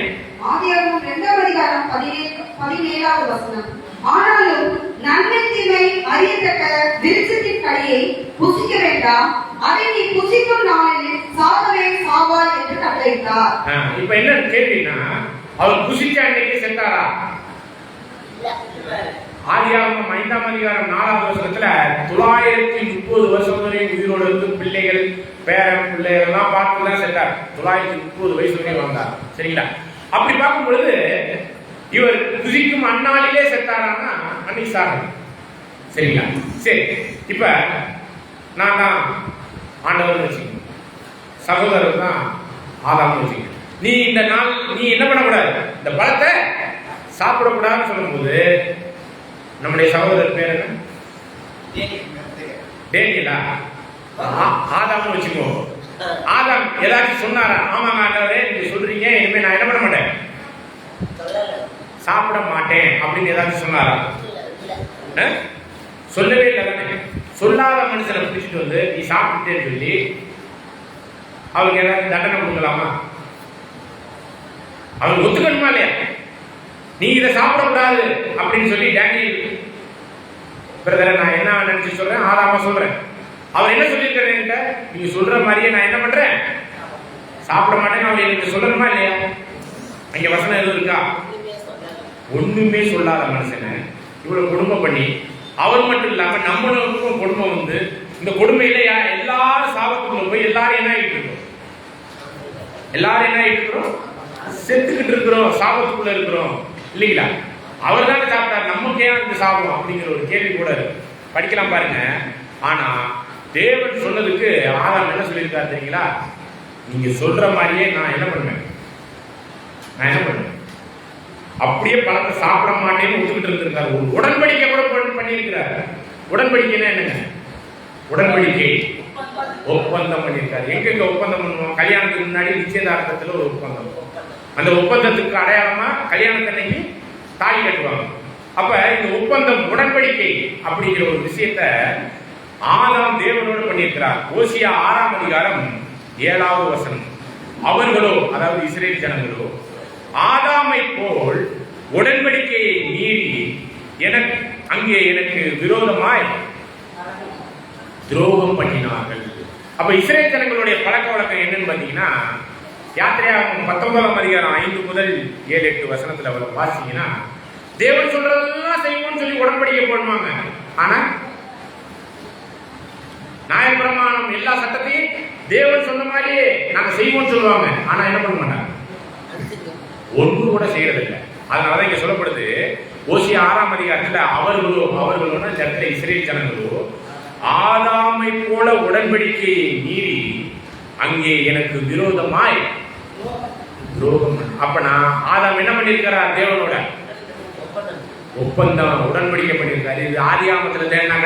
ஆதியாகமம் 2ஆம் அதிகாரம் 17வது வசனம். ஆனாலும் நன்மை தீமை அறியத்தக்க விருட்சத்தின் கனியை புசிக்க வேண்டாம், அதை நீ புசிக்கும் நாளில் சாகவே சாவாய் என்று கட்டளையிட்டார். இப்ப என்ன கேள்வினா, அவர் புசிச்ச அன்னைக்கு செத்தாரா? ஆதியாகமம் 5ஆம் அதிகாரம் 4வது வசனத்துல 930 வருஷம் வரை உயிரோடு இருந்து பிள்ளைகள், பேரன் பிள்ளைகள் எல்லாம் பார்த்துதான் செத்தார். 930 வயசு வரை வந்தார். சரிங்களா? அப்படி பார்க்கும் பொழுது இவர் புசிக்கும் அந்நாளிலே செத்தாரான்னா அன்னைக்கு சாகணும். சரிங்களா? சரி, இப்ப நான் தான் ஆண்டவர் வச்சுக்கணும், சகோதரர் தான் ஆதாம் வச்சுக்கணும். நீ இந்த நாள் நீ என்ன பண்ணக்கூடாது, இந்த பழத்தை சாப்பிடக்கூடாதுன்னு சொல்லும் போது நம்முடைய சகோதரர் பேர் என்ன? டேனியலா? ஆதாம் வச்சுக்கோ. ஆதாம் ஏதாச்சும் சொன்னாரா? ஆமாங்க ஆண்டவரே, நீங்க சொல்றீங்க, இனிமே நான் என்ன பண்ண மாட்டேன், சாப்பிட மாட்டேன் அப்படின்னு ஏதாச்சும் சொன்னாரா? சொல்லவே இல்லை தானே. சொல்லாத மனுஷனை பிடிச்சிட்டு வந்து நீ சாப்பிட்டேன்னு சொல்லி அவருக்கு ஏதாவது தண்டனை கொடுக்கலாமா? அவர் ஒத்துக்கணுமா இல்லையா? நீ இதை சாப்பிடக்கூடாது அப்படின்னு சொல்லி டேனியல் பிரதரை நான் என்ன நினைச்சு சொல்றேன், ஆதாமா சொல்றேன். அவர் என்ன சொல்லியிருக்காரு? நீங்க சொல்ற மாதிரியே நான் என்ன பண்றேன், சாப்பிட மாட்டேன்னு அவர் எனக்கு சொல்லணுமா இல்லையா? அங்க வசனம் எதுவும் இருக்கா? ஒண்ணுமே சொல்லாத மனுஷனை இவ்வளவு குடும்பம் பண்ணி, அவர் மட்டும் இல்லாம நம்மளுக்கும் குடும்பம் வந்து இந்த கொடுமையில எல்லாரும் சாபத்துக்குள்ள போய் எல்லாரும் என்ன ஆகிட்டு இருக்கோம்? எல்லாரும் என்ன ஆகிட்டு இருக்கிறோம்? செத்துக்கிட்டு இருக்கிறோம், சாபத்துக்குள்ள இருக்கிறோம் இல்லைங்களா? அவர் தானே சாப்பிட்டார், நமக்கு ஏன் இந்த சாபம் அப்படிங்கிற ஒரு கேள்வி கூட படிக்கலாம் பாருங்க. ஆனா தேவன் சொன்னதுக்கு ஆதாம் என்ன சொல்லியிருக்காரு தெரியுங்களா? நீங்க சொல்ற மாதிரியே நான் என்ன பண்ணுவேன், அப்படியே பழத்தை சாப்பிட மாட்டேன்னு ஒத்துக்கிட்டு இருந்திருக்காரு. ஒரு உடன்படிக்கை கூட பண்ணியிருக்கிறார். உடன்படிக்கைன்னா என்னங்க? உடன்படிக்கை ஒப்பந்தம் பண்ணியிருக்காரு. எங்க ஒப்பந்தம் பண்ணுவோம்? கல்யாணத்துக்கு முன்னாடி நிச்சயதார்த்தத்துல ஒரு ஒப்பந்தம். அந்த ஒப்பந்தத்துக்கு அடையாளமா கல்யாணத்தன்னைக்கு தாலி கட்டுவாங்க. அப்ப இந்த ஒப்பந்தம் உடன்படிக்கை அப்படிங்கிற ஒரு விஷயத்த ஆதாம் தேவனோடு பண்ணியிருக்கிறார். ஓசியா 6ஆம் அதிகாரம் 7வது வசனம். அவர்களோ, அதாவது இஸ்ரேல் ஜனங்களோ, ஆதாமை போல் உடன்படிக்கையை மீறி அங்கே எனக்கு விரோதமாய் துரோகம் பண்ணினார்கள். அப்ப இஸ்ரேல் ஜனங்களுடைய பழக்க வழக்கம் என்னன்னு பாத்தீங்கன்னா, யாத்திரையாகமம் 19ஆம் அதிகாரம் 5 முதல் 7-8 வசனத்துல வாசிங்கன்னா, தேவன் சொல்றதெல்லாம் செய்வோம்னு சொல்லி உடன்படிக்கை பண்ணுவாங்க. ஆனா நியாயப்பிரமாணம் எல்லா சட்டத்தையும் தேவன் சொன்ன மாதிரியே நாங்க செய்வோம்னு சொல்லுவாங்க. ஆனா என்ன பண்ண மாட்டாங்க, ஒன்று கூட செய்யறதில்லை. அதனாலதான் இங்க சொல்லப்படுது ஓசியா 6ஆம் அதிகாரத்துல அவர்களோட ஜனத்தை இஸ்ரேல் ஜனங்களோ ஆதாமை போல உடன்படிக்கையை மீறி அங்கே எனக்கு விரோதமாய் துரோகம். அப்ப நான் ஆதாம் என்ன பண்ணிருக்கிறார்? தேவனோட ஒப்பந்தம் உடன்படிக்கை பண்ணியிருக்காரு. இது ஆதியாமத்துல தேடினா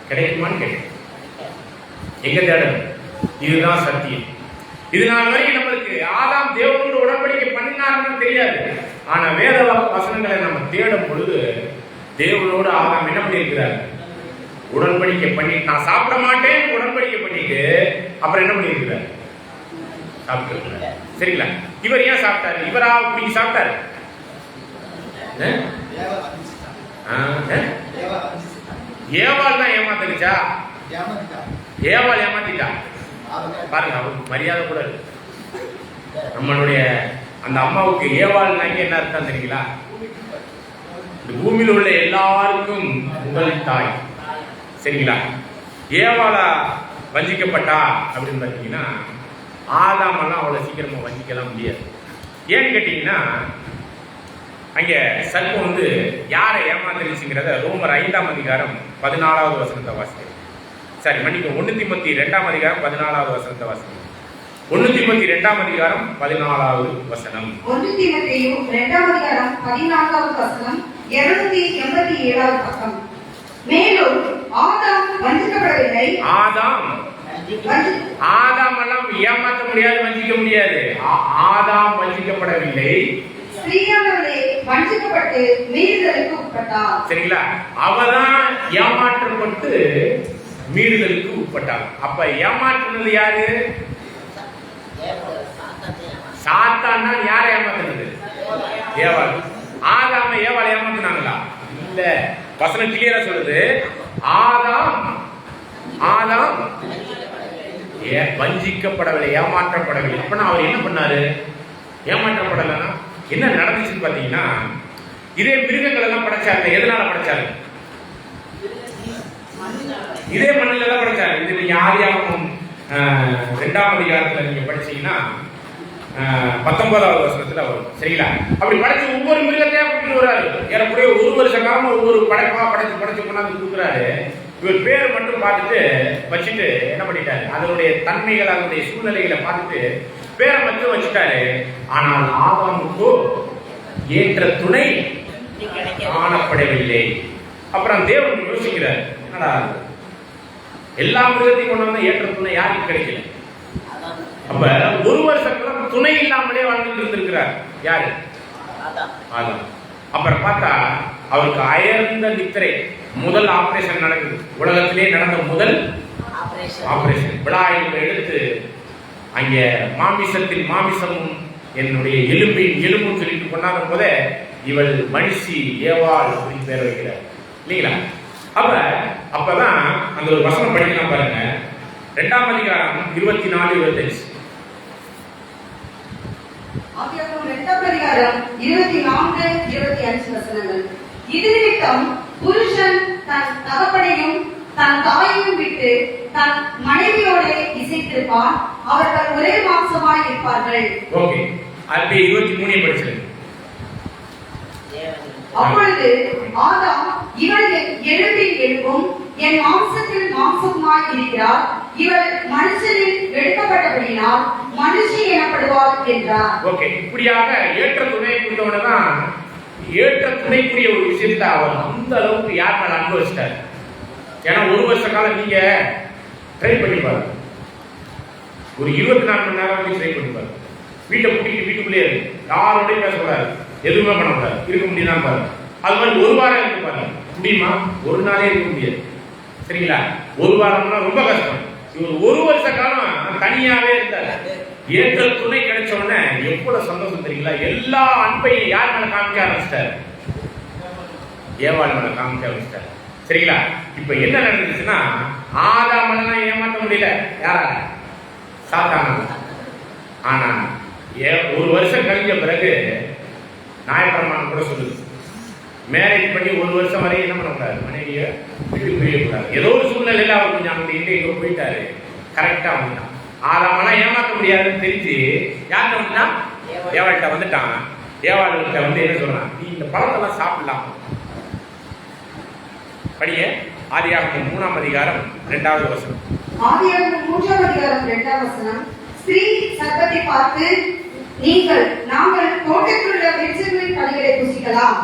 கிடைக்குமான்னு கேட்டேன். எங்க தேடணும்? இதுதான் சத்தியம். இது நாள் வரைக்கும் நம்மளுக்கு ஆதாம் தேவனோடு உடன்படிக்கை பண்ணினாருன்னு தெரியாது. ஆனா வேத வசனங்களை நம்ம தேடும் பொழுது தேவனோடு ஆதாம் என்ன பண்ணியிருக்கிறார்? உடன்படிக்கை பண்ணி, நான் சாப்பிட மாட்டேன் உடன்படிக்கை பண்ணிட்டு அப்புறம் என்ன பண்ணியிருக்கிறார்? சாப்பிட்டு. சரிங்களா? இவர் ஏன் சாப்பிட்டாரு? இவரா இப்படி சாப்பிட்டாரு? ஏவாள் தான் ஏமாத்திருச்சா? ஏவாள் ஏமாத்திட்டா பாருங்க. அவருக்கு மரியாதை கூட இருக்கு. நம்மளுடைய அந்த அம்மாவுக்கு ஏவாள் என்ன அர்த்தம் தெரியுங்களா? இந்த பூமியில் உள்ள எல்லாருக்கும் முதல் தாய். சரிங்களா? ஏவாளா வஞ்சிக்கப்பட்டா அப்படின்னு பாத்தீங்கன்னா, ஆதாமெல்லாம் அவ்வளவு சீக்கிரமா வஞ்சிக்கலாம் முடியாது. ஏன்னு கேட்டீங்கன்னா, அங்க சர்ப்பம் யாரை ஏமாத்திருச்சுங்கிறத ரோமர் 5ஆம் அதிகாரம் 14வது வசனத்தை வாசிக்கிறேன். சரி, மன்னிக்கும், 1 தீமோத்தேயு 2ஆம் அதிகாரம் 14வது வசனத்தை வாசிக்கிறேன். 1 தீமோத்தேயு 2ஆம் அதிகாரம் 14வது வசனம். 1 தீமோத்தேயு 2ஆம் அதிகாரம் 14வது வசனம், 287வது பக்கம். மேலும் ஆதாம் வஞ்சிக்கப்படவில்லை. ஆதாம் எல்லாம் ஏமாற்ற முடியாது, வஞ்சிக்க முடியாது. ஆதாம் வஞ்சிக்கப்படவில்லை, ஸ்திரீயானவளே வஞ்சிக்கப்பட்டு மீறுதலுக்கு உட்பட்டார். சரிங்களா? அவதான் ஏமாற்றப்பட்டு மீறுதலுக்கு உட்பட்டார். அப்ப ஏமாற்றுனது யாரு? சாத்தான் தான். யாரை ஏமாத்துனது? ஏவாள். ஆதாம ஏவாள் ஏமாத்துனாங்களா? இல்ல. வசனம் கிளியரா சொல்லுது, ஆதாம் வஞ்சிக்கப்படவில்லை, ஏமாற்றப்படவில்லை. அப்ப அவர் என்ன பண்ணாரு? ஏமாற்றப்படலைன்னா என்ன நடந்துச்சுன்னு பாத்தீங்கன்னா, இதே மிருகங்கள் எல்லாம் படைச்சாங்க. எதனால படைச்சாங்க? இதே மண்ணில தான் படைச்சாங்க. இது நீங்க ஆதியாகமம் 2ஆம் அதிகாரத்துல நீங்க படிச்சீங்கன்னா 19வது வசனத்துல வரும். சரிங்களா? அப்படி படைச்சு ஒவ்வொரு மிருகத்தையா கூப்பிட்டு வர்றாரு. ஏறக்குறைய 1 வருஷ காலமா ஒவ்வொரு படைப்பா படைச்சு கொண்டாந்து கொடுக்குறாரு. இவர் பேர் மட்டும் பார்த்துட்டு வச்சுட்டு என்ன பண்ணிட்டாரு? அதனுடைய தன்மைகள், அதனுடைய சூழ்நிலைகளை பார்த்துட்டு பேரை மட்டும் வச்சுட்டாரு. ஆனால் ஆதாமுக்கு ஏற்ற துணை காணப்படவில்லை. அப்புறம் தேவன் யோசிக்கிறார், என்னடா எல்லா மிருகத்தையும் கொண்டு வந்த ஏற்ற துணை யாருக்கு கிடைக்கல? அப்ப 1 வருஷ காலம் துணை இல்லாமலே வாழ்ந்துட்டு இருந்திருக்கிறார். யாரு? ஆதாம். அப்புறம் பார்த்தா அவருக்கு அயர்ந்த நித்திரை. முதல் ஆபரேஷன் நடக்குது. உலகத்திலே நடந்த முதல் ஆபரேஷன். விழாயில் எடுத்து அங்க மாமிசத்தின் மாமிசமும் என்னுடைய எலும்பின் எலும்பும் சொல்லிட்டு கொண்டாடும் போதே இவள் மனுஷி ஏவாள் அப்படின்னு பேர் வைக்கிறார் இல்லைங்களா? அப்பதான் அந்த ஒரு வசனம் படிக்கலாம் பாருங்க. 2ஆம் அதிகாரம் 24-25. ஆதியாகமம் 2ஆம் அதிகாரம் 24-25 வசனங்கள். இது நிமித்தம் புருஷன் தன் தகப்பனையும் தன் தாயையும் விட்டு தன் மனைவியோட இசைத்திருப்பான். அவர்கள் ஒரே மாம்சமாய் இருப்பார்கள். ஓகே, அது 23 படிச்சிருங்க. அப்பொழுது ஆதாம், இவள் எலும்பில் எலும்பும் என் மாம்சத்தில் மாம்சமாய் இருக்கிறார், இவள் மனுஷனில் எடுக்கப்பட்டபடியினால் மனுஷி எனப்படுவாள் என்றார். ஓகே, இப்படியாக ஏற்ற துணை கொண்டவனதான் ஏற்ற துணைக்குரிய ஒரு விஷயத்தை அவர் அந்த அளவுக்கு யார் மேல அனுபவிச்சிட்டாரு. ஏன்னா 1 வருஷ காலம் நீங்க ட்ரை பண்ணி பாருங்க, ஒரு 24 மணி நேரம் வந்து ட்ரை பண்ணி பாருங்க. வீட்டை கூட்டிட்டு வீட்டுக்குள்ளே இருக்கு, யாரோடையும் பேசக்கூடாது, எதுவுமே பண்ணக்கூடாது, இருக்க முடியுதான் பாருங்க. அது மாதிரி 1 வாரம் இருக்கு பாருங்க, முடியுமா? ஒரு நாளே இருக்க முடியாது. சரிங்களா? 1 வாரம்னா ரொம்ப கஷ்டம். இவர் 1 வருஷ காலம் தனியாவே இருந்தார். ஏற்ற துணை கிடைச்ச உடனே எவ்வளவு சந்தோஷம் தெரியுங்களா? எல்லா அன்பையும் யார் மேல காமிக்க ஆரம்பிச்சிட்டாரு? ஏவாள் மேல காமிக்க ஆரம்பிச்சிட்டாரு. சரிங்களா? இப்ப என்ன நடந்துச்சுன்னா, ஆதாமெல்லாம் ஏமாற்ற முடியல. யாரா? சாத்தானா. ஆனா 1 வருஷம் கழிஞ்ச பிறகு நியாயப்பிரமாணம் கூட சொல்லுது, மேரேஜ் பண்ணி 1 வருஷம் வரையும் என்ன பண்ணக்கூடாது, மனைவியை விட்டு பிரியக்கூடாது. ஏதோ ஒரு சூழ்நிலையில அவர் கொஞ்சம் அங்க எங்கேயோ போயிட்டாரு, கரெக்டா வந்துட்டான். ஆதாமெல்லாம் ஏமாற்ற முடியாதுன்னு தெரிஞ்சு யார்கிட்ட வந்துட்டான்? ஏவாள்கிட்ட வந்துட்டான். ஏவாள்கிட்ட வந்து என்ன சொல்றான்? நீ இந்த பழத்தெல்லாம் சாப்பிடலாம். படிங்க, ஆதியாகமம் 3ஆம் அதிகாரம் 2வது வசனம். ஆதியாகமம் 3ஆம் அதிகாரம் 2ஆம் வசனம். ஸ்திரீ சர்ப்பத்தை பார்த்து, நாங்கள் தோட்டத்தில் உள்ள விருட்சங்களின் கனிகளை புசிக்கலாம்,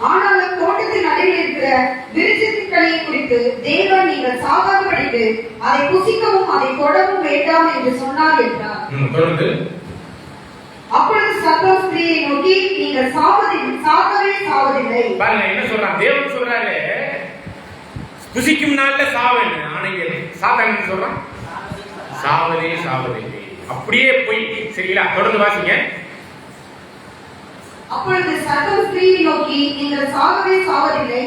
ஆனாலும் தோட்டத்தின் நடுவில் இருக்கிற விருட்சத்தின் கனியை குறித்து தேவன் நீங்கள் சாகாதபடிக்கு அதை புசிக்கவும் அதை தொடவும் வேண்டாம் என்று சொன்னார் என்றார். அப்பொழுது சர்ப்பம் ஸ்திரீயை நோக்கி, நீங்கள் சாகவே சாவதில்லை. பாருங்க என்ன சொல்றான் தேவன். சொல்றாரு புசிக்கும் நாள்ல சாவேன்னு. ஆனா சாத்தான் என்ன சொல்றான்? சாவதே சாவதில்லை. அப்படியே போய். சரிங்களா? தொடர்ந்து வாசிங்க. அப்பொழுது சர்ப்பம் ஸ்திரீயை நோக்கி, நீங்கள் சாகவே சாவதில்லை,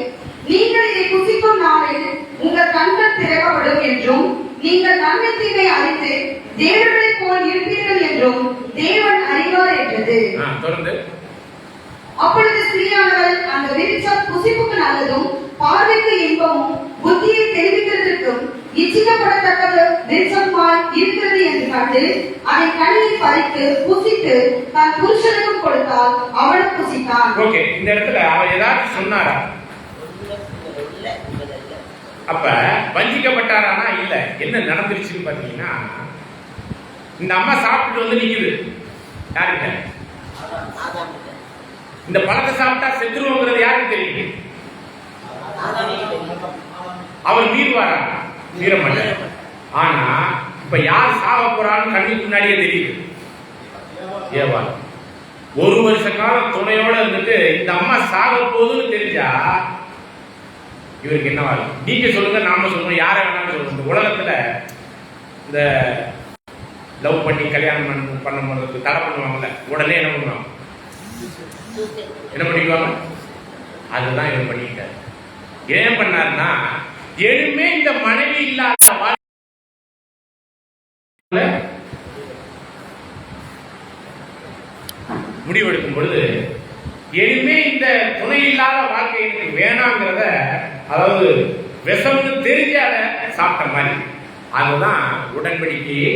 நீங்கள் இதை புசிக்கும் நாளில் உங்கள் கண்கள் திறக்கப்படும் என்றும் நீங்கள் நன்மை தீமை அறிந்து தேவர்களைப் போல் இருப்பீர்கள் என்றும் தேவன் அறிவார் என்றது. தொடர்ந்து. அப்பொழுது ஸ்திரீயானவள் அந்த விருட்சம் புசிப்புக்கு நல்லதும் பார்வைக்கு இன்பமும் புத்தியை தெரிவிக்கிறதற்கும் இச்சிக்கப்படத்தக்க விருட்சமாய் இருக்கிறது என்று கண்டு அதை கனியை பறித்து புசித்து தன் புருஷனுக்கும் கொடுத்தால் அவனும் புசித்தான். ஓகே, இந்த இடத்துல அவர் ஏதாவது சொன்னாரா? அப்ப வஞ்சிக்கப்பட்டாரானா? இல்ல. என்ன நடந்துருச்சுன்னு பாத்தீங்கன்னா, இந்த அம்மா சாப்பிட்டு வந்து நிக்குது. யாருக்கிட்ட? இந்த பழத்தை சாப்பிட்டா செத்துருவோங்கிறது யாருக்கு தெரியும்? அவர் மீறுவாரா? மீற மாட்டார். ஆனா இப்ப யார் சாக போறான்னு கண்ணுக்கு முன்னாடியே தெரியுது. ஏவாள் 1 வருஷ காலம் துணையோட இருந்துட்டு இந்த அம்மா சாக போகுதுன்னு தெரிஞ்சா இவருக்கு என்னவா இருக்கும்? நீங்க சொல்லுங்க, நாம சொல்லுங்க, யார வேணாலும் சொல்லுங்க. இந்த உலகத்துல இந்த லவ் பண்ணி கல்யாணம் பண்ணும்போது தடை பண்ணுவாங்கல்ல, உடனே என்ன பண்ணுவாங்க? என்ன பண்ணிக்குவாங்க? அதுதான் இவர் பண்ணிக்கிட்டார். ஏன் பண்ணாருன்னா, எதுவுமே இந்த மனைவி இல்லாத முடிவெடுக்கும் பொழுது எதுவுமே இந்த துணை இல்லாத வாழ்க்கை எனக்கு வேணாங்கிறத, அதாவது விஷம்னு தெரிஞ்ச அதை சாப்பிட்ட மாதிரி, அதுதான் உடன்படிக்கையை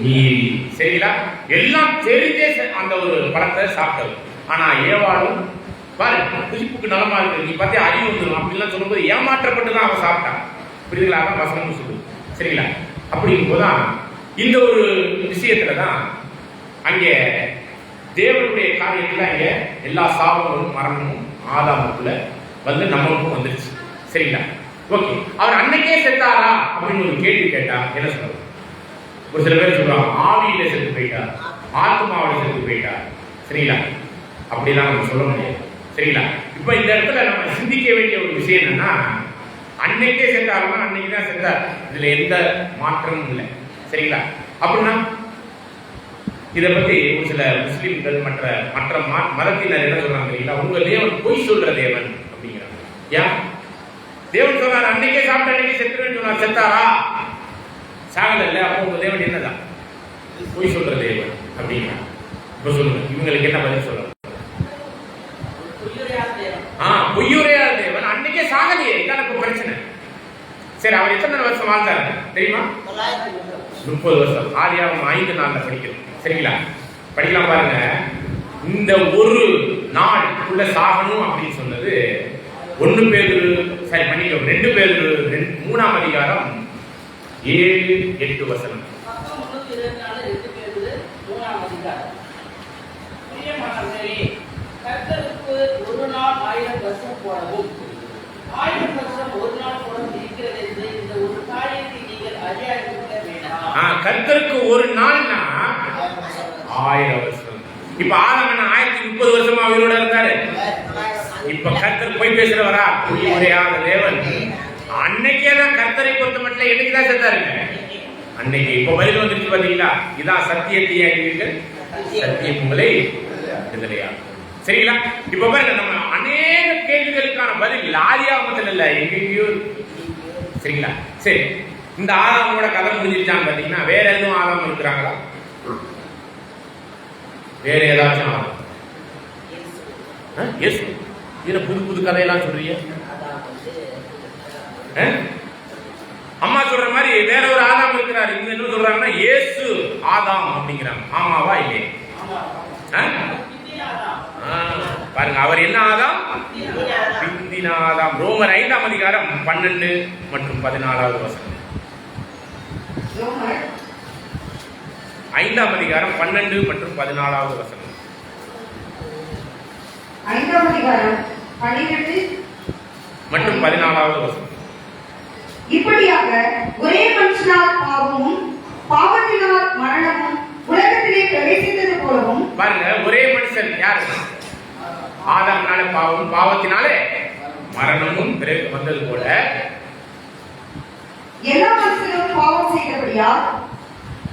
மீறி. சரிங்களா? எல்லாம் தெரிஞ்சே அந்த ஒரு பழத்தை சாப்பிட்டது. ஆனா ஏவாளும் பாருங்க, புசிப்புக்கு நலமா இருக்கு, நீ பார்த்தே அறிவு வந்துடும் அப்படின்லாம் சொல்லும்போது ஏமாற்றப்பட்டு தான் அவன் சாப்பிட்டான். புரியுதுங்களா? தான் வசனம் சொல்லுது. சரிங்களா? அப்படிங்கும் போதுதான் இந்த ஒரு விஷயத்துலதான் அங்கே தேவனுடைய காரியத்துல அங்க எல்லா சாபங்களும் மரணமும் ஆதாமுக்குள்ள வந்து நம்மளுக்கும் வந்துருச்சு. சரிங்களா? ஓகே, அவர் அன்னைக்கே செத்தாரா அப்படின்னு ஒரு கேள்வி கேட்டா என்ன சொல்றது? ஒரு சில பேர் சொல்றாங்க ஆவியில செத்து போயிட்டார், ஆத்மாவில செத்து போயிட்டார். சரிங்களா? அப்படிலாம் நம்ம சொல்ல முடியாது. சரிங்களா? இப்ப இந்த இடத்துல நம்ம சிந்திக்க வேண்டிய ஒரு விஷயம் என்னன்னா, அன்னைக்கே செத்தாருன்னா அன்னைக்குதான் செத்தார், இதுல எந்த மாற்றமும் இல்லை. சரிங்களா? அப்படின்னா இதை பத்தி ஒரு சில முஸ்லிம்கள் மற்ற மதத்தினர் என்ன சொல்றாங்க தெரியுங்களா? உங்க தேவன் பொய் சொல்ற தேவன் அப்படிங்கிறாங்க. ஏன் தேவன் சொன்னார் அன்னைக்கே சாப்பிட்ட அன்னைக்கே செத்துருன்னு சொன்னார், செத்தாரா? சாகல இல்ல. அப்போ உங்க தேவன் என்னதான்? பொய் சொல்ற தேவன் அப்படிங்கிறாங்க. இப்ப சொல்லுங்க, இவங்களுக்கு என்ன பதில் சொல்றாங்க? பொய்யுரையாத தேவன் அன்னைக்கே சாகலையே, இதான் பிரச்சனை. சரி, அவர் எத்தனை வருஷம் வாழ்ந்தாரு தெரியுமா? 30 வருஷம். ஆதியாகமம் 5:4 படிக்கிறோம். சரிங்களா? படிக்கலாம் பாருங்க. இந்த ஒரு நாள் உள்ள சாகணும் அப்படின்னு சொன்னது 2 பேதுரு 3ஆம் அதிகாரம் 7-8 வசனம். பக்கம் 324 2 பேதுரு 3ஆம் அதிகாரம். பிரியமானவர்களே, கர்த்தருக்கு ஒரு நாள் 1000 வருஷம் போலவும் 1000 வருஷம் ஒரு நாள் போலவும் இருக்கிறது என்று இந்த ஒரு காரியத்தை நீங்கள் அறியாதிருக்க வேண்டாம். கர்த்தருக்கு ஒரு நாள்னா 1000 வருஷம். இப்ப ஆதாம் 1030 வருஷமா அவரோட இருந்தாரு. இப்ப கர்த்தர் போய் பேசுறவரா? ஒரேயாத தேவன். அன்னைக்கே தான் கர்த்தரை பொறுத்த மட்டும் என்னைக்குதான் செத்தாருங்க? அன்னைக்கு. இப்ப பதில் வந்துருச்சு பாத்தீங்களா? இதான் சத்தியத்தை அறிவீர்கள், சத்தியம் உங்களை விடுதலையாகும். சரிங்களா? இப்ப பாருங்க, நம்ம அநேக கேள்விகளுக்கான பதில் ஆதியாகமத்தில் இல்ல, எங்கேயோ. சரிங்களா? சரி, இந்த ஆதாமோட கதை முடிஞ்சிருச்சான்னு பாத்தீங்கன்னா வேற எதுவும் ஆதாம் இருக்கிறாங்களா? வேற ஏதாச்சும் ஆதாம்? இயேசு. இதுல புது புது கதையெல்லாம் சொல்றீங்க. அம்மா சொல்ற மாதிரி வேற ஒரு ஆதாம் இருக்கிறாரு. இவங்க என்ன சொல்றாங்கன்னா இயேசு ஆதாம் அப்படிங்கிறாங்க. ஆமாவா இல்லையே? பாருங்க, அவர் என்ன ஆதாம்? பிந்தின ஆதாம். ரோமர் 5ஆம் அதிகாரம் 12 மற்றும் 14வது வசனம். ரோமர் 5ஆம் அதிகாரம் 12 மற்றும் 14வது வசனம். 5ஆம் அதிகாரம் 12 மற்றும் 14வது வசனம். இப்படியாக ஒரே மனுஷனால் பாவமும் பாவத்தினால் மரணமும் உலகத்திலே பிரவேசித்தது போலவும். பாருங்க, ஒரே மனுஷன் யாரு? ஆதாம்னால பாவம், பாவத்தினாலே மரணமும் வந்தது போல எல்லா மனுஷரும் பாவம் செய்தபடியால்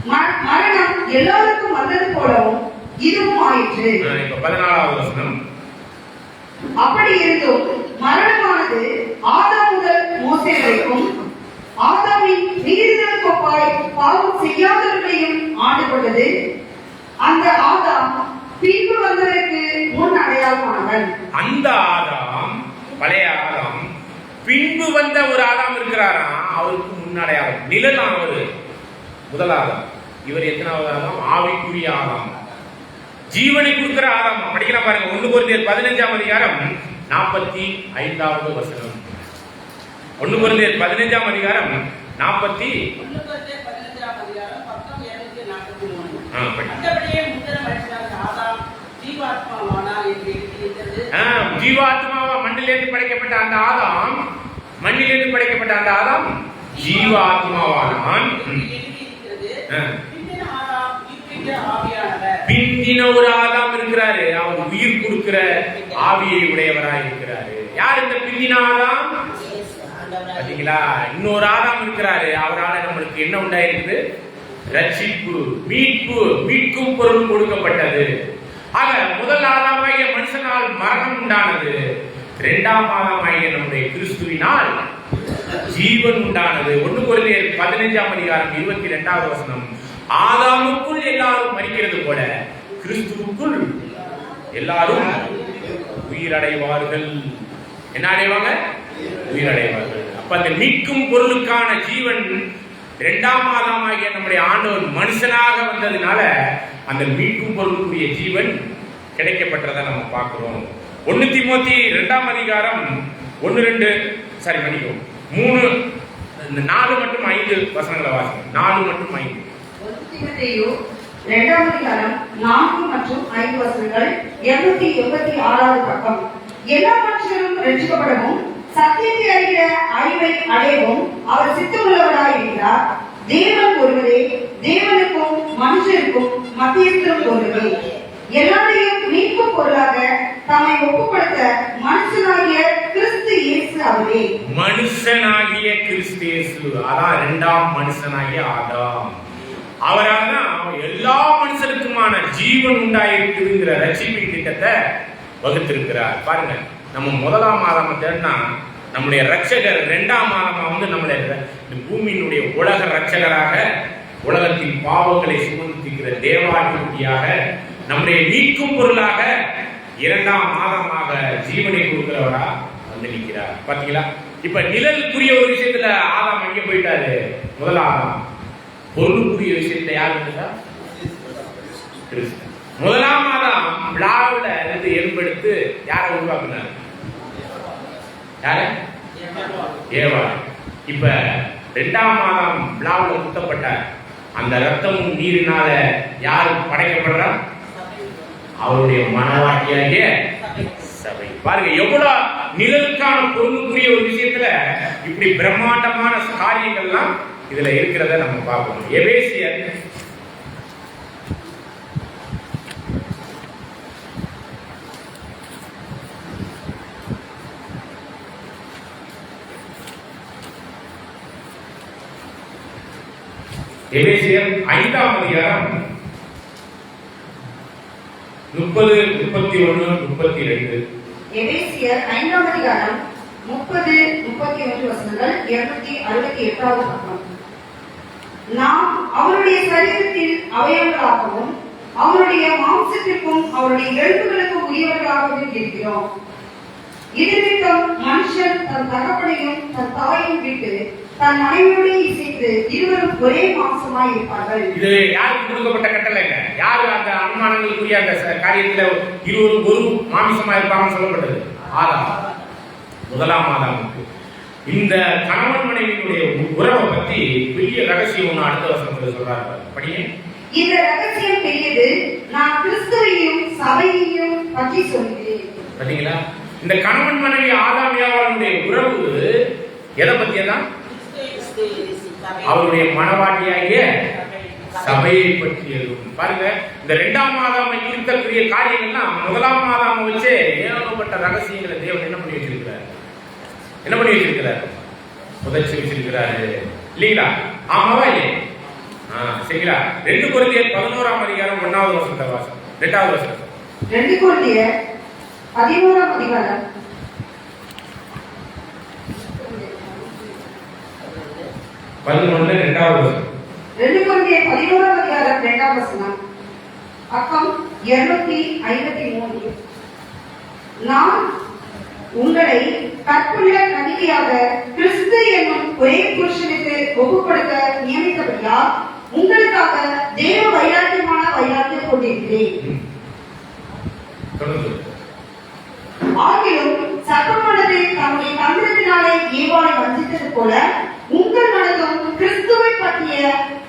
மரணம் எல்லாருக்கும் வந்தது போலவும் இதுவும் ஆயிற்று. இப்ப 14வது வசனம். அப்படி இருந்தும் மரணமானது ஆதாம் முதல் மோசே வரைக்கும் ஆதாமின் விகிதங்களுக்கொப்பாய் பாவம் செய்யாதவர்களையும் ஆண்டு கொண்டது. அந்த ஆதாம் பின்பு வந்ததற்கு முன் அடையாளமானவன். அந்த ஆதாம், பழைய ஆதாம், பின்பு வந்த ஒரு ஆதாம் இருக்கிறாராம். அவருக்கு முன்னடையாளம் நிழலாம். அவரு முதல் ஆதாம். இவர் எத்தனாவது ஆதாம்? ஆவிக்குரிய ஆதாம், ஜீவனை கொடுக்கிற ஆதாம். படிக்கலாம் பாருங்க. 1 கொரிந்தியர் 15ஆம் அதிகாரம் 45வது வசனம். 1 கொரிந்தியர் 15ஆம் அதிகாரம் 15ஆம் அதிகாரம் பக்கம் 243. மற்றபடியே முந்தின மனுஷனாக ஆதாம் ஜீவாத்மாவானார் என்று எழுதியிருக்கிறது. ஜீவாத்மாவா மண்ணிலிருந்து படைக்கப்பட்ட அந்த ஆதாம், மண்ணிலிருந்து படைக்கப்பட்ட அந்த ஆதாம் ஜீவாத்மாவானான். பிந்தின ஒரு ஆதாம் இருக்கிறாரு. அவர் உயிர் கொடுக்கிற ஆவியை உடையவராய் இருக்கிறாரு. யார் இந்த பிந்தின ஆதாம்? பாத்தீங்களா? இன்னொரு ஆதாம் இருக்கிறாரு. அவரால் நம்மளுக்கு என்ன உண்டாயிருக்குது? ரட்சிப்பு, மீட்பு, மீட்கும் பொருள் கொடுக்கப்பட்டது. ஆக முதல் ஆதாமாகிய மனுஷனால் மரணம் உண்டானது. 2ஆம் ஆதாமாகிய நம்முடைய கிறிஸ்துவினால் ஜீவன் உண்டானது. 1 கொரிந்தியர் 15ஆம் அதிகாரம் 22வது வசனம். ஆதாமுக்குள் எல்லாரும் மரிக்கிறது போல கிறிஸ்துவுக்குள் எல்லாரும் உயிரடைவார்கள். என்ன அடைவாங்க? உயிரடைவார்கள். அப்ப அந்த மீட்கும் பொருளுக்கான ஜீவன் 2ஆம் ஆதாமாகிய நம்முடைய ஆண்டவர் மனுஷனாக வந்ததுனால அந்த மீட்கும் பொருளுக்குரிய ஜீவன் கிடைக்கப்பட்டதை நம்ம பார்க்கிறோம். 1 தீமோத்தி 2ஆம் அதிகாரம் 1-2 சரி மன்னிக்கும் 3 4 மற்றும் 5 வசனங்களை வாசிங்க. 4 மற்றும் 5. 1 தீமோத்தேயு 2ஆம் அதிகாரம் 4 மற்றும் 5 வசனங்கள். 286வது பக்கம். எல்லா மனுஷரும் ரட்சிக்கப்படவும் சத்தியத்தை அறிகிற அறிவை அடையவும் அவர் சித்தமுள்ளவராய் இருக்கிறார். தேவன் ஒருவரே, தேவனுக்கும் மனுஷருக்கும் மத்தியஸ்தரும் ஒருவரே. எல்லாரையும் மீட்கும் பொருளாக தம்மை ஒப்புக்கொடுத்த மனுஷனாகிய கிறிஸ்து இயேசு அவரே. மனுஷனாகிய கிறிஸ்து இயேசு, அதான் 2ஆம் மனுஷனாகிய ஆதாம். அவரால் தான் எல்லா மனுஷனுக்குமான ஜீவன் உண்டாயிருக்குதுங்கிற ரட்சிப்பின் திட்டத்தை வகுத்திருக்கிறார். பாருங்க, நம்ம 1ஆம் ஆதாம தேடினா நம்முடைய ரட்சகர் 2ஆம் ஆதாமா வந்து நம்முடைய பூமியினுடைய உலக ரட்சகராக, உலகத்தின் பாவங்களை சுமந்திருக்கிற தேவாதிபதியாக, நம்முடைய மீட்கும் பொருளாக 2ஆம் ஆதாமாக ஜீவனை கொடுக்கிறவரா வந்து நிற்கிறார். பாத்தீங்களா? இப்ப நிழலுக்குரிய ஒரு விஷயத்துல ஆதாம் அங்கே போயிட்டாரு, முதலாம் ஆதாம். பொருளுக்குரிய விஷயத்துல யார் இருந்தா? கிறிஸ்து. முதலாம் ஆதாம் விழாவுல இருந்து ஏற்படுத்து யாரை உருவாக்குனார்? யார? ஏவா. இப்ப இரண்டாம் ஆதாம் விழாவுல குத்தப்பட்டார். அந்த ரத்தமும் நீரினால யாரு படைக்கப்படுறா? அவருடைய மனவாட்டியாகிய சபை. பாருங்க எவ்வளவு நிழலுக்கான பொருளுக்குரிய ஒரு விஷயத்துல இப்படி பிரம்மாண்டமான காரியங்கள்லாம் இதுல இருக்கிறத நம்ம பார்க்கணும். எபேசியர் எபேசியர் 5ஆம் அதிகாரம் 30, 31, 32. எபேசியர் 5ஆம் அதிகாரம் 30, 31 வசனங்கள் 268வது பக்கம். நாம் அவருடைய சரீரத்தில் அவயவங்களாகவும் அவருடைய மாம்சத்திற்கும் அவருடைய எலும்புகளுக்கும் உரியவர்களாகவும் இருக்கிறோம். இது நிமித்தம் மனுஷன் தன் தகப்பனையும் தன் தாயையும் விட்டு தன் மனைவியோடு இசைத்து இருவரும் ஒரே மாம்சமாய் இருப்பார்கள். இது யாருக்கு கொடுக்கப்பட்ட கட்டளைங்க? யாரு அந்த அனுமானங்களுக்குரிய அந்த காரியத்துல இருவரும் ஒரு மாமிசமா இருப்பாங்கன்னு சொல்லப்பட்டது? ஆதாம், முதலாம் ஆதாமுக்கு. இந்த கணவன் மனைவியினுடைய உறவை பத்தி பெரிய ரகசியம் ஒண்ணு அடுத்த வசனத்துல சொல்றாரு. படியே. இந்த ரகசியம் பெரியது, நான் கிறிஸ்துவையும் சபையையும் பற்றி சொல்கிறேன். பாத்தீங்களா? இந்த கணவன் மனைவி ஆதாம் ஏவாளுடைய உறவு எதை பத்தியதான்? அவருடைய மனவாட்டியாகிய சபையை பற்றியதும். பாருங்க, இந்த இரண்டாம் ஆதாமை குறித்தக்கூடிய காரியங்கள்லாம் முதலாம் ஆதாமை வச்சு ஏகப்பட்ட ரகசியங்களை தேவன் என்ன பண்ணி வச்சிருக்கிறார்? என்ன பண்ணி வச்சிருக்கிறார்? புதைச்சி வச்சிருக்கிறாரு இல்லீங்களா? ஆமாவா இல்லையா? சரிங்களா? 2 கொரிந்தியர் 11ஆம் அதிகாரம் 1வது வசனத்தை வாசம். 2வது வசனம். 2 கொரிந்தியர் 11ஆம் அதிகாரம் 11 2வது வசனம். 2 கொரிந்தியர் 11ஆம் அதிகாரம் 2வது வசனம். பக்கம் 253. நான் உங்களை கற்புள்ள கன்னிகையாக கிறிஸ்து என்னும் ஒரே புருஷனுக்கு ஒப்புக் கொடுக்க நியமித்தபடியால் உங்களுக்காக தேவ வைராக்கியமான வைராக்கியம் கொண்டிருக்கிறேன். ஆகிலும் சர்ப்பமானது தம்முடைய தந்திரத்தினாலே ஏவாளை வஞ்சித்தது போல உங்கள் மனதும் கிறிஸ்துவை பற்றிய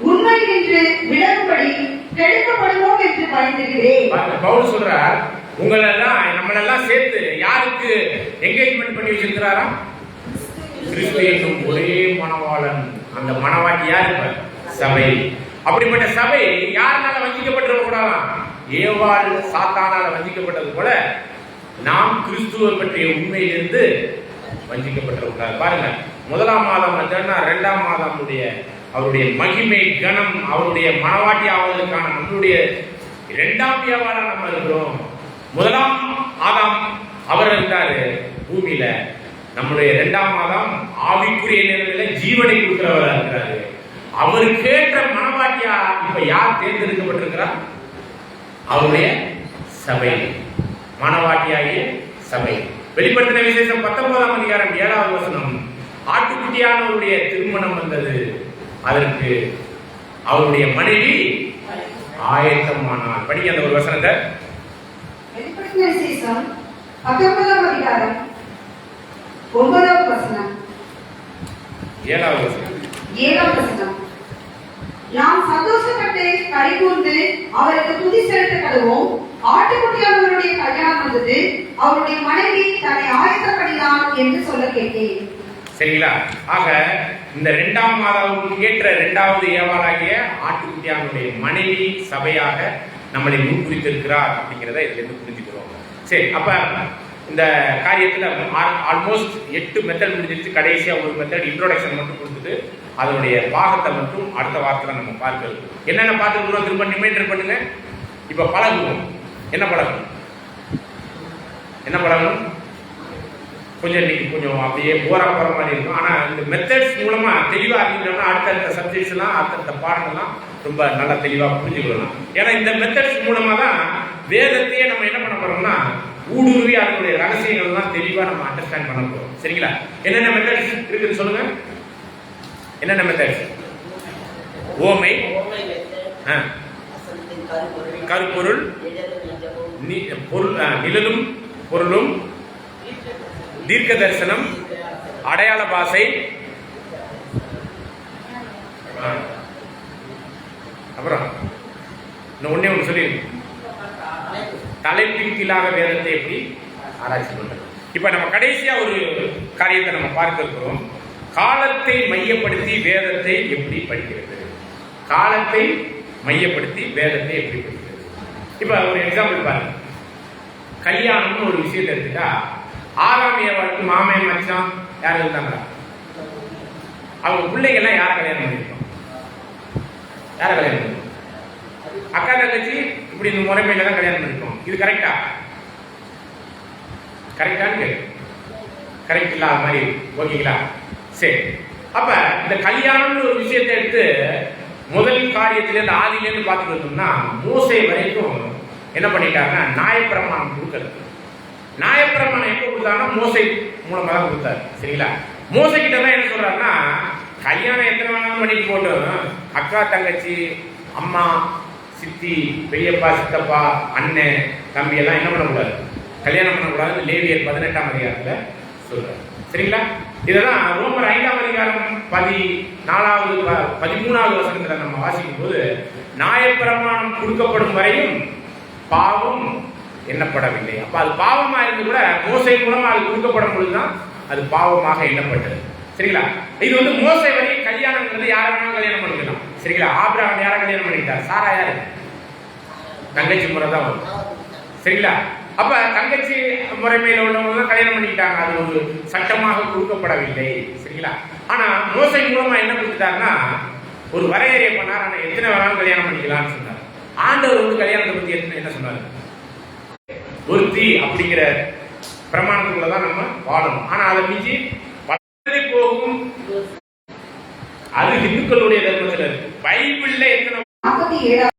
உண்மை என்று விளக்கும்படி கெடுக்கப்படுவோம் என்று பயந்துகிறேன். பவுல் சொல்றார், உங்களெல்லாம் நம்மளெல்லாம் சேர்த்து யாருக்கு என்கேஜ்மெண்ட் பண்ணி வச்சிருக்கிறாரா? கிறிஸ்து என்னும் ஒரே மணவாளன். அந்த மணவாட்டி யாரு? சபை. அப்படிப்பட்ட சபை யாருனால வஞ்சிக்கப்பட்டிருக்க கூடாதான்? ஏவாள் சாத்தானால வஞ்சிக்கப்பட்டது போல நாம் கிறிஸ்துவை பற்றிய உண்மையிலிருந்து வஞ்சிக்கப்பட்டிருக்கிறார். பாருங்க, முதலாம் மாதம் இரண்டாம் மாதமுடைய அவருடைய மகிமை கணம், அவருடைய மனவாட்டி ஆவதற்கான நம்மளுடைய இரண்டாம் ஏவாளா நம்ம இருக்கிறோம். முதலாம் ஆதாம் அவர் இருந்தாரு பூமியில. நம்முடைய இரண்டாம் ஆதாம் ஆவிக்குரிய நிலையில ஜீவனை கொடுக்கிறவரா இருக்கிறாரு. அவருக்கேற்ற மனவாட்டியா இப்ப யார் தேர்ந்தெடுக்கப்பட்டிருக்கிறார்? அவருடைய சபை, மனவாட்டியாகிய சபை. வெளிப்படுத்தின விசேஷம் 19ஆம் அதிகாரம் 7வது வசனம். ஆட்டுக்குட்டியானவருடைய திருமணம் வந்தது, அதற்கு அவருடைய மனைவி ஆயத்தமானார். படிக்க அந்த ஒரு வசனத்தை. வெளிப்படுத்தின விசேஷம் 19ஆம் அதிகாரம் 9வது வசனம். 7வது வசனம். 7வது வசனம். நாம் சந்தோஷப்பட்டு கைகூர்ந்து அவருக்கு துதி செலுத்த கடவோம். ஆட்டுக்குட்டியானவருடைய கல்யாணம் வந்தது, அவருடைய மனைவி தன்னை ஆயத்தப்படினார் என்று சொல்ல கேட்டேன். சரிங்களா? ஆக இந்த இரண்டாம் மாதாவுக்கு ஏற்ற இரண்டாவது ஏவாளாகிய ஆட்டுக்குட்டியானுடைய மனைவி சபையாக நம்மளை முன்குறித்திருக்கிறார் அப்படிங்கிறத இதுல இருந்து புரிஞ்சுக்கிறோம். சரி, அப்ப இந்த காரியத்துல ஆல்மோஸ்ட் 8 மெத்தட் முடிஞ்சிருச்சு. கடைசியா ஒரு மெத்தட் இன்ட்ரோடக்ஷன் மட்டும் கொடுத்துட்டு அதனுடைய பாகத்தை மட்டும் அடுத்த வாரத்துல நம்ம பார்க்கலாம். என்னென்ன பார்த்துக்கிறோம் திரும்ப ரிமைண்டர் பண்ணுங்க. இப்ப பழகுவோம். என்ன பழகணும்? என்ன பழகணும்? கொஞ்சம் இன்னைக்கு கொஞ்சம் அப்படியே போரா போற மாதிரி இருக்கும். ஆனா இந்த மெத்தட்ஸ் மூலமா தெளிவா அறிஞ்சிட்டோம்னா அடுத்தடுத்த சப்ஜெக்ட்ஸ் எல்லாம் அடுத்தடுத்த பாடங்கள்லாம் ரொம்ப நல்லா தெளிவா புரிஞ்சுக்கலாம். ஏன்னா இந்த மெத்தட்ஸ் மூலமா தான் வேதத்தையே நம்ம என்ன பண்ண போறோம்னா ஊடுருவி அதனுடைய ரகசியங்கள் எல்லாம் தெளிவா நம்ம அண்டர்ஸ்டாண்ட் பண்ண போறோம். சரிங்களா? என்னென்ன மெத்தட்ஸ் இருக்குன்னு சொல்லுங்க. என்னென்ன மெத்தட்ஸ்? ஓமை, கருப்பொருள், நிழலும் பொருளும், தீர்க்க தரிசனம், அடையாள பாசை, அப்புறம் ஒன்னே ஒன்று சொல்லி தலைப்பின் கீழாக வேதத்தை எப்படி ஆராய்ச்சி பண்றது. இப்ப நம்ம கடைசியா ஒரு காரியத்தை நம்ம பார்க்க இருக்கிறோம். காலத்தை மையப்படுத்தி வேதத்தை எப்படி படிக்கிறது. காலத்தை மையப்படுத்தி வேதத்தை எப்படி படிக்கிறது. இப்ப ஒரு எக்ஸாம்பிள் பாருங்க. கல்யாணம்னு ஒரு விஷயத்தை எடுத்துட்டா ஆறாம் ஏவாளுக்கு மாமன் மச்சான் யார் இருந்தாங்களா? அவங்க பிள்ளைகள்லாம் யாரை கல்யாணம் பண்ணிருக்கோம்? யாரை கல்யாணம் பண்ணிருக்கோம்? அக்கா தங்கச்சி இப்படி இந்த முறைமையில தான் கல்யாணம் பண்ணிருக்கோம். இது கரெக்டா? கரெக்டான்னு கரெக்ட் இல்லாத மாதிரி ஓகேங்களா? சரி. அப்ப இந்த கல்யாணம்னு ஒரு விஷயத்தை எடுத்து முதல் காரியத்திலேருந்து ஆதியிலேருந்து பார்த்துட்டு வந்தோம்னா மோசே வரைக்கும் என்ன பண்ணிட்டாருன்னா நியாயப்பிரமாணம் கொடுக்கறது. நியாயப்பிரமாணம் எப்போ கொடுத்தாங்கன்னா மோசை மூலமா தான் கொடுத்தாரு. சரிங்களா? மோசை கிட்ட தான் என்ன சொல்றாருன்னா கல்யாணம் எத்தனை வேணாலும் பண்ணிட்டு போட்டோம், அக்கா தங்கச்சி அம்மா சித்தி பெரியப்பா சித்தப்பா அண்ணன் தம்பி எல்லாம் என்ன பண்ணக்கூடாது, கல்யாணம் பண்ணக்கூடாது. லேவியர் 18ஆம் அதிகாரத்துல சொல்றாரு. சரிங்களா? இதெல்லாம் ரோமர் 5ஆம் அதிகாரம் 13வது வசனத்துல நம்ம வாசிக்கும் போது நியாயப்பிரமாணம் கொடுக்கப்படும் வரையும் பாவம் எண்ணப்படவில்லை. அப்ப அது பாவமா இருந்து கூட மோசை மூலமா அது கொடுக்கப்படும் பொழுதுதான் அது பாவமாக எண்ணப்பட்டது. சரிங்களா? இது வந்து மோசை வரை கல்யாணம்ங்கிறது யார வேணாலும் கல்யாணம் பண்ணிக்கலாம். சரிங்களா? ஆபிரகாம் யார கல்யாணம் பண்ணிட்டார்? சாரா யாரு? தங்கச்சி முறை தான் வரும். சரிங்களா? அப்ப தங்கச்சி முறைமையில உள்ளவங்க கல்யாணம் பண்ணிக்கிட்டாங்க. அது ஒரு சட்டமாக கொடுக்கப்படவில்லை. சரிங்களா? ஆனா மோசை மூலமா என்ன கொடுத்துட்டாருன்னா ஒரு வரையறையை பண்ணார். ஆனா எத்தனை வேணாலும் கல்யாணம் பண்ணிக்கலாம்னு சொன்னார். ஆண்டவர் வந்து கல்யாணத்தை பத்தி என்ன சொன்னாரு? ஒருத்தி அப்படிங்கிற பிரமாணத்துக்குள்ளதான் நம்ம வாழணும். ஆனா அதை மிஞ்சி வளர்ந்து போகும் அது இந்துக்களுடைய தர்மத்தில் இருக்கு. பைபிள்ல எத்தனை 47